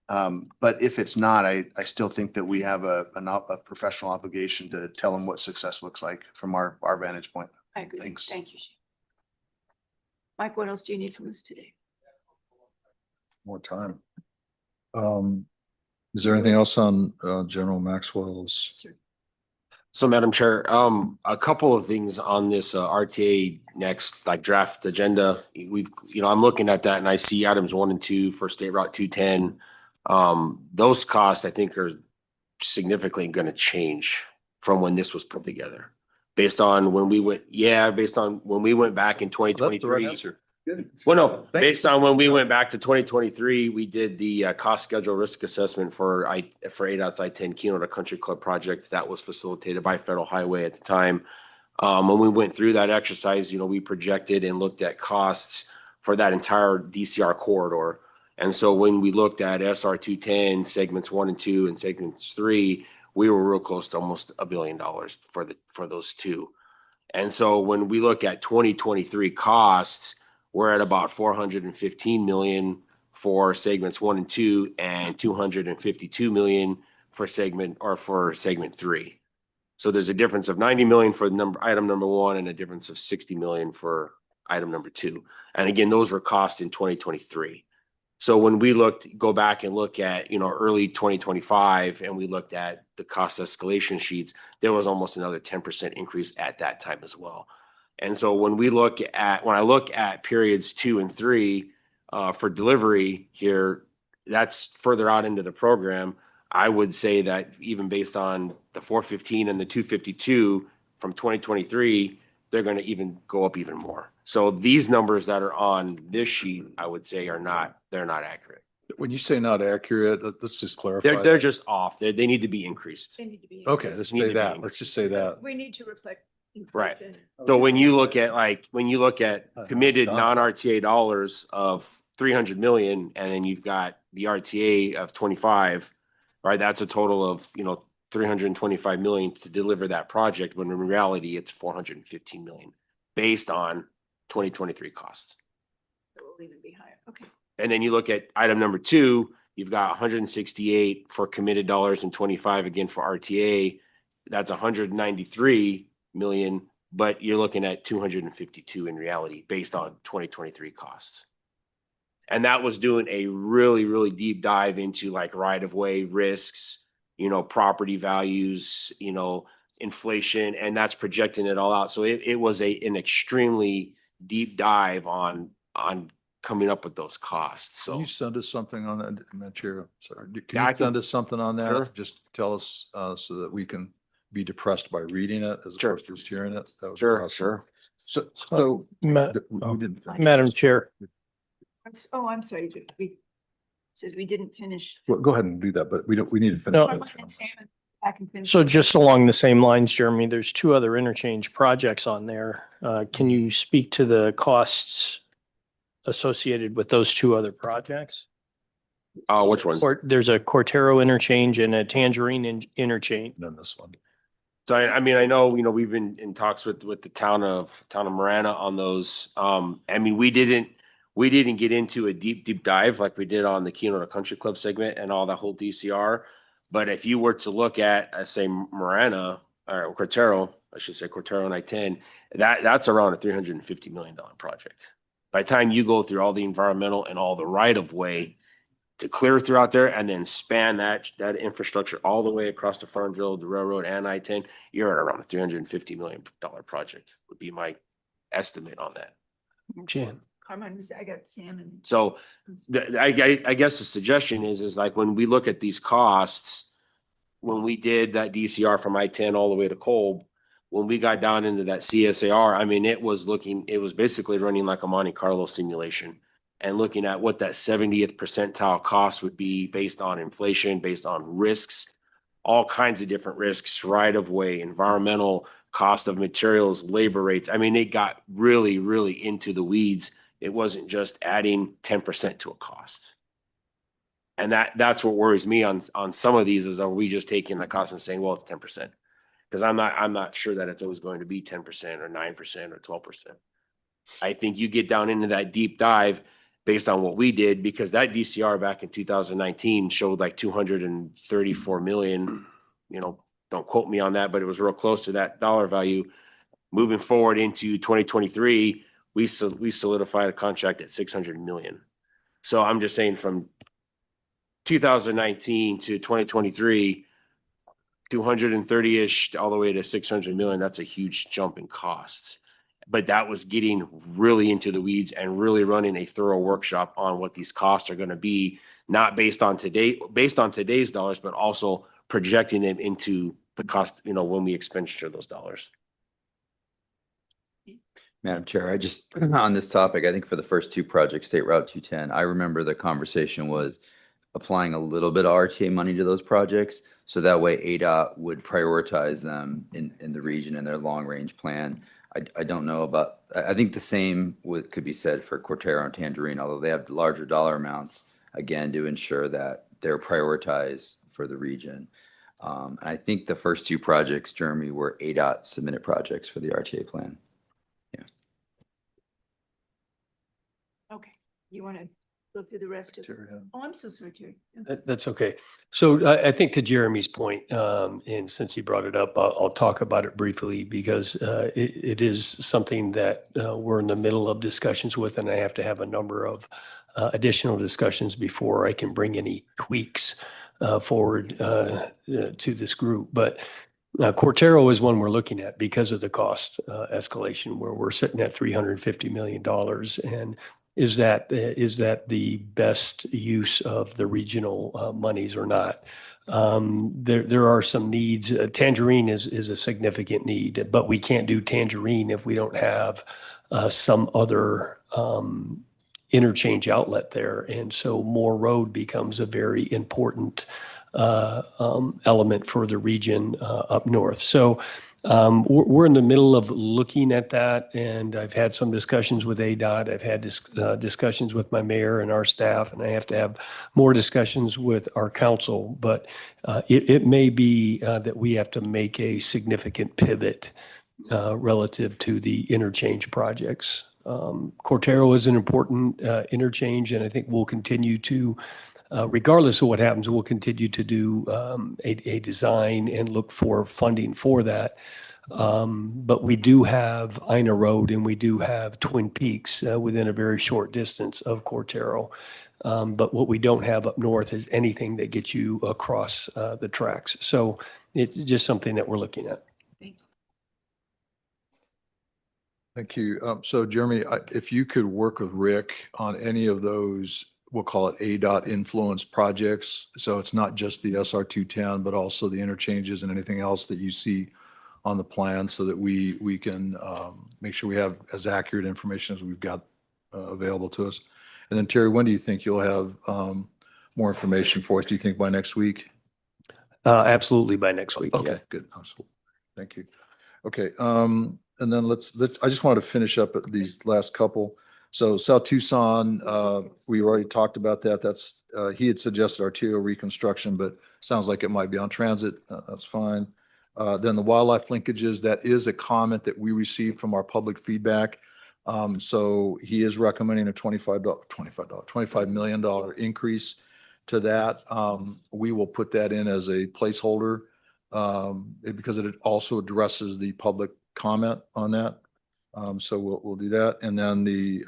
S5: But if it's not, I still think that we have a professional obligation to tell them what success looks like from our vantage point.
S1: I agree.
S5: Thanks.
S1: Thank you. Mike, what else do you need from us today?
S3: More time. Is there anything else on General Maxwell's?
S16: So, Madam Chair, a couple of things on this RTA next, like draft agenda. I'm looking at that and I see items 1 and 2 for State Route 210. Those costs, I think, are significantly going to change from when this was put together. Based on when we went back in 2023. Well, no, based on when we went back to 2023, we did the cost schedule risk assessment for ADOT's I-10 Keno to Country Club project that was facilitated by Federal Highway at the time. When we went through that exercise, we projected and looked at costs for that entire DCR corridor. And so when we looked at SR 210 segments 1 and 2 and segments 3, we were real close to almost $1 billion for those two. And so when we look at 2023 costs, we're at about 415 million for segments 1 and 2, and 252 million for segment 3. So there's a difference of 90 million for item number 1 and a difference of 60 million for item number 2. And again, those were costs in 2023. So when we go back and look at, early 2025, and we looked at the cost escalation sheets, there was almost another 10% increase at that time as well. And so when I look at periods 2 and 3 for delivery here, that's further out into the program. I would say that even based on the 415 and the 252 from 2023, they're going to even go up even more. So these numbers that are on this sheet, I would say they're not accurate.
S3: When you say not accurate, let's just clarify.
S16: They're just off. They need to be increased.
S1: They need to be.
S3: Okay,
S1: increased.
S3: let's
S16: Need to
S3: say
S16: be
S3: that.
S16: increased.
S3: Let's just say that.
S1: We need to reflect.
S16: Right.
S1: inflation.
S16: So when you look at
S3: That's
S16: committed
S3: done.
S16: non-RTA dollars of 300 million, and then you've got the RTA of 25, right? That's a total of, 325 million to deliver that project, when in reality, it's 415 million based on 2023 costs.
S1: It will even be higher. Okay.
S16: And then you look at item number 2, you've got 168 for committed dollars and 25 again for RTA. That's 193 million, but you're looking at 252 in reality based on 2023 costs. And that was doing a really, really deep dive into like right of way risks, property values, inflation, and that's projecting it all out. So it was an extremely deep dive on coming up with those costs.
S3: Can
S16: So
S3: you send us something on that, Madam Chair? Sorry.
S16: Yeah,
S3: Can
S16: I
S3: you
S16: can-
S3: send us something on that?
S16: Sure.
S3: Just tell us so that we can be depressed by reading it as
S16: Sure.
S3: opposed to just hearing it. That would be
S16: sure,
S3: awesome.
S16: sure.
S3: So
S10: Ma-
S3: we didn't finish
S10: Madam
S3: this.
S10: Chair,
S1: I'm sorry. We says we didn't finish.
S3: Well, go ahead and do that, but we need to finish.
S10: No.
S3: that.
S1: And Sam, I can finish.
S10: so just along the same lines, Jeremy, there's 2 other interchange projects on there. Can you speak to the costs associated with those 2 other projects?
S16: Which ones?
S10: There's a Cortero interchange and a Tangerine interchange.
S3: And then this one.
S16: So I know, we've been in talks with the town of Marana on those. We didn't get into a deep dive like we did on the Keynote Country Club segment and all that whole DCR. But if you were to look at, say, Marana or Cortero, I should say Cortero and I-10, that's around a $350 million project. By the time you go through all the environmental and all the right of way to clear throughout there and then span that infrastructure all the way across the Farmville, the railroad, and I-10, you're at around a $350 million project would be my estimate on that.
S10: Jan.
S1: Carmine, I got Sam and.
S16: So I guess the suggestion is like when we look at these costs, when we did that DCR from I-10 all the way to Kolb, when we got down into that CSAR, it was basically running like a Monte Carlo simulation and looking at what that 70th percentile cost would be based on inflation, based on risks, all kinds of different risks, right of way, environmental, cost of materials, labor rates. It got really, really into the weeds. It wasn't just adding 10% to a cost. And that's what worries me on some of these is, are we just taking the cost and saying, well, it's 10%? Because I'm not sure that it's always going to be 10% or 9% or 12%. I think you get down into that deep dive based on what we did, because that DCR back in 2019 showed like 234 million, don't quote me on that, but it was real close to that dollar value. Moving forward into 2023, we solidified a contract at 600 million. So I'm just saying from 2019 to 2023, 230-ish all the way to 600 million, that's a huge jump in costs. But that was getting really into the weeds and really running a thorough workshop on what these costs are going to be, not based on today's dollars, but also projecting them into the cost, when we expenditure those dollars.
S9: Madam Chair, on this topic, I think for the first 2 projects, State Route 210, I remember the conversation was applying a little bit of RTA money to those projects. So that way ADOT would prioritize them in the region in their long range plan. I don't know about, I think the same could be said for Cortero and Tangerine, although they have larger dollar amounts, again, to ensure that they're prioritized for the region. I think the first 2 projects, Jeremy, were ADOT submitted projects for the RTA plan.
S1: Okay, you want to go through the rest of? Oh, I'm so sorry, Jerry.
S6: That's okay. So I think to Jeremy's point, and since he brought it up, I'll talk about it briefly because it is something that we're in the middle of discussions with, and I have to have a number of additional discussions before I can bring any tweaks forward to this group. But Cortero is one we're looking at because of the cost escalation, where we're sitting at $350 million. And is that the best use of the regional monies or not? There are some needs. Tangerine is a significant need, but we can't do Tangerine if we don't have some other interchange outlet there. And so more road becomes a very important element for the region up north. So we're in the middle of looking at that, and I've had some discussions with ADOT. I've had discussions with my mayor and our staff, and I have to have more discussions with our council. But it may be that we have to make a significant pivot relative to the interchange projects. Cortero is an important interchange, and I think we'll continue to, regardless of what happens, we'll continue to do a design and look for funding for that. But we do have Ina Road and we do have Twin Peaks within a very short distance of Cortero. But what we don't have up north is anything that gets you across the tracks. So it's just something that we're looking at.
S3: Thank you. So Jeremy, if you could work with Rick on any of those, we'll call it ADOT influence projects. So it's not just the SR 210, but also the interchanges and anything else that you see on the plan, so that we can make sure we have as accurate information as we've got available to us. And then Terry, when do you think you'll have more information for us? Do you think by next week?
S6: Absolutely by next week.
S3: Okay,
S6: Yeah.
S3: good. Awesome. Thank you. Okay. And then I just wanted to finish up at these last couple. So South Tucson, we already talked about that. That's, he had suggested RTO reconstruction, but sounds like it might be on transit. That's fine. Then the wildlife linkages, that is a comment that we received from our public feedback. So he is recommending a $25 million increase to that. We will put that in as a placeholder because it also addresses the public comment on that. So we'll do that. And then the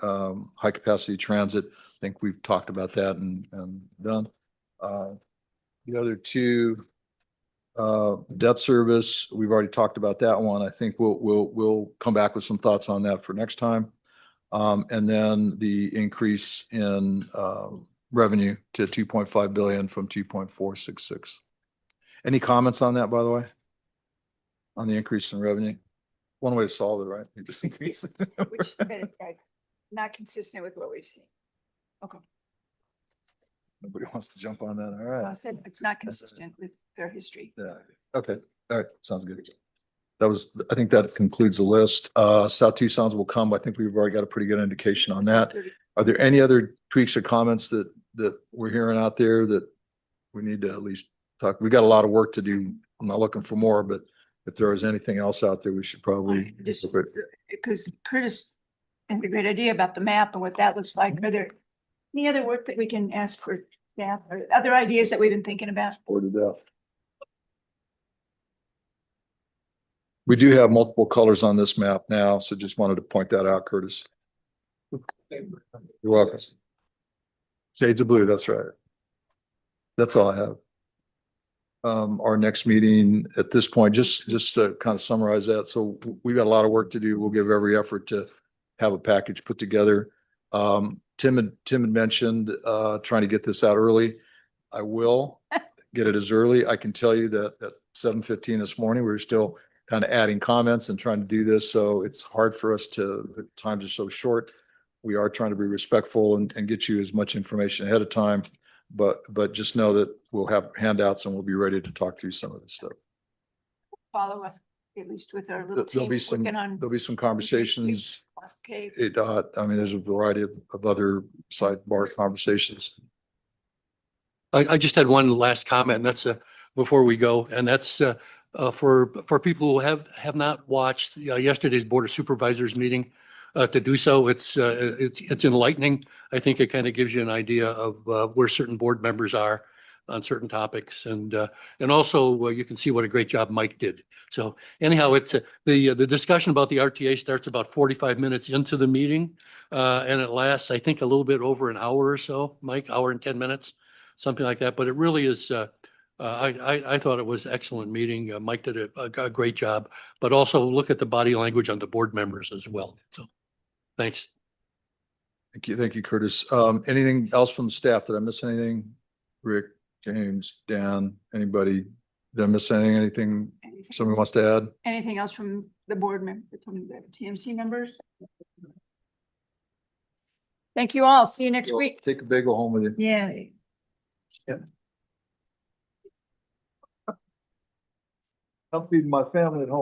S3: high capacity transit, I think we've talked about that and done. The other two, debt service, we've already talked about that one. I think we'll come back with some thoughts on that for next time. And then the increase in revenue to 2.5 billion from 2.466. Any comments on that, by the way? On the increase in revenue? One way to solve it, right? You just increase it.
S1: Which, not consistent with what we've seen. Okay.
S3: Nobody wants to jump on that. All
S1: I
S3: right.
S1: said it's not consistent with their history.
S3: Yeah. Okay. All right. Sounds good. I think that concludes the list. South Tucson's will come. I think we've already got a pretty good indication on that. Are there any other tweaks or comments that we're hearing out there that we need to at least talk? We got a lot of work to do. I'm not looking for more, but if there is anything else out there, we should probably.
S1: Just because Curtis had a great idea about the map and what that looks like. Are there any other work that we can ask for staff or other ideas that we've been thinking about?
S3: Or to death. We do have multiple colors on this map now, so just wanted to point that out, Curtis. You're welcome. Shades of blue, that's right. That's all I have. Our next meeting at this point, just to kind of summarize that. So we've got a lot of work to do. We'll give every effort to have a package put together. Tim had mentioned trying to get this out early. I will get it as early. I can tell you that at 7:15 this morning, we were still kind of adding comments and trying to do this. So it's hard for us the times are so short. We are trying to be respectful and get you as much information ahead of time. But just know that we'll have handouts and we'll be ready to talk through some of this stuff.
S1: Follow up, at least with our little
S3: There'll
S1: team
S3: be some,
S1: working on.
S3: there'll be some conversations.
S1: Okay.
S3: I mean, there's a variety of other sidebar conversations.
S11: I just had one last comment, and that's before we go, and that's for people who have not watched yesterday's Board of Supervisors meeting to do so. It's enlightening. I think it kind of gives you an idea of where certain board members are on certain topics, and also you can see what a great job Mike did. So anyhow, it's the discussion about the RTA starts about 45 minutes into the meeting, and it lasts, I think, a little bit over an hour or so. Mike, hour and 10 minutes, something like that. But it really is. I thought it was an excellent meeting. Mike did a great job, but also look at the body language on the board members as well. So, thanks.
S3: Thank you, Curtis. Anything else from the staff? Did I miss anything? Rick, James, Dan, anybody? Did I miss anything? Somebody wants to add?
S1: Anything else from the board member, from the TMC members? Thank you all. See you next week.
S3: Take a bagel home with you.
S1: Yeah.
S3: I'm feeding my family at home.